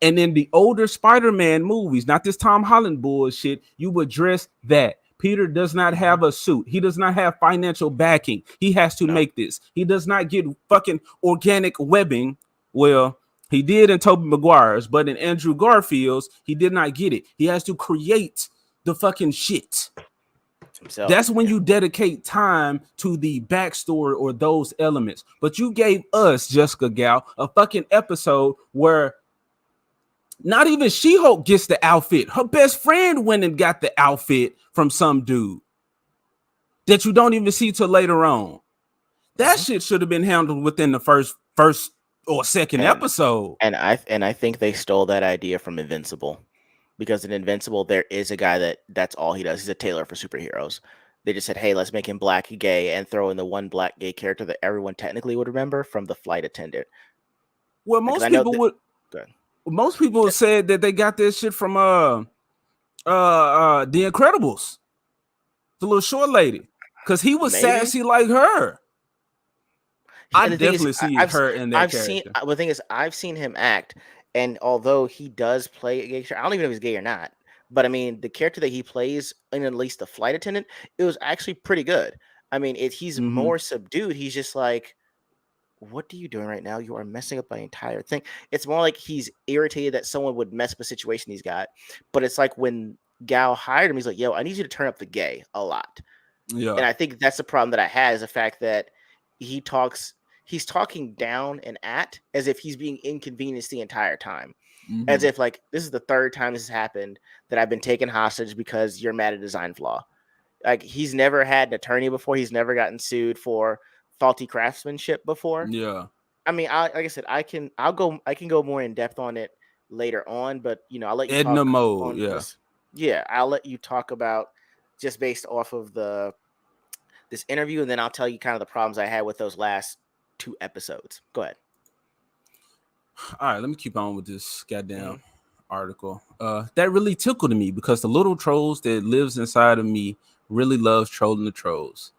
And in the older Spider-Man movies, not this Tom Holland bullshit, you address that. Peter does not Hmm. have a suit. He does not have financial backing. He has to No. make this. He does not get fucking organic webbing. Well, he did in Tobey Maguire's, but in Andrew Garfield's, he did not get it. He has to create the fucking shit. That's Himself. when Yeah. you dedicate time to the backstory or those elements. But you gave us, Jessica Gal, a fucking episode where not even She-Hulk gets the outfit. Her best friend went and got the outfit from some dude that you don't even see till later on. That Hmm. shit should have been handled within the first or second And episode. I think they stole that idea from Invincible, because in Invincible there is a guy that's all he does. He's a tailor for superheroes. They just said, "Hey, let's make him black gay and throw in the one black gay character that everyone technically would remember from the flight attendant." Well, Because I know that. Good. most people said that they got this shit from The Incredibles, the little short lady, because he was Maybe. sassy like her. I And the thing is, definitely see her in that I've seen. character. The thing is, I've seen him act, and although he does play a gay character, I don't even know if he's gay or not. But I mean, the character that he plays in at least the flight attendant, it was actually pretty good. I mean, he's Mm-hmm. more subdued. He's just like, "What are you doing right now? You are messing up my entire thing." It's more like he's irritated that someone would mess up a situation he's got. But it's like when Gal hired him, he's like, "Yo, I need you to turn up the gay a lot." Yeah. And I think that's the problem that I had, is the fact that he talks he's talking down and at as if he's being inconvenienced the entire time. As Mm-hmm. if like this is the third time this has happened that I've been taken hostage because you're mad at design flaw. Like he's never had an attorney before. He's never gotten sued for faulty craftsmanship before. Yeah. I mean, like I said, I can go more in depth on it later on, but I'll let you Edna talk mode. on Yeah. this. Yeah, I'll let you talk about just based off of this interview, and then I'll tell you kind of the problems I had with those last two episodes. Go ahead. All right, let me keep on with this Hmm. goddamn article. That really tickled me because the little trolls that lives inside of me really loves trolling the trolls.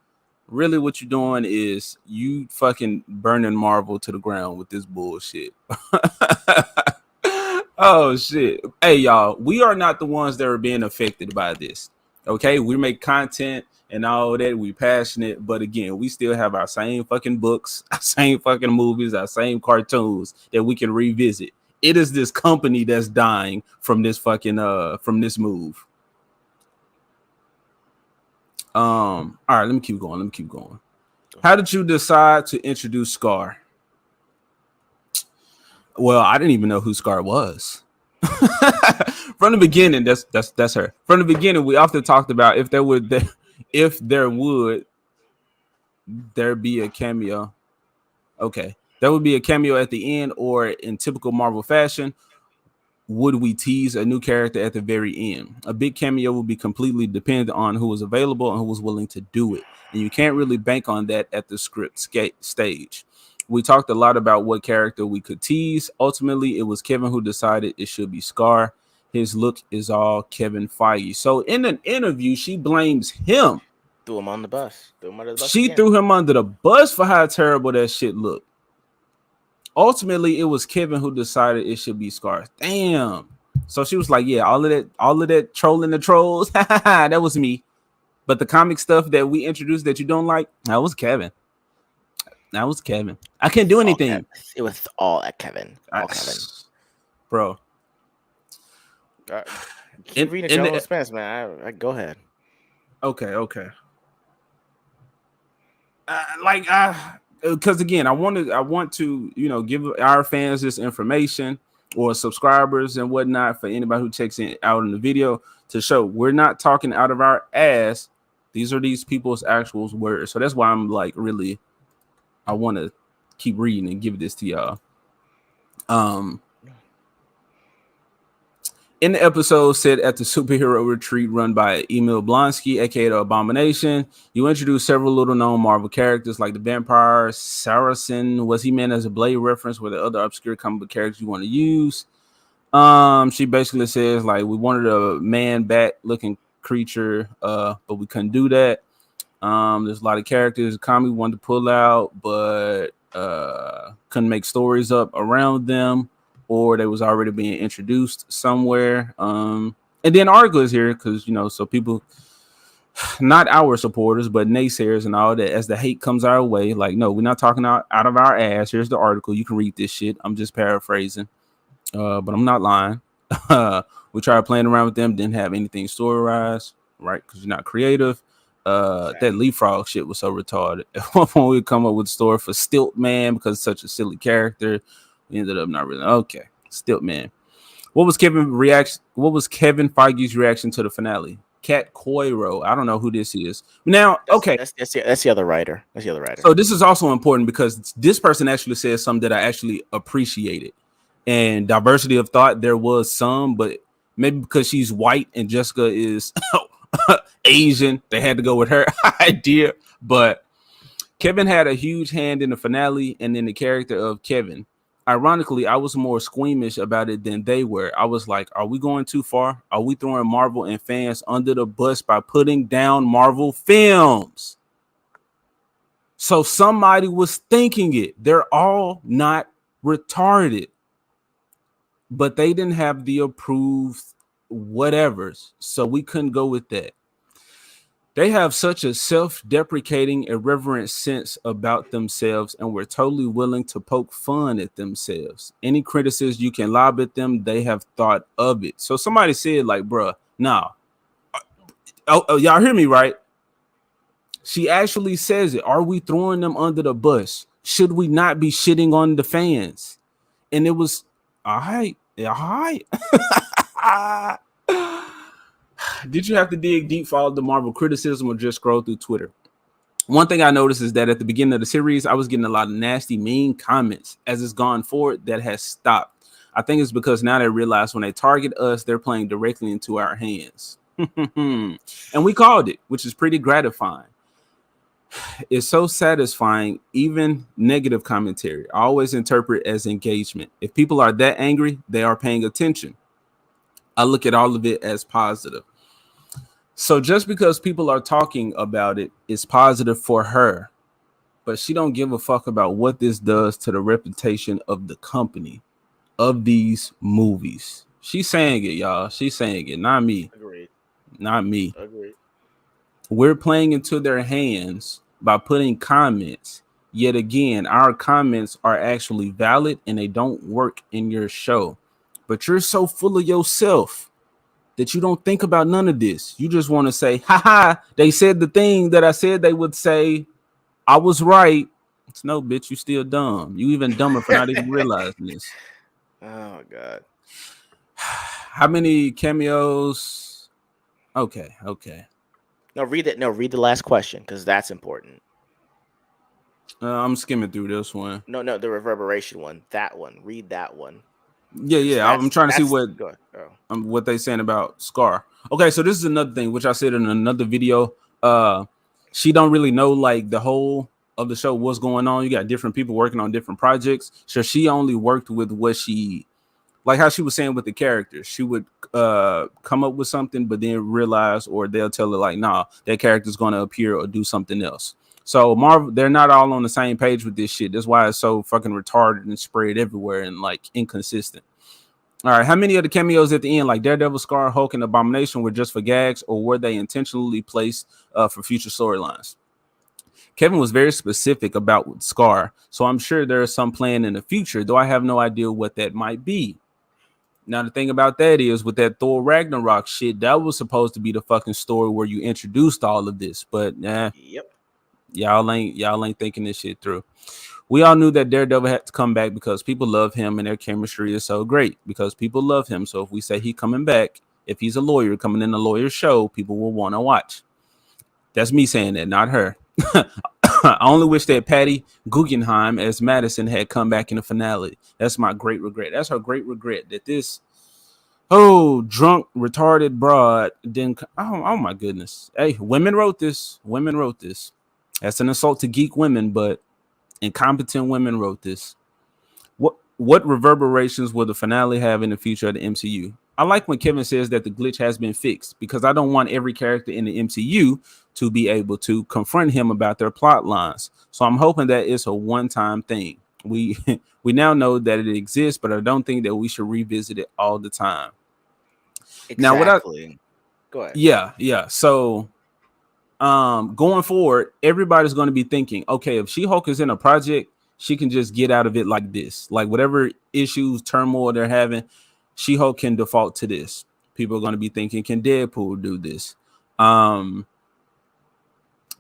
Really, what you're doing is you fucking burning Marvel to the ground with this bullshit. Oh shit. Hey y'all, we are not the ones that are being affected by this. Okay, we make content and all that, we passionate, but again, we still have our same fucking books, our same fucking movies, our same cartoons that we can revisit. It is this company that's dying from this move. All right, let me keep going. Let me keep going. Go How for did it. you decide to introduce Scar? Well, I didn't even know who Scar was. From the beginning, that's her. From the beginning, we often talked about if there would there be a cameo. Okay, there would be a cameo at the end, or in typical Marvel fashion, would we tease a new character at the very end? A big cameo will be completely dependent on who was available and who was willing to do it. And you can't really bank on that at the stage. We talked a lot about what character we could tease. Ultimately, it was Kevin who decided it should be Scar. His look is all Kevin Feige. So in an interview, she blames him. Threw him on the bus. Threw him under the bus She again. threw him under the bus for how terrible that shit looked. Ultimately, it was Kevin who decided it should be Scar. Damn. So she was like, "Yeah, all of that trolling the trolls, that was me. But the comic stuff that we introduced that you don't like, that was Kevin. That was Kevin. I can't do All Kevin. anything, It was all at Kevin. I, All Kevin. bro." Uh, keep In reading at in your own the expense, man. Go ahead. okay. Because again, I want to give our fans this information or subscribers and whatnot for anybody who checks in out in the video to show we're not talking out of our ass. These are these people's actual words. So that's why I'm like really I want to keep reading and give this to y'all. Um, in the episode set at the superhero retreat run by Emil Blonsky, aka the Abomination, you introduce several little known Marvel characters like the vampire Saracen. Was he meant as a Blade reference, with the other obscure comic book characters you want to use? She basically says like we wanted a man bat looking creature, but we couldn't do that. There's a lot of characters Kami wanted to pull out, but couldn't make stories up around them, or they was already being introduced somewhere. And then article is here because so people, not our supporters, but naysayers and all that, as the hate comes our way, like, no, we're not talking out of our ass. Here's the article. You can read this shit. I'm just paraphrasing, but I'm not lying. We tried playing around with them, didn't have anything storyized, right? Because you're not creative. That leapfrog shit was so retarded. At one point, we come up with a story for Stilt Man because it's such a silly character. We ended up not really okay. Stilt Man. What was Kevin Feige's reaction to the finale? Cat Coiro. I don't know who this is. Now, okay. That's the other writer. That's the other writer. So this is also important because this person actually said something that I actually appreciated. And diversity of thought, there was some, but maybe because she's white and Jessica is Asian, they had to go with her idea. But Kevin had a huge hand in the finale and in the character of Kevin. Ironically, I was more squeamish about it than they were. I was like, are we going too far? Are we throwing Marvel and fans under the bus by putting down Marvel films? So somebody was thinking it. They're all not retarded, but they didn't have the approved whatevers. So we couldn't go with that. They have such a self-deprecating, irreverent sense about themselves, and we're totally willing to poke fun at themselves. Any criticism you can lob at them, they have thought of it. So somebody said, like, bruh, nah. Oh, y'all hear me, right? She actually says it. Are we throwing them under the bus? Should we not be shitting on the fans? And it was, all right. Did you have to dig deep for all the Marvel criticism or just scroll through Twitter? One thing I noticed is that at the beginning of the series, I was getting a lot of nasty, mean comments. As it's gone forward, that has stopped. I think it's because now they realize when they target us, they're playing directly into our hands. And we called it, which is pretty gratifying. It's so satisfying. Even negative commentary, I always interpret as engagement. If people are that angry, they are paying attention. I look at all of it as positive. So just because people are talking about it is positive for her, but she don't give a fuck about what this does to the reputation of the company, of these movies. She's saying it, y'all. She's saying it, not me. Agreed. Not me. Agreed. We're playing into their hands by putting comments. Yet again, our comments are actually valid and they don't work in your show. But you're so full of yourself that you don't think about none of this. You just want to say, haha, they said the thing that I said they would say. I was right. It's no, bitch, you still dumb. You even dumber for not even realizing this. Oh God. How many cameos? Okay. No, read it. No, read the last question because that's important. I'm skimming through this one. No, the reverberation one. That one. Read that one. Yeah. I'm trying to see what Go ahead. what they saying about Scar. Okay, so this is another thing which I said in another video. She don't really know like the whole of the show, what's going on. You got different people working on different projects, so she only worked with what she, like how she was saying with the characters. She would come up with something, but then realize, or they'll tell her like, nah, that character's going to appear or do something else. So Marvel, they're not all on the same page with this shit. That's why it's so fucking retarded and spread everywhere and like inconsistent. All right, how many of the cameos at the end, like Daredevil, Scar, Hulk, and Abomination, were just for gags, or were they intentionally placed for future storylines? Kevin was very specific about Scar, so I'm sure there is some plan in the future, though I have no idea what that might be. Now, the thing about that is, with that Thor Ragnarok shit, that was supposed to be the fucking story where you introduced all of this, but Yep. y'all ain't thinking this shit through. We all knew that Daredevil had to come back because people love him and their chemistry is so great because people love him. So if we say he coming back, if he's a lawyer coming in a lawyer show, people will want to watch. That's me saying that, not her. I only wish that Patty Guggenheim as Madison had come back in the finale. That's my great regret. That's her great regret that this drunk retarded broad didn't. Oh my goodness. Hey, women wrote this. That's an insult to geek women, but incompetent women wrote this. What reverberations will the finale have in the future of the MCU? I like when Kevin says that the glitch has been fixed because I don't want every character in the MCU to be able to confront him about their plot lines. So I'm hoping that it's a one-time thing. We we now know that it exists, but I don't think that we should revisit it all the time. Now, what I Exactly. Go ahead. yeah. So going forward, everybody's going to be thinking, okay, if She-Hulk is in a project, she can just get out of it like this. Like whatever issues, turmoil they're having, She-Hulk can default to this. People are going to be thinking, can Deadpool do this? Um,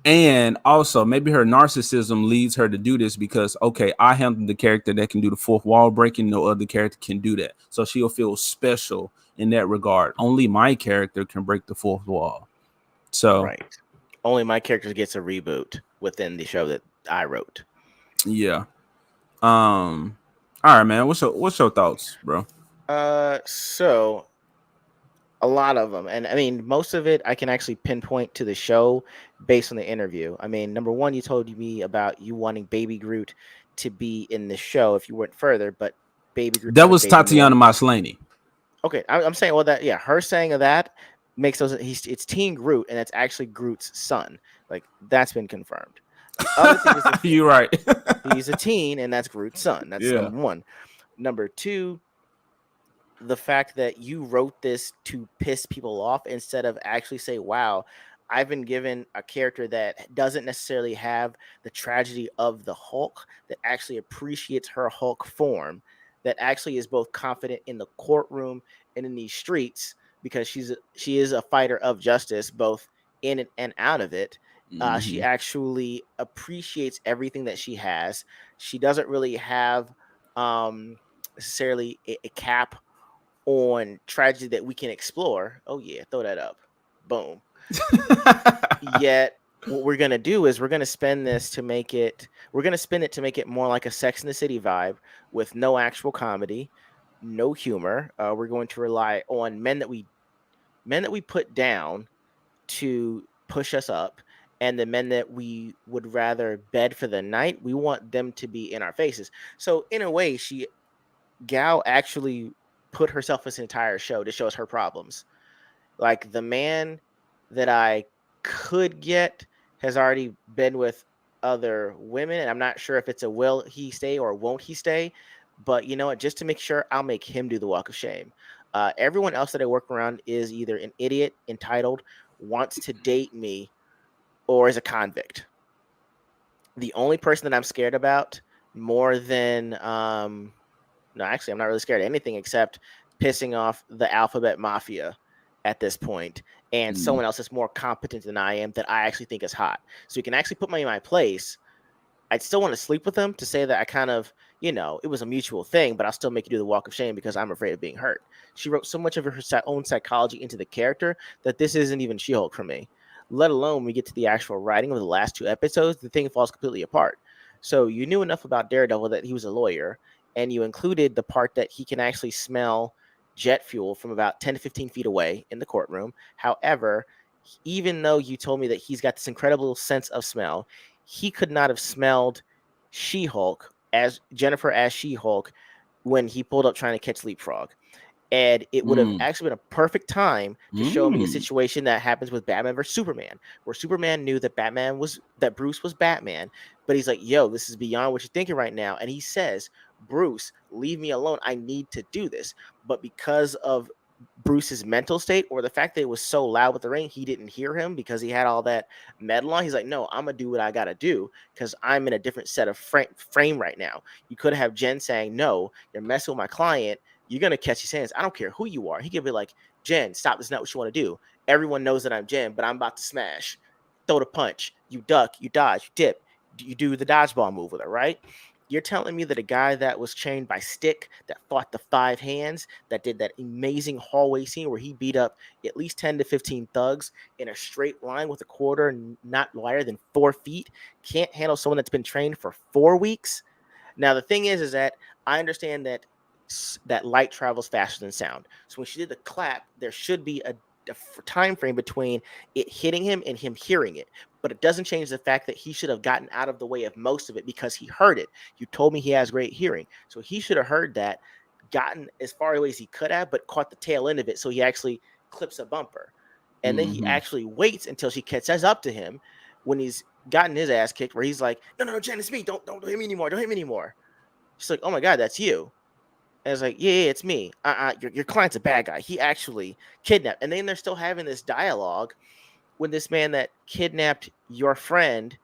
and also maybe her narcissism leads her to do this because okay, I am the character that can do the fourth wall breaking, no other character can do that. So she'll feel special in that regard. Only my character can break the fourth wall. So Right. Only my character gets a reboot within the show that I wrote. yeah. All right, man. What's your thoughts, bro? So a lot of them, and I mean, most of it I can actually pinpoint to the show based on the interview. I mean, number one, you told me about you wanting Baby Groot to be in the show if you went further, but Baby Groot That never was stayed in Tatiana one. Maslany. Okay, I'm saying, well, that, yeah, her saying of that makes those, it's Teen Groot, and it's actually Groot's son. Like, that's been confirmed. The other thing is You're right. he's a teen, and that's Groot's son. That's Yeah. number one. Number two, the fact that you wrote this to piss people off instead of actually say, wow, I've been given a character that doesn't necessarily have the tragedy of the Hulk, that actually appreciates her Hulk form, that actually is both confident in the courtroom and in these streets, because she is a fighter of justice both in and out of it. She Mhm. actually appreciates everything that she has. She doesn't really have necessarily a cap on tragedy that we can explore. Oh yeah, throw that up. Boom. Yet what we're gonna do is we're gonna spin it to make it more like a Sex in the City vibe with no actual comedy, no humor. We're going to rely on men that we put down to push us up, and the men that we would rather bed for the night, we want them to be in our faces. So in a way, she Gal actually put herself this entire show to show us her problems. Like, the man that I could get has already been with other women, and I'm not sure if it's a will he stay or won't he stay. But you know what? Just to make sure, I'll make him do the walk of shame. Everyone else that I work around is either an idiot, entitled, wants to date me, or is a convict. The only person that I'm scared about more than no, actually, I'm not really scared of anything except pissing off the alphabet mafia at this point, and Mm. someone else that's more competent than I am that I actually think is hot. So you can actually put me in my place. I'd still want to sleep with him to say that I kind of, it was a mutual thing, but I'll still make you do the walk of shame because I'm afraid of being hurt. She wrote so much of her own psychology into the character that this isn't even She Hulk for me. Let alone when we get to the actual writing of the last two episodes, the thing falls completely apart. So you knew enough about Daredevil that he was a lawyer, and you included the part that he can actually smell jet fuel from about 10 to 15 feet away in the courtroom. However, even though you told me that he's got this incredible sense of smell, he could not have smelled She-Hulk as Jennifer as She-Hulk when he pulled up trying to catch Leapfrog. And it would have Mm. actually been a perfect time to show me a Mm. situation that happens with Batman versus Superman, where Superman knew that Bruce was Batman, but he's like, "Yo, this is beyond what you're thinking right now," and he says, "Bruce, leave me alone. I need to do this." But because of Bruce's mental state, or the fact that it was so loud with the rain, he didn't hear him because he had all that metal on. He's like, "No, I'm gonna do what I gotta do because I'm in a different set of frame right now." You could have Jen saying, "No, you're messing with my client. You're gonna catch his hands. I don't care who you are." He could be like, "Jen, stop. This is not what you want to do. Everyone knows that I'm Jen, but I'm about to smash. Throw the punch. You duck. You dodge. You dip. You do the dodgeball move with her, right?" You're telling me that a guy that was trained by Stick, that fought the five hands, that did that amazing hallway scene where he beat up at least 10 to 15 thugs in a straight line with a quarter not wider than 4 feet, can't handle someone that's been trained for 4 weeks? Now the thing is that I understand that that light travels faster than sound. So when she did the clap, there should be a time frame between it hitting him and him hearing it. But it doesn't change the fact that he should have gotten out of the way of most of it because he heard it. You told me he has great hearing, so he should have heard that. gotten as far away as he could have, but caught the tail end of it. So he actually clips a bumper. And then he Mm-hmm. actually waits until she catches up to him when he's gotten his ass kicked, where he's like, no, no, no, Jen, it's me. Don't hit me anymore. Don't hit me anymore. She's like, oh my God, that's you. And it's like, yeah, yeah, it's me. Your client's a bad guy. He actually kidnapped. And then they're still having this dialogue when this man that kidnapped your friend,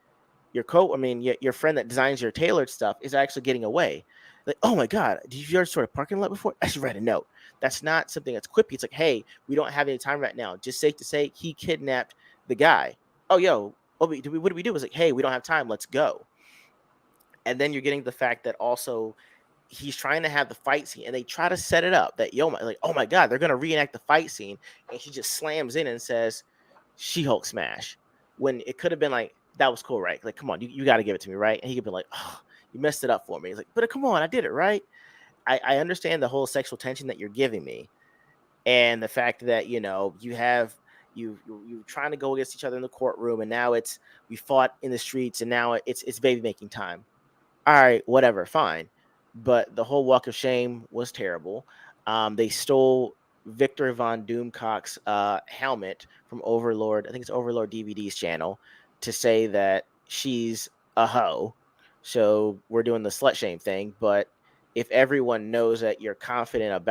your friend that designs your tailored stuff is actually getting away. Like, oh my God, did you ever sort of parking lot before? I should write a note. That's not something that's quippy. It's like, hey, we don't have any time right now. Just safe to say, he kidnapped the guy. Oh, yo, what do we do? It's like, hey, we don't have time. Let's go. And then you're getting the fact that also he's trying to have the fight scene, and they try to set it up that like, oh my God, they're gonna reenact the fight scene, and she just slams in and says, She-Hulk smash, when it could have been like, that was cool, right? Like, come on, you got to give it to me, right? And he could be like, oh, you messed it up for me. He's like, but come on, I did it, right? I understand the whole sexual tension that you're giving me, and the fact that you're trying to go against each other in the courtroom, and now it's we fought in the streets, and now it's baby making time. All right, whatever, fine. But the whole walk of shame was terrible. They stole Victor Von Doomcock's helmet from Overlord. I think it's Overlord DVD's channel to say that she's a hoe. So we're doing the slut shame thing. But if everyone knows that you're confident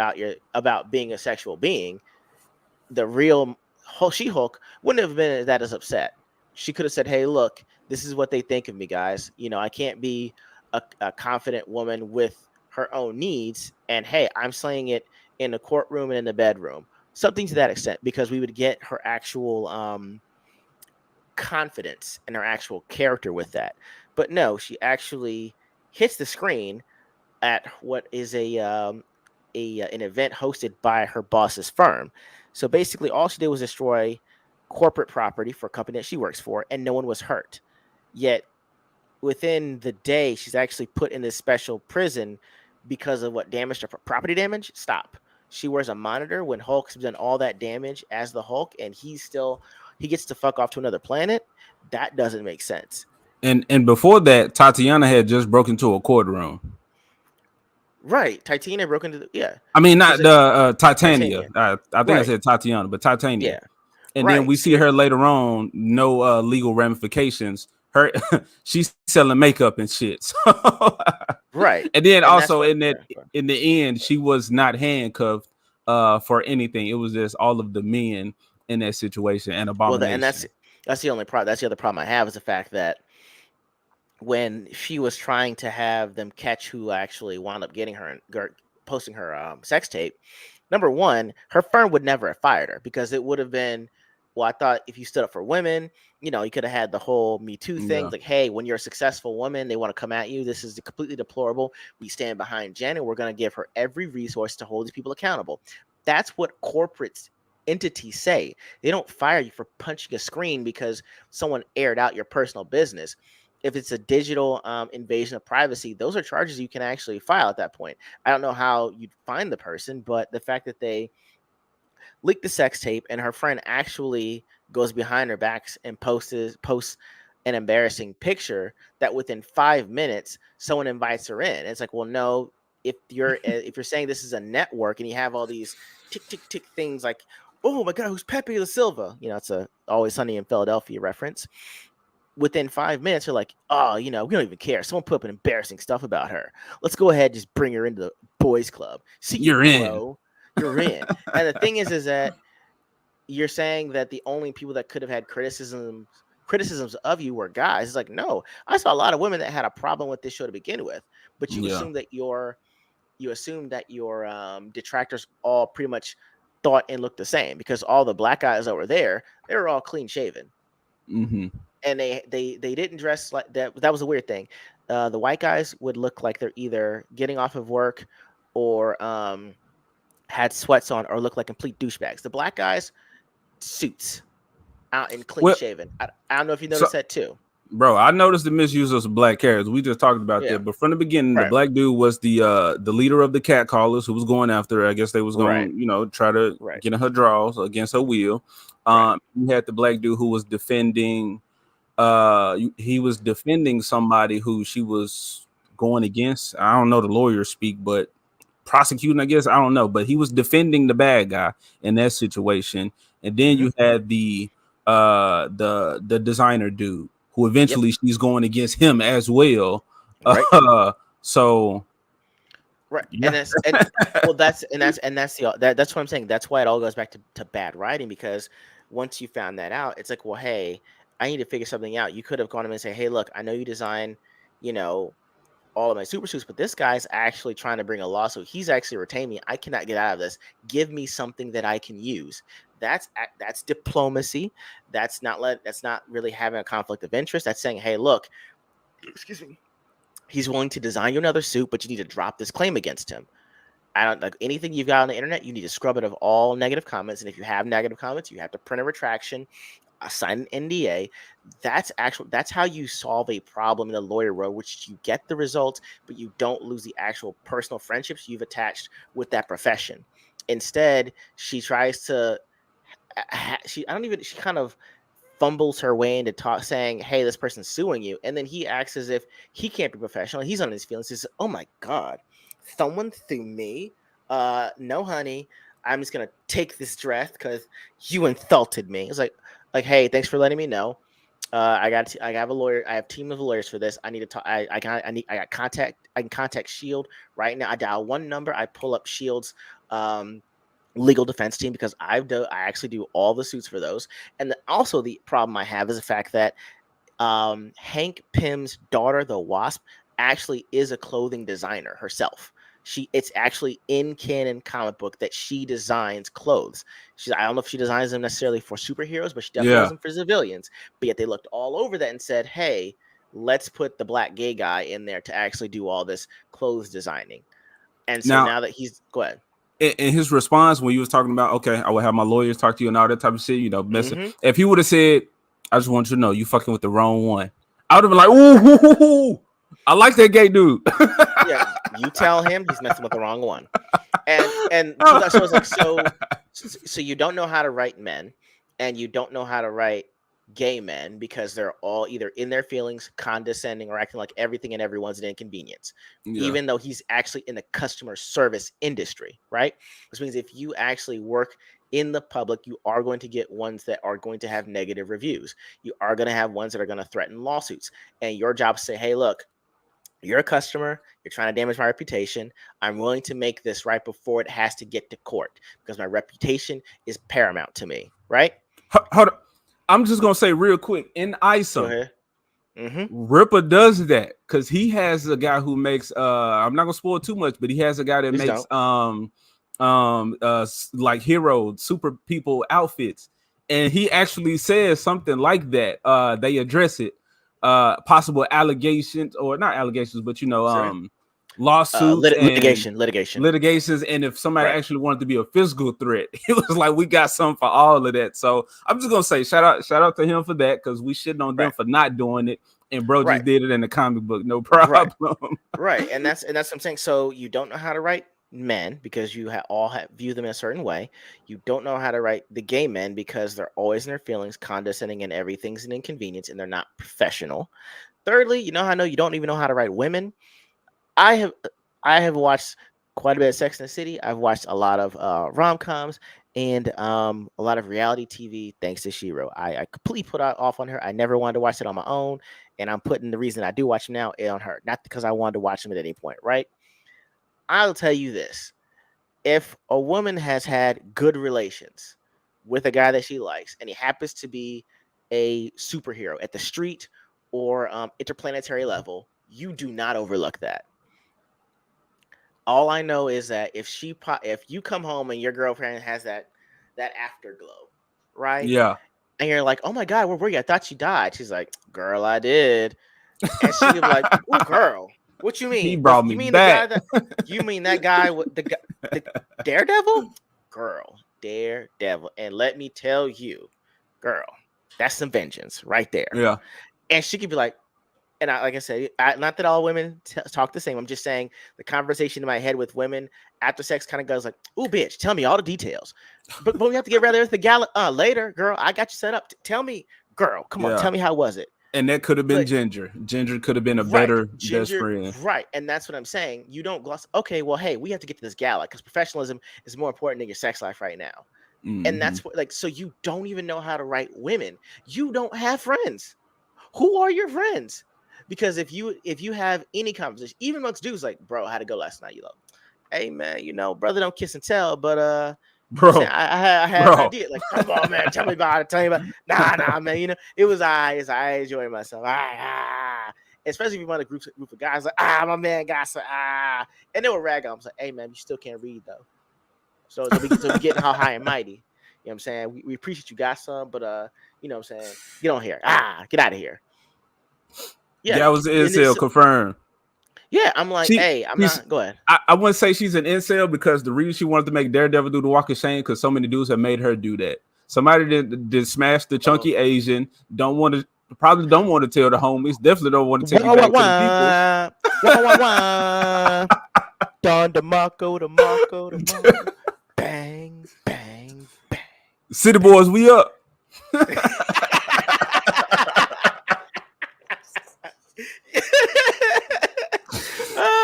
about being a sexual being, the real She-Hulk wouldn't have been that as upset. She could have said, "Hey, look, this is what they think of me, guys. I can't be a confident woman with her own needs, and hey, I'm slaying it in the courtroom and in the bedroom." Something to that extent, because we would get her actual confidence and her actual character with that. But no, she actually hits the screen at what is an event hosted by her boss's firm. So basically, all she did was destroy corporate property for a company that she works for, and no one was hurt. Yet within the day, she's actually put in this special prison because of what damage to property damage. Stop. She wears a monitor when Hulk's done all that damage as the Hulk, and he gets to fuck off to another planet. That doesn't make sense. And before that, Tatiana had just broken into a courtroom. Right. Titania broke into yeah. I mean, Because not the Titania. Titania. I think I Right. said Tatiana, but Titania. Yeah. And then we Right. So see you're her later on, no legal ramifications. Her she's selling makeup and shit. So, right. and then And that's also what in that yeah. in the end, she was not handcuffed for anything. It was just all of the men in that situation and And Abomination. that's the only problem. That's the other problem I have is the fact that when she was trying to have them catch who actually wound up getting her and posting her sex tape, number one, her firm would never have fired her because it would have been, well, I thought if you stood up for women, you could have had the whole Me Too thing. Yeah. Like, hey, when you're a successful woman, they want to come at you. This is completely deplorable. We stand behind Jen and we're going to give her every resource to hold these people accountable. That's what corporate entities say. They don't fire you for punching a screen because someone aired out your personal business. If it's a digital invasion of privacy, those are charges you can actually file at that point. I don't know how you'd find the person, but the fact that they leaked the sex tape and her friend actually goes behind her backs and posts an embarrassing picture that within 5 minutes someone invites her in. It's like, well, no, if you're saying this is a network and you have all these tick tick tick things like, oh my God, who's Pepe the Silva? It's a Always Sunny in Philadelphia reference. Within 5 minutes, you're like, oh, we don't even care. Someone put up an embarrassing stuff about her. Let's go ahead and just bring her into the boys' club. See you, You're in. bro. You're in. And the thing is that you're saying that the only people that could have had criticisms of you were guys. It's like, no, I saw a lot of women that had a problem with this show to begin with, but you Yeah. assume that your detractors all pretty much thought and looked the same because all the black guys that were there, they were all clean shaven. Mm-hmm. And they didn't dress like that. That was a weird thing. The white guys would look like they're either getting off of work or had sweats on or look like complete douchebags. The black guys, suits out and clean Well, shaven. I don't know if you so noticed that too. bro, I noticed the misuse of some black characters. We just talked about Yeah. that, but from the beginning, the Right. black dude was the leader of the cat callers who was going after her. I guess they was Right. going, try to Right. get in her draws against her will. Right. You had the black dude who was defending. He was defending somebody who she was going against. I don't know the lawyer speak, but prosecuting, I guess. I don't know, but he was defending the bad guy in that situation. And then Hmm. you had the designer dude who Yep. eventually she's going against him as well. Right. So Right. yeah. And well, that's that's what I'm saying. That's why it all goes back to bad writing, because once you found that out, it's like, well, hey, I need to figure something out. You could have gone to him and say, hey, look, I know you design, you know, all of my super suits, but this guy's actually trying to bring a lawsuit. He's actually retained me. I cannot get out of this. Give me something that I can use. That's diplomacy. That's not really having a conflict of interest. That's saying, hey, look, excuse me, he's willing to design you another suit, but you need to drop this claim against him. I don't like anything you've got on the internet. You need to scrub it of all negative comments. And if you have negative comments, you have to print a retraction, sign an NDA. That's how you solve a problem in the lawyer world, which you get the results, but you don't lose the actual personal friendships you've attached with that profession. Instead, she tries to she I don't even she kind of fumbles her way into talk saying, hey, this person's suing you, and then he acts as if he can't be professional. He's on his feelings. He says, oh my god, someone sued me. No honey, I'm just gonna take this dress because you insulted me. It's like, hey, thanks for letting me know. I have a lawyer. I have a team of lawyers for this. I need to talk. I got contact. I can contact Shield right now. I dial one number. I pull up Shield's um legal defense team, because I actually do all the suits for those. And also the problem I have is the fact that Hank Pym's daughter, the Wasp, actually is a clothing designer herself. It's actually in canon comic book that she designs clothes. I don't know if she designs them necessarily for superheroes, but she definitely does Yeah. them for civilians. But yet they looked all over that and said, hey, let's put the black gay guy in there to actually do all this clothes designing. And so Now, now that he's go ahead. in his response when you was talking about, okay, I will have my lawyers talk to you and all that type of shit, messing. Mm-hmm. If he would have said, I just want you to know you fucking with the wrong one, I would have been like, ooh, hoo, hoo, hoo. I like that gay dude. Yeah, you tell him he's messing with the wrong one. And so it's like, so you don't know how to write men, and you don't know how to write gay men, because they're all either in their feelings, condescending, or acting like everything and everyone's an inconvenience, Yeah. even though he's actually in the customer service industry, right? Which means if you actually work in the public, you are going to get ones that are going to have negative reviews. You are going to have ones that are going to threaten lawsuits, and your job is to say, hey, look, you're a customer. You're trying to damage my reputation. I'm willing to make this right before it has to get to court, because my reputation is paramount to me. Right? Hold on. I'm just gonna say real quick in Go ISOM, ahead. Mm-hmm. Ripper does that because he has a guy who makes I'm not gonna spoil too much, but he has a guy that Please makes don't. like hero super people outfits, and he actually says something like that. They address it, possible allegations, or not allegations, but Sir. lawsuits and Litigation. litigations, and if somebody Right. actually wanted to be a physical threat, it was like we got something for all of that. So I'm just gonna say shout out to him for that, because we shitting on them Right. for not doing it, and bro just Right. did it in the comic book, no Right. problem. Right. And that's what I'm saying. So you don't know how to write men, because you view them in a certain way. You don't know how to write the gay men, because they're always in their feelings, condescending, and everything's an inconvenience, and they're not professional. Thirdly, you know how I know you don't even know how to write women. I have I have watched quite a bit of Sex and the City. I've watched a lot of rom coms, and a lot of reality TV. Thanks to Shiro, I completely put off on her. I never wanted to watch it on my own, and I'm putting the reason I do watch them now on her, not because I wanted to watch them at any point. Right? I'll tell you this: if a woman has had good relations with a guy that she likes, and he happens to be a superhero at the street or interplanetary level, you do not overlook that. All I know is that if you come home and your girlfriend has that afterglow, right? Yeah, And you're like, "Oh my god, where were you? I thought you died." She's like, "Girl, I did." And she could be like, "Oh, girl, what you he mean? Was brought me you mean the guy back. that you mean that guy with the Daredevil? Girl, Daredevil." And let me tell you, girl, that's some vengeance right there. Yeah, And she could be like, and like I said, not that all women talk the same. I'm just saying the conversation in my head with women after sex kind of goes like, "Ooh, bitch, tell me all the details." But we have to get rather the gala later, girl. I got you set up. Tell me, girl, come on, yeah. tell me how was it? And that could have been Like, Ginger. Ginger could have been a right, better best Ginger, friend. right, and that's what I'm saying. You don't gloss. Okay, well, hey, we have to get to this gala because professionalism is more important than your sex life right now, and Hmm. that's what like. So you don't even know how to write women. You don't have friends. Who are your friends? Because if you have any conversation, even amongst dudes, like, bro, how'd it go last night? You know, hey man, brother don't kiss and tell, but you know what I'm saying? Bro, I had an bro. idea. Like, come on, man, tell me about it. Tell me about it. Nah, man. It was I enjoy myself. Especially if you want a group of guys, like, my man got some and they were rag on. I was like, hey man, you still can't read though. So don't be getting how high and mighty. You know what I'm saying? We appreciate you got some, but you know what I'm saying? Get on here. Get out of here. Yeah. Yeah, I was And it's incel confirmed. yeah, I'm like, She, hey, I'm she's. not go ahead. I wouldn't say she's an incel because the reason she wanted to make Daredevil do the walk of shame because so many dudes have made her do that. Somebody did smash the Oh. chunky Asian. Probably don't want to tell the homies. Definitely don't want to take it Wah, wah, back to the peoples. wah. Wah, wah, wah. Don DeMarco, DeMarco. Bang, bang, bang. City boys, we up.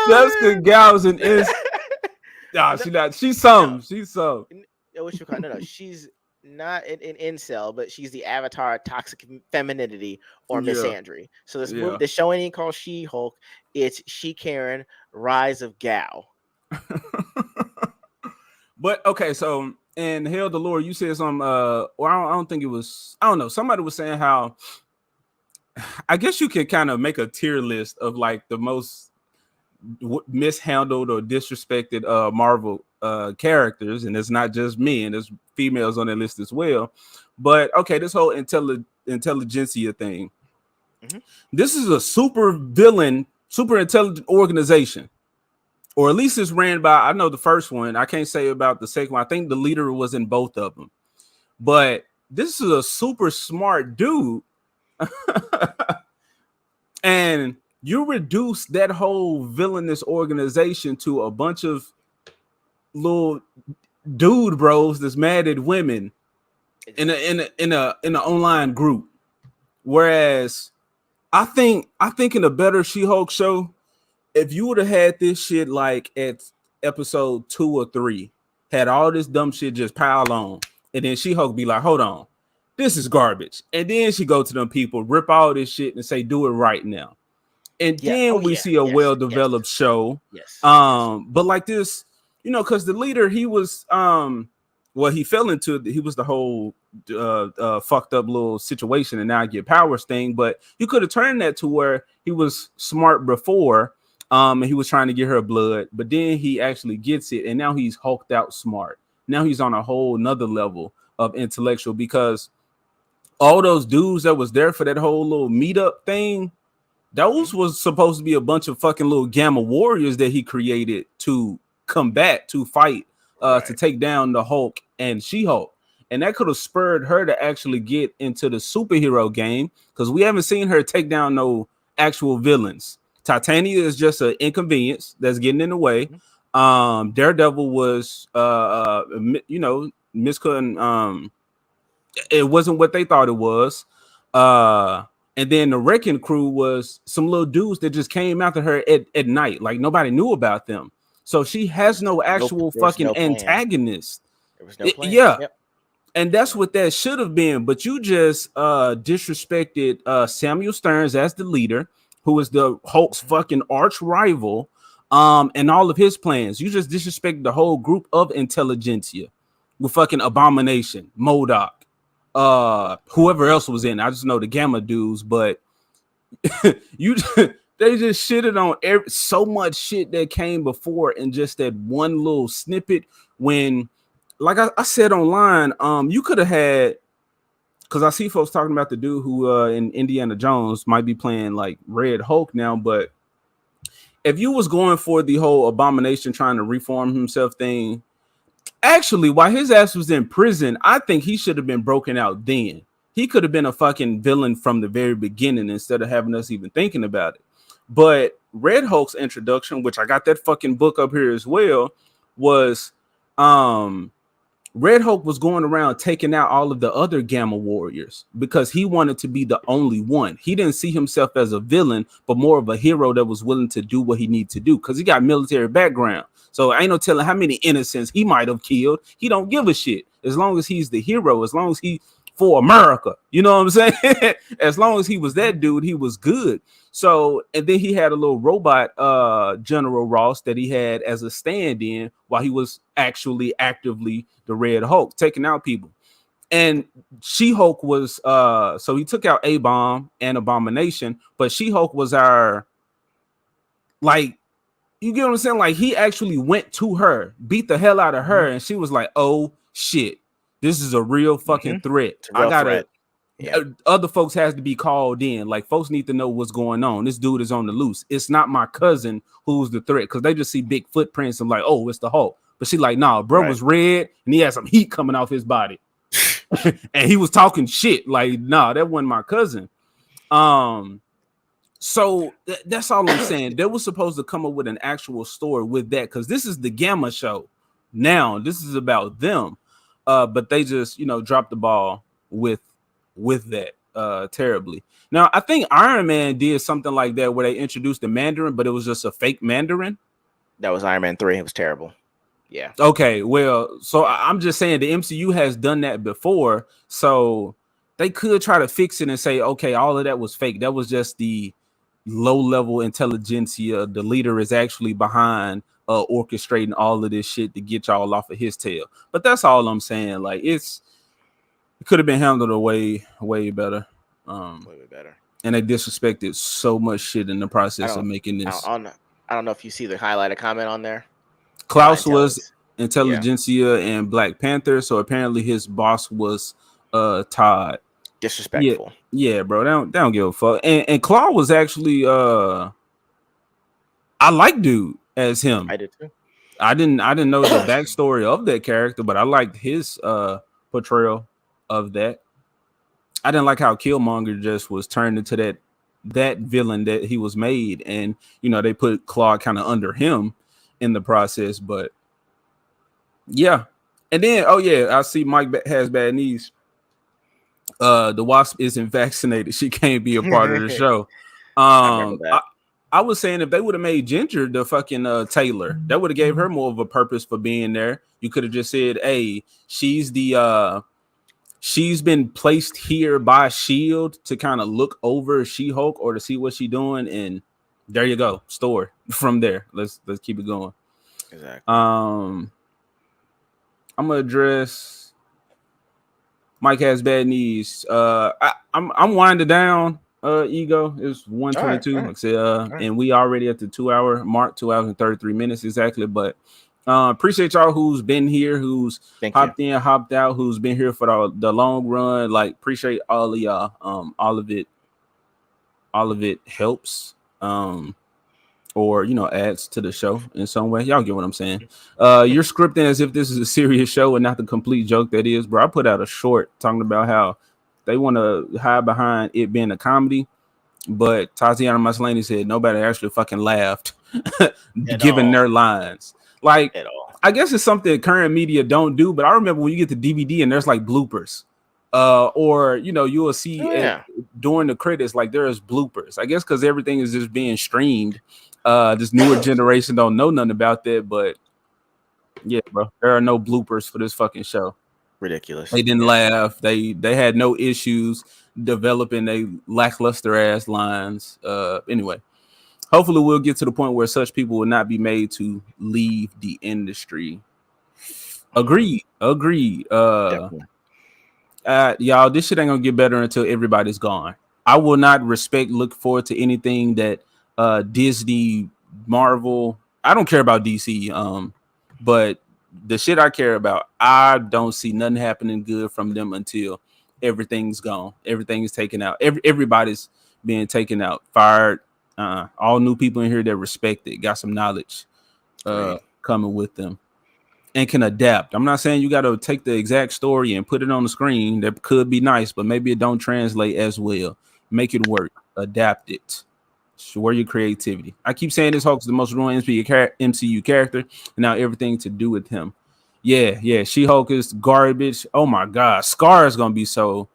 Jessica Oh, Gals and is. Nah, man. she not. She's No, some. She's some. what you call no, she's not an incel, but she's the avatar of toxic femininity or Yeah, misandry. So this movie, yeah. the show ain't called She Hulk. It's She Karen, Rise of Gal. But okay, so in Hell the Lord, you said some. Or I don't think it was. I don't know. Somebody was saying how. I guess you can kind of make a tier list of like the most mishandled or disrespected Marvel characters, and it's not just men, there's females on that list as well. But okay, this whole intelligentsia thing. Mm-hmm. This is a super villain, super intelligent organization, or at least it's ran by. I know the first one. I can't say about the second one. I think the leader was in both of them. But this is a super smart dude, and you reduce that whole villainous organization to a bunch of little dude bros that's mad at women Exactly. in a online group. Whereas I think in a better She-Hulk show, if you would have had this shit like at episode 2 or 3, had all this dumb shit just pile on, and then She-Hulk be like, hold on, this is garbage. And then she go to them people, rip all this shit and say, do it right now. And Yeah. Oh then we yeah. see a Yes. Yes. well-developed show. Yes. Yes. But like this, because the leader, he was well, he was the whole fucked up little situation and now get powers thing. But you could have turned that to where he was smart before, and he was trying to get her blood, but then he actually gets it, and now he's hulked out smart. Now he's on a whole nother level of intellectual because all those dudes that was there for that whole little meetup thing, those was supposed to be a bunch of fucking little gamma warriors that he created to combat, to fight, to Right. take down the Hulk and She-Hulk. And that could have spurred her to actually get into the superhero game because we haven't seen her take down no actual villains. Titania is just an inconvenience that's getting in the way. Mm-hmm. Daredevil was, miscon. It wasn't what they thought it was. And then the Wrecking Crew was some little dudes that just came after her at night. Like nobody knew about them. So she has no Nope. actual There was fucking no plan. antagonist. There was no plan. Yeah. Yep. And that's Yep. what that should have been. But you just disrespected Samuel Stearns as the leader, who is the Hulk's fucking arch rival, and all of his plans. You just disrespected the whole group of intelligentsia with fucking Abomination, MODOK, whoever else was in. I just know the Gamma dudes, but you they just shitted on so much shit that came before in just that one little snippet. When, like I said online, you could have had, because I see folks talking about the dude who in Indiana Jones might be playing like Red Hulk now, but if you was going for the whole Abomination trying to reform himself thing, actually, while his ass was in prison, I think he should have been broken out then. He could have been a fucking villain from the very beginning instead of having us even thinking about it. But Red Hulk's introduction, which I got that fucking book up here as well, was Red Hulk was going around taking out all of the other Gamma warriors because he wanted to be the only one. He didn't see himself as a villain, but more of a hero that was willing to do what he needed to do because he got military background. So ain't no telling how many innocents he might have killed. He don't give a shit as long as he's the hero, as long as he for America. You know what I'm saying? As long as he was that dude, he was good. So, and then he had a little robot, General Ross, that he had as a stand-in while he was actually actively the Red Hulk, taking out people. And She-Hulk was so he took out A-Bomb and Abomination, but She-Hulk was our, like, you get what I'm saying? Like, he actually went to her, beat the hell out of her, and she was like, oh shit, this is a real fucking threat. It's a I real gotta threat. Yeah. other folks has to be called in. Like, folks need to know what's going on. This dude is on the loose. It's not my cousin who's the threat, because they just see big footprints and like, oh, it's the Hulk. But she like, nah, bro was red and he had some heat coming off his body. And he was talking shit. Like, nah, that wasn't my cousin. So that's all I'm saying. They were supposed to come up with an actual story with that, because this is the Gamma show. Now this is about them. But they just, dropped the ball with that terribly. Now I think Iron Man did something like that where they introduced the Mandarin, but it was just a fake Mandarin. That was Iron Man 3. It was terrible. Yeah. Okay, well, so I'm just saying the MCU has done that before, so they could try to fix it and say, okay, all of that was fake. That was just the low-level intelligentsia. The leader is actually behind orchestrating all of this shit to get y'all off of his tail. But that's all I'm saying. Like, it could have been handled way better. Way better. And they disrespected so much shit in the process of making this. I don't know if you see the highlighted comment on there. Klaus was Intelligentsia and Black Panther, so apparently his boss was Todd. Disrespectful. Yeah, bro. They don't give a fuck. And Claw was actually I like dude as him. I did too. I didn't know the backstory of that character, but I liked his portrayal of that. I didn't like how Killmonger just was turned into that villain that he was made, and they put Claw kind of under him in the process. But yeah, and then I see Mike has bad knees. The Wasp isn't vaccinated. She can't be a part of the show. I was saying if they would have made Ginger the fucking Taylor, that would have gave her more of a purpose for being there. You could have just said, hey, she's been placed here by Shield to kind of look over She-Hulk or to see what she's doing, and there you go. Story from there. Let's keep it going. Exactly. I'm gonna address Mike has bad knees. I'm winding down. Ego is 122. Right. Like I said, and we already at the 2 hour mark, 2 hours and 33 minutes exactly. But appreciate y'all who's been here, who's hopped in, hopped out, who's been here for the long run. Like, appreciate all of y'all. All of it helps. Or adds to the show in some way. Y'all get what I'm saying. You're scripting as if this is a serious show and not the complete joke that is, bro. I put out a short talking about how they want to hide behind it being a comedy, but Tatiana Maslany said nobody actually fucking laughed given their lines. Like, I guess it's something current media don't do, but I remember when you get the DVD and there's like bloopers. Or you will see during the credits, like, there's bloopers. I guess because everything is just being streamed. This newer generation don't know nothing about that, but yeah, bro, there are no bloopers for this fucking show. Ridiculous. They didn't laugh. They had no issues developing a lackluster ass lines. Anyway, hopefully we'll get to the point where such people will not be made to leave the industry. Agreed. Definitely. Y'all, this shit ain't gonna get better until everybody's gone. I will not look forward to anything that Disney, Marvel. I don't care about DC. But the shit I care about, I don't see nothing happening good from them until everything's gone. Everything's taken out. Everybody's being taken out, fired. All new people in here that respect it, got some knowledge coming with them, and can adapt. I'm not saying you got to take the exact story and put it on the screen. That could be nice, but maybe it don't translate as well. Make it work. Adapt it. Show your creativity. I keep saying this Hulk is the most ruined MCU character, and now everything to do with him. Yeah. She-Hulk is garbage. Oh my god, Scar is gonna be so.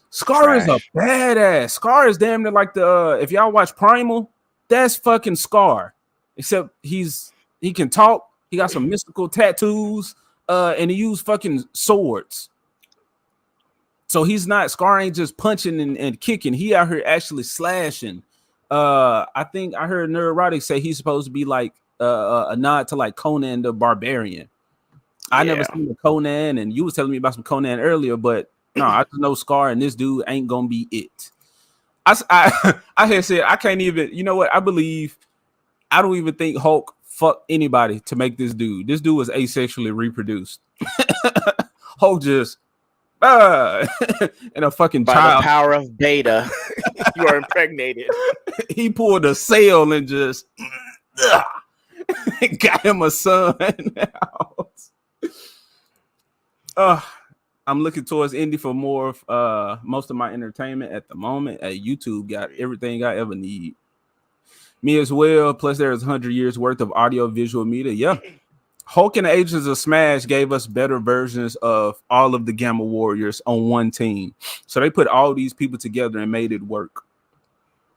Scar is a Trash. badass. Scar is damn near like the if y'all watch Primal, that's fucking Scar. Except he can talk. He got some mystical tattoos. And he use fucking swords. So he's not Scar ain't just punching and kicking. He out here actually slashing. I think I heard Neurotic say he's supposed to be like a nod to like Conan the Barbarian. I never Yeah. seen the Conan, and you was telling me about some Conan earlier, but no, I just know Scar and this dude ain't gonna be it. I had said I can't even. You know what? I don't even think Hulk fucked anybody to make this dude. This dude was asexually reproduced. Hulk just uh, and a fucking By the child. power of beta, you are impregnated. He pulled a sail and just got him a son. uh, I'm looking towards Indie for more of most of my entertainment at the moment. YouTube got everything I ever need. Me as well. Plus, there's 100 years worth of audio visual media. Yeah. Hulk and the Agents of Smash gave us better versions of all of the Gamma Warriors on one team. So they put all these people together and made it work.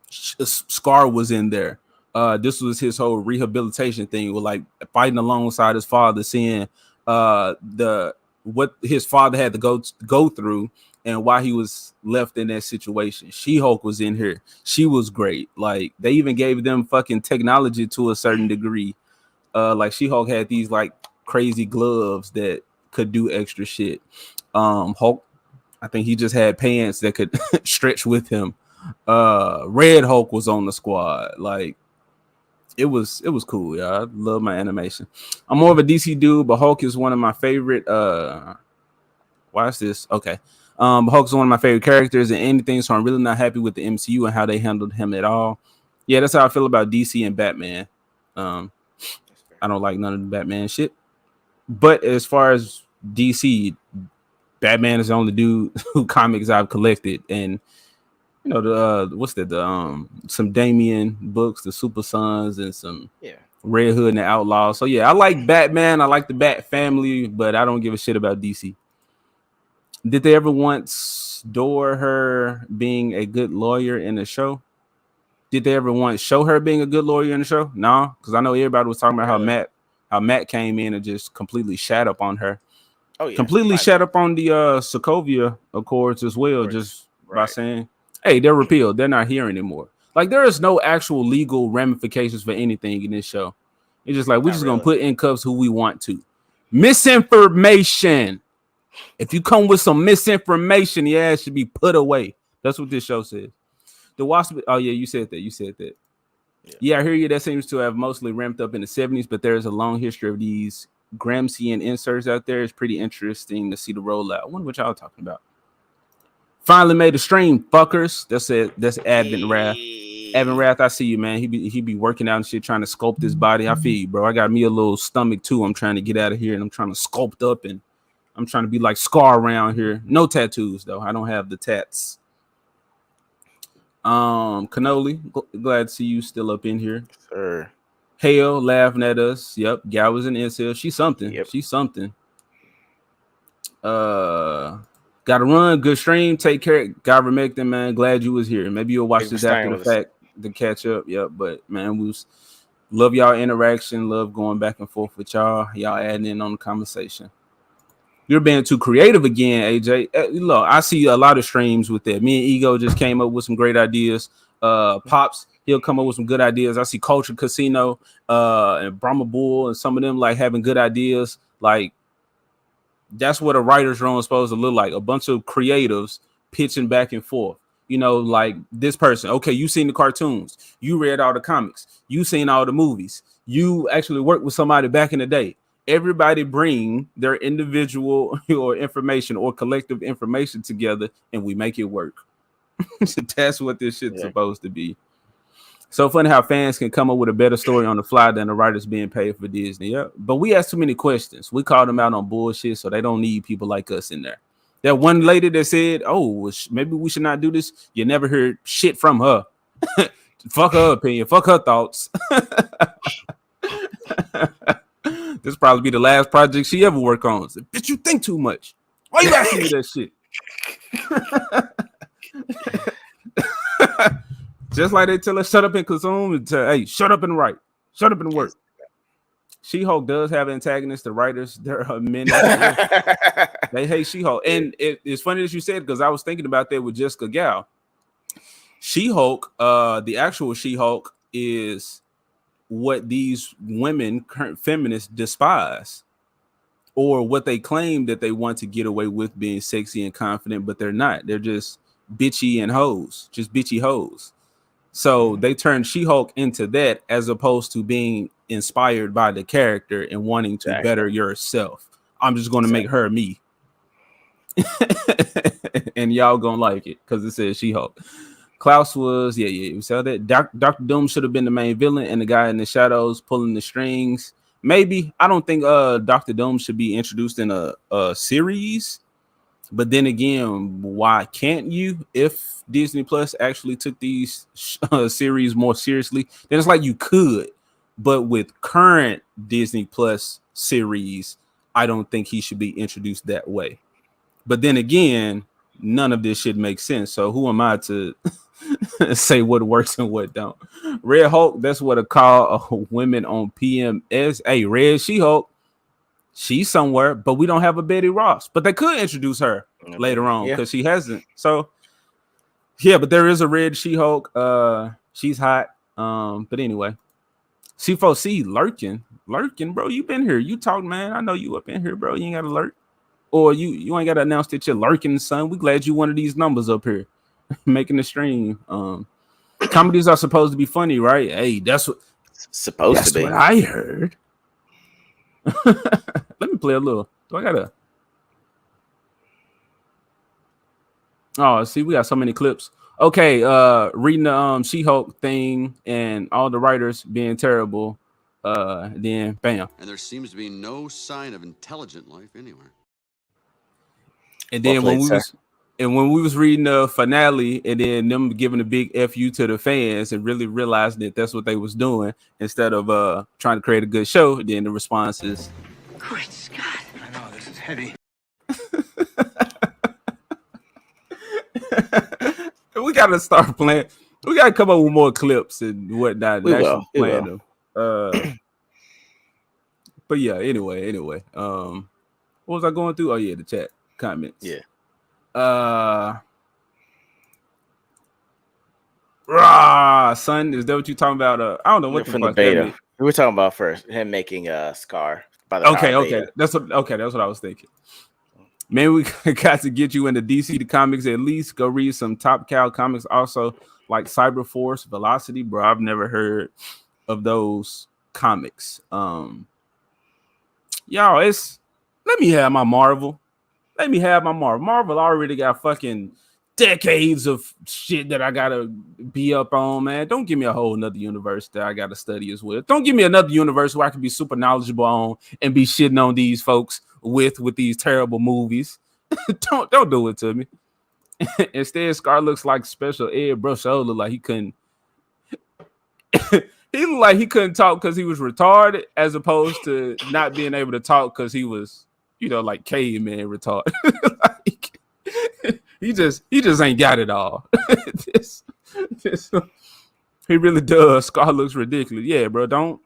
Scar was in there. This was his whole rehabilitation thing with like fighting alongside his father, seeing the what his father had to go through and why he was left in that situation. She-Hulk was in here. She was great. Like they even gave them fucking technology to a certain degree. Like She-Hulk had these like crazy gloves that could do extra shit. Hulk, I think he just had pants that could stretch with him. Red Hulk was on the squad. Like it was cool. Yeah, I love my animation. I'm more of a DC dude, but Hulk is one of my favorite. Why is this? Okay. Hulk is one of my favorite characters and anything, so I'm really not happy with the MCU and how they handled him at all. Yeah, that's how I feel about DC and Batman. Um, I don't like none of the Batman shit. But as far as DC, Batman is the only dude who comics I've collected, and you know the what's that? The some Damian books, the Super Sons, and some Yeah. Red Hood and the Outlaws. So yeah, I like Batman. I like the Bat family, but I don't give a shit about DC. Did they ever once door her being a good lawyer in the show? Did they ever once show her being a good lawyer in the show? No, because I know everybody was talking Not about really. how Matt came in and just completely shat up on her, Oh yeah. completely Right. shat up on the Sokovia Accords as Of well, course. just by Right. saying, "Hey, they're repealed. They're not here anymore." Like there is no actual legal ramifications for anything in this show. It's just like we're Not just gonna really. put in cuffs who we want to. Misinformation. If you come with some misinformation, your ass should be put away. That's what this show says. The Wasp. Oh yeah, you said that. You said that. Yeah. Yeah, I hear you. That seems to have mostly ramped up in the 70s, but there's a long history of these Gramscian inserts out there. It's pretty interesting to see the rollout. I wonder what y'all talking about. Finally made a stream, fuckers. That's it. That's Advent Wrath. Advent Hey. Wrath, I see you, man. He be working out and shit, trying to sculpt his body. I feel you, bro. I got me a little stomach too. I'm trying to get out of here and I'm trying to sculpt up and I'm trying to be like Scar around here. No tattoos though. I don't have the tats. Cannoli, glad to see you still up in here. Sir. Hale laughing at us. Yep, Gal was an incel. She's something. Yep. She's something. Uh, Gotta run. Good stream. Take care. God remake them, man. Glad you was here. Maybe you'll watch Thanks for this after staying the with us. fact to catch up. Yep, but man, we was love y'all interaction. Love going back and forth with y'all. Y'all adding in on the conversation. You're being too creative again, AJ. Look, I see a lot of streams with that. Me and Ego just came up with some great ideas. Pops, he'll come up with some good ideas. I see Culture Casino, and Brahma Bull, and some of them like having good ideas. Like that's what a writer's room is supposed to look like. A bunch of creatives pitching back and forth. You know, like this person. Okay, you seen the cartoons. You read all the comics. You seen all the movies. You actually worked with somebody back in the day. Everybody bring their individual or information or collective information together, and we make it work. That's what this shit's Yeah. supposed to be. So funny how fans can come up with a better story on the fly than the writers being paid for Disney. Yeah, but we ask too many questions. We call them out on bullshit, so they don't need people like us in there. That one lady that said, "Oh, maybe we should not do this." You never heard shit from her. Fuck her opinion. Fuck her thoughts. The This probably be the last project she ever work on. So, bitch, you think too much. Why you asking me that shit? Just like they tell us shut up and consume, and tell, hey, shut up and write, shut up and work. She-Hulk does have antagonists. The writers, there are many. Yeah, they hate She-Hulk, and it's funny that you said because I was thinking about that with Jessica Gal. She-Hulk, the actual She-Hulk, is what these women, current feminists, despise, or what they claim that they want to get away with being sexy and confident, but they're not. They're just bitchy and hoes, just bitchy hoes. So they turned She-Hulk into that as opposed to being inspired by the character and wanting to better yourself. I'm just going to make her me. And y'all gonna like it because it says She-Hulk. Klaus was, we saw that. Dr. Doom should have been the main villain and the guy in the shadows pulling the strings. Maybe. I don't think Dr. Doom should be introduced in a series. But then again, why can't you? If Disney Plus actually took these series more seriously, then it's like you could. But with current Disney Plus series, I don't think he should be introduced that way. But then again, none of this shit makes sense. So who am I to say what works and what don't? Red Hulk, that's what I call women on PMS. Hey, Red She-Hulk, she's somewhere, but we don't have a Betty Ross. But they could introduce her later on because she hasn't. So yeah, but there is a Red She-Hulk. She's hot. But anyway, C4C lurking, bro. You been here. You talk, man. I know you up in here, bro. You ain't got to lurk. Or you ain't got to announce that you're lurking, son. We glad you one of these numbers up here making the stream. Comedies are supposed to be funny, right? Hey, that's what I heard. Let me play a little. Do I gotta? Oh, see, we got so many clips. Okay, reading the She-Hulk thing and all the writers being terrible. Then bam. And there seems to be no sign of intelligent life anywhere. And then when we was reading the finale, and then them giving a big FU to the fans and really realizing that that's what they was doing instead of trying to create a good show, then the response is, "Great Scott! I know this is heavy." We gotta start playing. We gotta come up with more clips and whatnot. We will. Them. But yeah. Anyway. What was I going through? Oh yeah, the chat comments. Yeah. Son, is that what you talking about? I don't know what from the beta. We were talking about first him making a Scar by the okay. That's what I was thinking. Maybe we got to get you into DC the comics at least. Go read some Top Cow comics, also like Cyberforce, Velocity, bro. I've never heard of those comics. Y'all, let me have my Marvel. Marvel already got fucking decades of shit that I gotta be up on, man. Don't give me a whole another universe that I gotta study as well. Don't give me another universe where I can be super knowledgeable on and be shitting on these folks with these terrible movies. don't do it to me. Instead, Scar looks like special ed, bro. So look like he couldn't. He looked like he couldn't talk because he was retarded, as opposed to not being able to talk because he was, like caveman retarded. Like, he just ain't got it all. He really does. Scar looks ridiculous. Yeah, bro. Don't.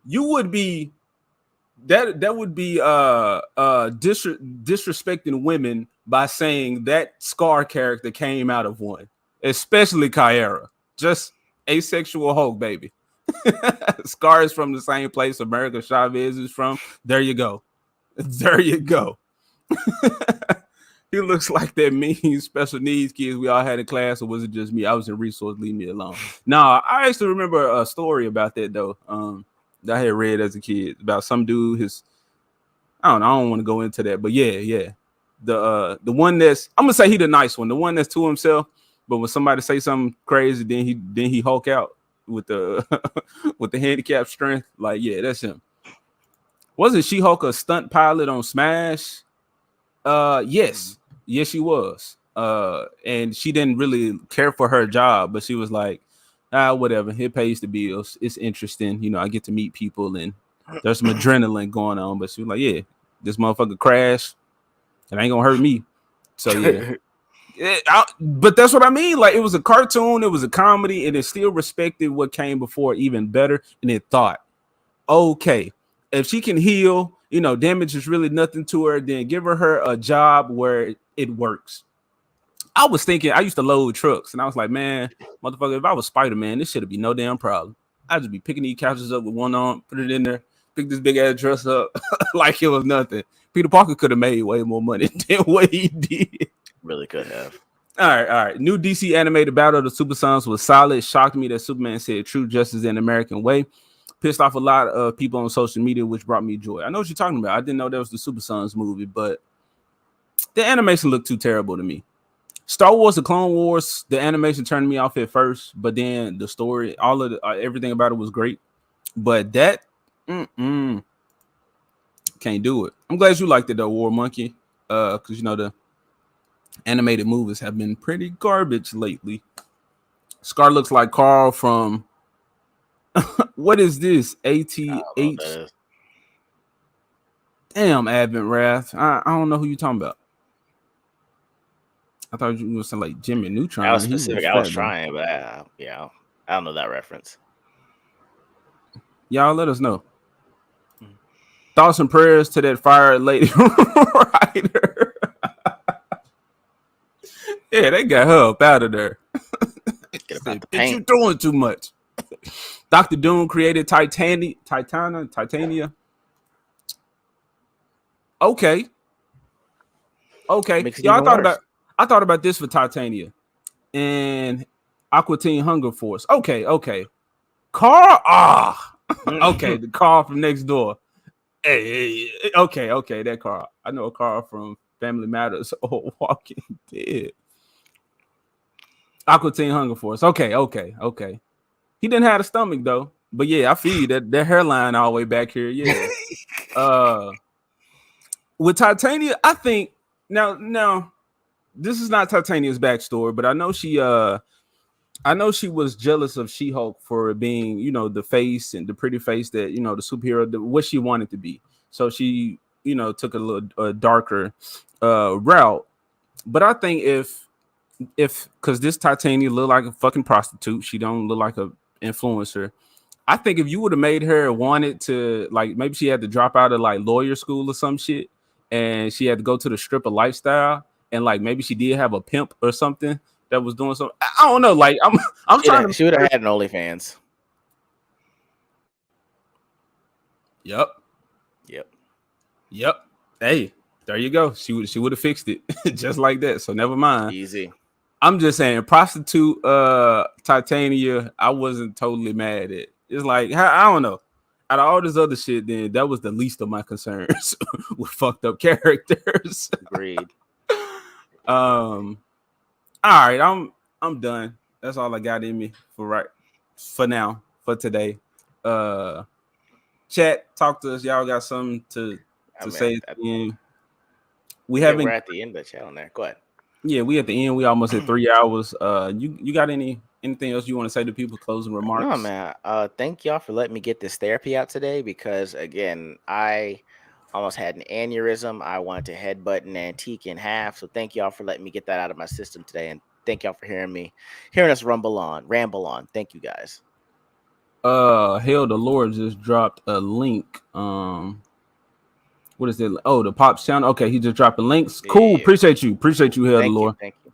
You would be. That would be disrespecting women by saying that Scar character came out of one, especially Kyra. Just asexual Hulk, baby. Scar is from the same place America Chavez is from. There you go. He looks like that mean special needs kids we all had in class, or was it just me? I was in resource. Leave me alone. No, I actually remember a story about that though. That I had read as a kid about some dude. I don't want to go into that, but yeah. The one that's, I'm gonna say he the nice one, the one that's to himself. But when somebody say something crazy, then he Hulk out with the with the handicap strength. Like, yeah, that's him. Wasn't She-Hulk a stunt pilot on Smash? Yes, she was. And she didn't really care for her job, but she was like, whatever. It pays the bills. It's interesting, I get to meet people and there's some adrenaline going on. But she was like, yeah, this motherfucker crashed. It ain't gonna hurt me. So yeah. But that's what I mean. Like it was a cartoon, it was a comedy, and it still respected what came before even better. And it thought, okay, if she can heal, damage is really nothing to her, then give her a job where it works. I was thinking, I used to load trucks, and I was like, man, motherfucker, if I was Spider-Man, this should be no damn problem. I'd just be picking these couches up with one arm, put it in there, pick this big ass dress up like it was nothing. Peter Parker could have made way more money than what he did. Really could have. All right. New DC animated Battle of the Super Sons was solid. Shocked me that Superman said true justice in the American way. Pissed off a lot of people on social media, which brought me joy. I know what you're talking about. I didn't know that was the Super Sons movie, but the animation looked too terrible to me. Star Wars: The Clone Wars, the animation turned me off at first, but then the story, all of everything about it was great. But that, can't do it. I'm glad you liked it though, War Monkey, because the animated movies have been pretty garbage lately. Scar looks like Carl from what is this? ATH. Damn, Advent Wrath. I don't know who you talking about. I thought you were saying like Jimmy Neutron. I was specific. I was trying, but I don't know that reference. Y'all let us know. Thoughts and prayers to that fired lady writer. Yeah, they got her up out of there. Get about the paint. You doing too much. Dr. Doom created Titania. Okay. Y'all, I thought about this for Titania and Aqua Teen Hunger Force. Okay. Carl, okay, the Carl from next door. Hey, okay, that Carl. I know a Carl from Family Matters or Walking Dead. Aqua Teen Hunger Force. Okay. He didn't have a stomach though, but yeah, I feel you, that hairline all the way back here. Yeah. With Titania, I think now this is not Titania's backstory, but I know she was jealous of She-Hulk for being, the face and the pretty face that, the superhero, what she wanted to be. So she, took a little darker route. But I think if because this Titania look like a fucking prostitute, she don't look like a influencer. I think if you would have made her wanted to, like, maybe she had to drop out of like lawyer school or some shit, and she had to go to the stripper lifestyle, and like maybe she did have a pimp or something that was doing something. I don't know. Like I'm trying to. She would have had an OnlyFans. Yep. Hey, there you go. She would have fixed it just like that. So never mind. Easy. I'm just saying, prostitute Titania, I wasn't totally mad at. It's like, I don't know. Out of all this other shit, then that was the least of my concerns with fucked up characters. Agreed. All right, I'm done. That's all I got in me for now, for today. Chat, talk to us. Y'all got something to say at the end. We're at the end of the chat on there. Go ahead. Yeah, we at the end. We almost at 3 hours. You got anything else you want to say to people? Closing remarks? No, man. Thank y'all for letting me get this therapy out today, because again, I almost had an aneurysm. I wanted to headbutt an antique in half. So thank y'all for letting me get that out of my system today, and thank y'all for hearing us ramble on. Thank you guys. Hell, the Lord just dropped a link. What is it? Oh, the Pops channel. Okay, he just dropped the links. Cool. Yeah. Appreciate you, Hell, the Lord. Thank you.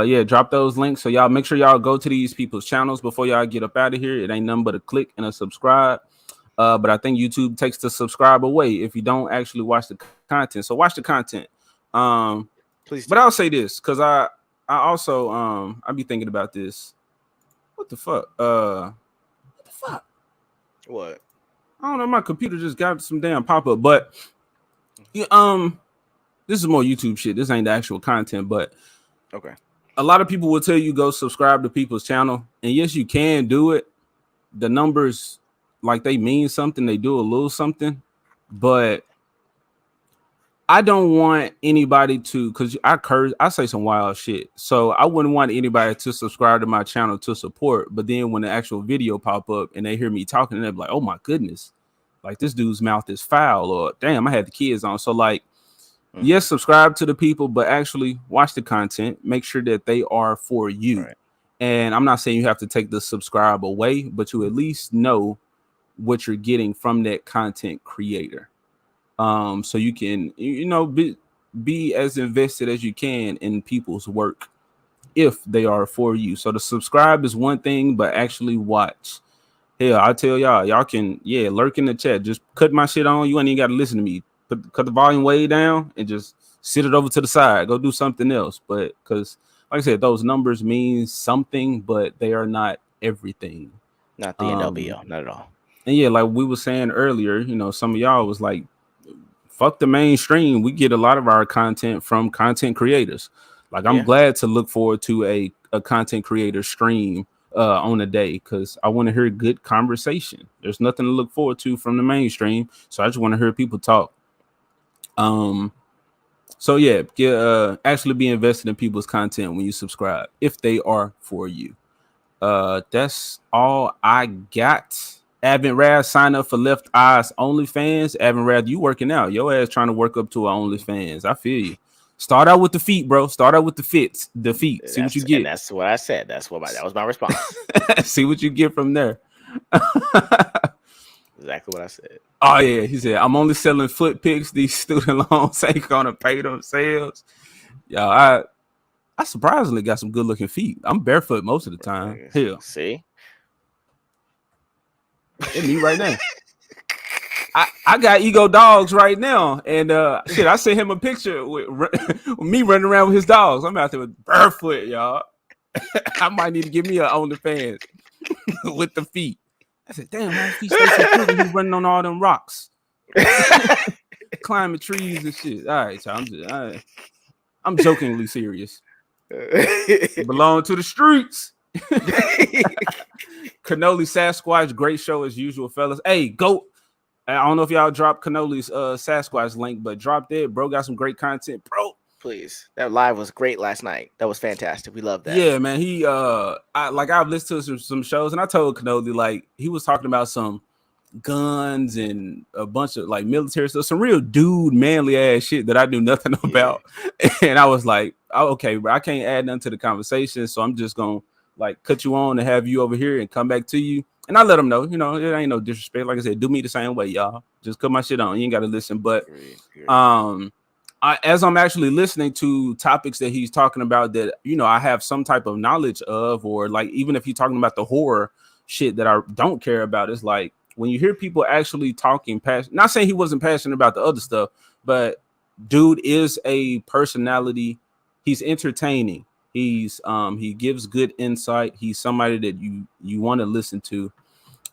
Yeah, drop those links. So y'all make sure y'all go to these people's channels before y'all get up out of here. It ain't nothing but a click and a subscribe. But I think YouTube takes the subscribe away if you don't actually watch the content. So watch the content. Please do. But I'll say this, because I also I be thinking about this. What the fuck? What? I don't know. My computer just got some damn pop-up, but this is more YouTube shit. This ain't the actual content, but okay. A lot of people will tell you go subscribe to people's channel, and yes, you can do it. The numbers, like, they mean something. They do a little something, but I don't want anybody to, because I say some wild shit. So I wouldn't want anybody to subscribe to my channel to support. But then when the actual video pop up and they hear me talking, they're like, oh my goodness, like this dude's mouth is foul, or damn, I had the kids on. So like, Mm-hmm. yes, subscribe to the people, but actually watch the content. Make sure that they are for you. Right. And I'm not saying you have to take the subscribe away, but you at least know what you're getting from that content creator. So you can, be as invested as you can in people's work if they are for you. So the subscribe is one thing, but actually watch. Hell, I tell y'all can, lurk in the chat. Just cut my shit on. You ain't even got to listen to me. Cut the volume way down and just sit it over to the side. Go do something else. But because, like I said, those numbers mean something, but they are not everything. Not the end all be Um, all. Not at all. and yeah, like we were saying earlier, some of y'all was like, fuck the mainstream. We get a lot of our content from content creators. Like I'm Yeah. glad to look forward to a content creator stream on a day because I want to hear good conversation. There's nothing to look forward to from the mainstream, so I just want to hear people talk. Um, so yeah, actually be invested in people's content when you subscribe if they are for you. That's all I got. Avin Rad sign up for Left Eyes OnlyFans. Avin Rad, you working out. Your ass trying to work up to our OnlyFans. I feel you. Start out with the feet, bro. Start out with the fits, the feet. See what you get. That's what I said. That was my response. See what you get from there. Exactly what I said. Oh yeah, he said, I'm only selling foot pics. These student loans ain't gonna pay themselves. Yo, I surprisingly got some good looking feet. I'm barefoot most of the time. Hell, See? it's me right now. I got ego dogs right now, and shit, I sent him a picture with me running around with his dogs. I'm out there with barefoot, y'all. I might need to give me a OnlyFans with the feet. I said, damn, how his feet stay so pretty? He running on all them rocks, climbing trees and shit. All right, so I'm jokingly serious. Belong to the streets. Cannoli Sasquatch, great show as usual, fellas. Hey, go. I don't know if y'all dropped Cannoli's Sasquatch link, but drop that. Bro got some great content. Bro, Please. That live was great last night. That was fantastic. We love that. yeah, man. He I've listened to some shows, and I told Cannoli, like, he was talking about some guns and a bunch of like military stuff, some real dude manly ass shit that I knew nothing about. And I was like, oh, okay, bro, I can't add nothing to the conversation, so I'm just gonna like cut you on and have you over here and come back to you. And I let him know, it ain't no disrespect. Like I said, do me the same way, y'all. Just cut my shit on. You ain't gotta listen. But as I'm actually listening to topics that he's talking about that, I have some type of knowledge of, or like even if he's talking about the horror shit that I don't care about, it's like when you hear people actually talking passion, not saying he wasn't passionate about the other stuff, but dude is a personality. He's entertaining. He gives good insight. He's somebody that you want to listen to.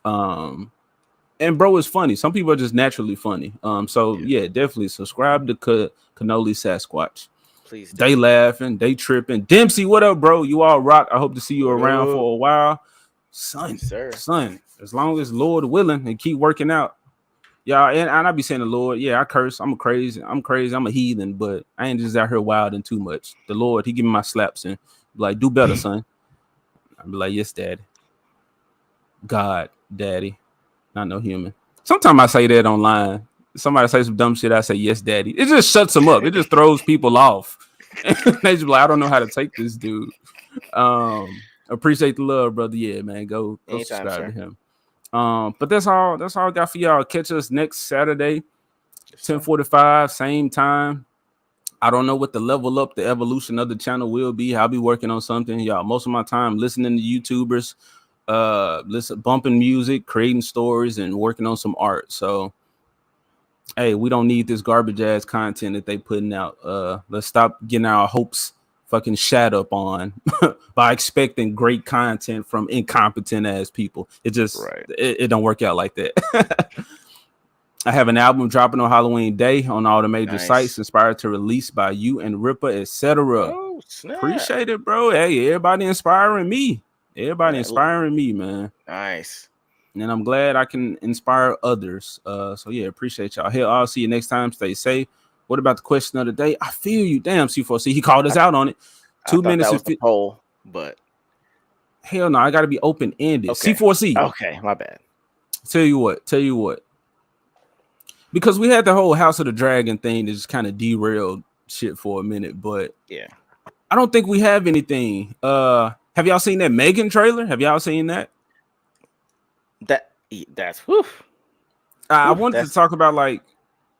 And bro is funny. Some people are just naturally funny. So yeah, definitely subscribe to Cannoli Sasquatch. Please do. They laughing, they tripping. Dempsey, what up, bro? You all rock. I hope to see you What around up? for a while. Son, Yes, sir. son, as long as Lord willing and keep working out. Yeah, and I be saying the Lord, yeah, I curse. I'm crazy. I'm a heathen, but I ain't just out here wilding too much. The Lord, he give me my slaps and be like, do better, son. I be like, yes, daddy. God, daddy. Not no human. Sometimes I say that online. Somebody say some dumb shit, I say, yes, daddy. It just shuts them up. It just throws people off. And they just be like, I don't know how to take this dude. Appreciate the love, brother. Yeah, man. Go Anytime, subscribe sir. to him. But that's all I got for y'all. Catch us next Saturday, 10:45, same time. I don't know what the level up, the evolution of the channel will be. I'll be working on something, y'all. Most of my time listening to YouTubers, bumping music, creating stories, and working on some art. So hey, we don't need this garbage ass content that they putting out. Let's stop getting our hopes fucking shat up on by expecting great content from incompetent ass people. It just it don't work out like that. I have an album dropping on Halloween Day on all the major sites, inspired to release by you and Ripper, etc. Oh, snap. Appreciate it, bro. Hey, everybody inspiring me. Inspiring me, man. Nice. And I'm glad I can inspire others. So yeah, appreciate y'all. Here, I'll see you next time. Stay safe. What about the question of the day? I feel you. Damn, C4C. He called us out on it. 2 minutes. That was the poll, but hell no, I gotta be open-ended. Okay. C4C. Okay, my bad. Tell you what. because we had the whole House of the Dragon thing that just kind of derailed shit for a minute, but Yeah. I don't think we have anything. Have y'all seen that Megan trailer? Have y'all seen that? That's whew. I Whew, wanted to that's talk about like,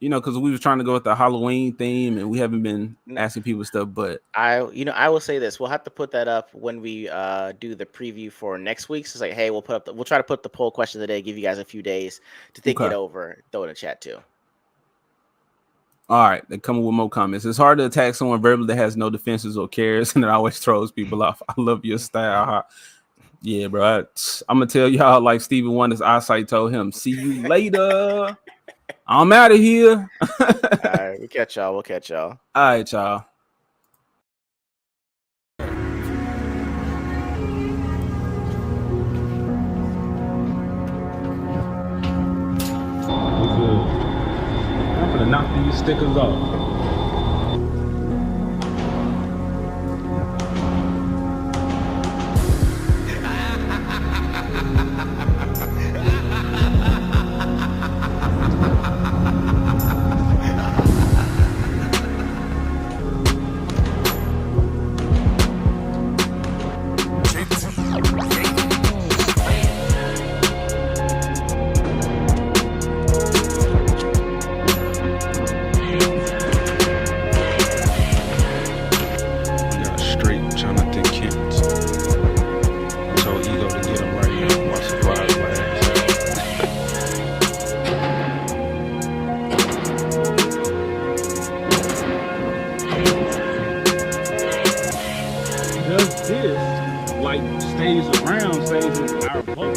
because we were trying to go with the Halloween theme and we haven't been asking people stuff, but I will say this. We'll have to put that up when we do the preview for next week. So it's like, hey, we'll try to put the poll question today, give you guys a few days to think it okay. over, throw it in the chat too. All right, they're coming with more comments. It's hard to attack someone verbally that has no defenses or cares, and it always throws people off. I love your style. Yeah, bro. I'm gonna tell y'all like Stevie Wonder's eyesight told him. See you later. I'm out of here. All right, we'll catch y'all. All right, y'all. I'm gonna knock these stickers off. This like stays around, stays in our vote,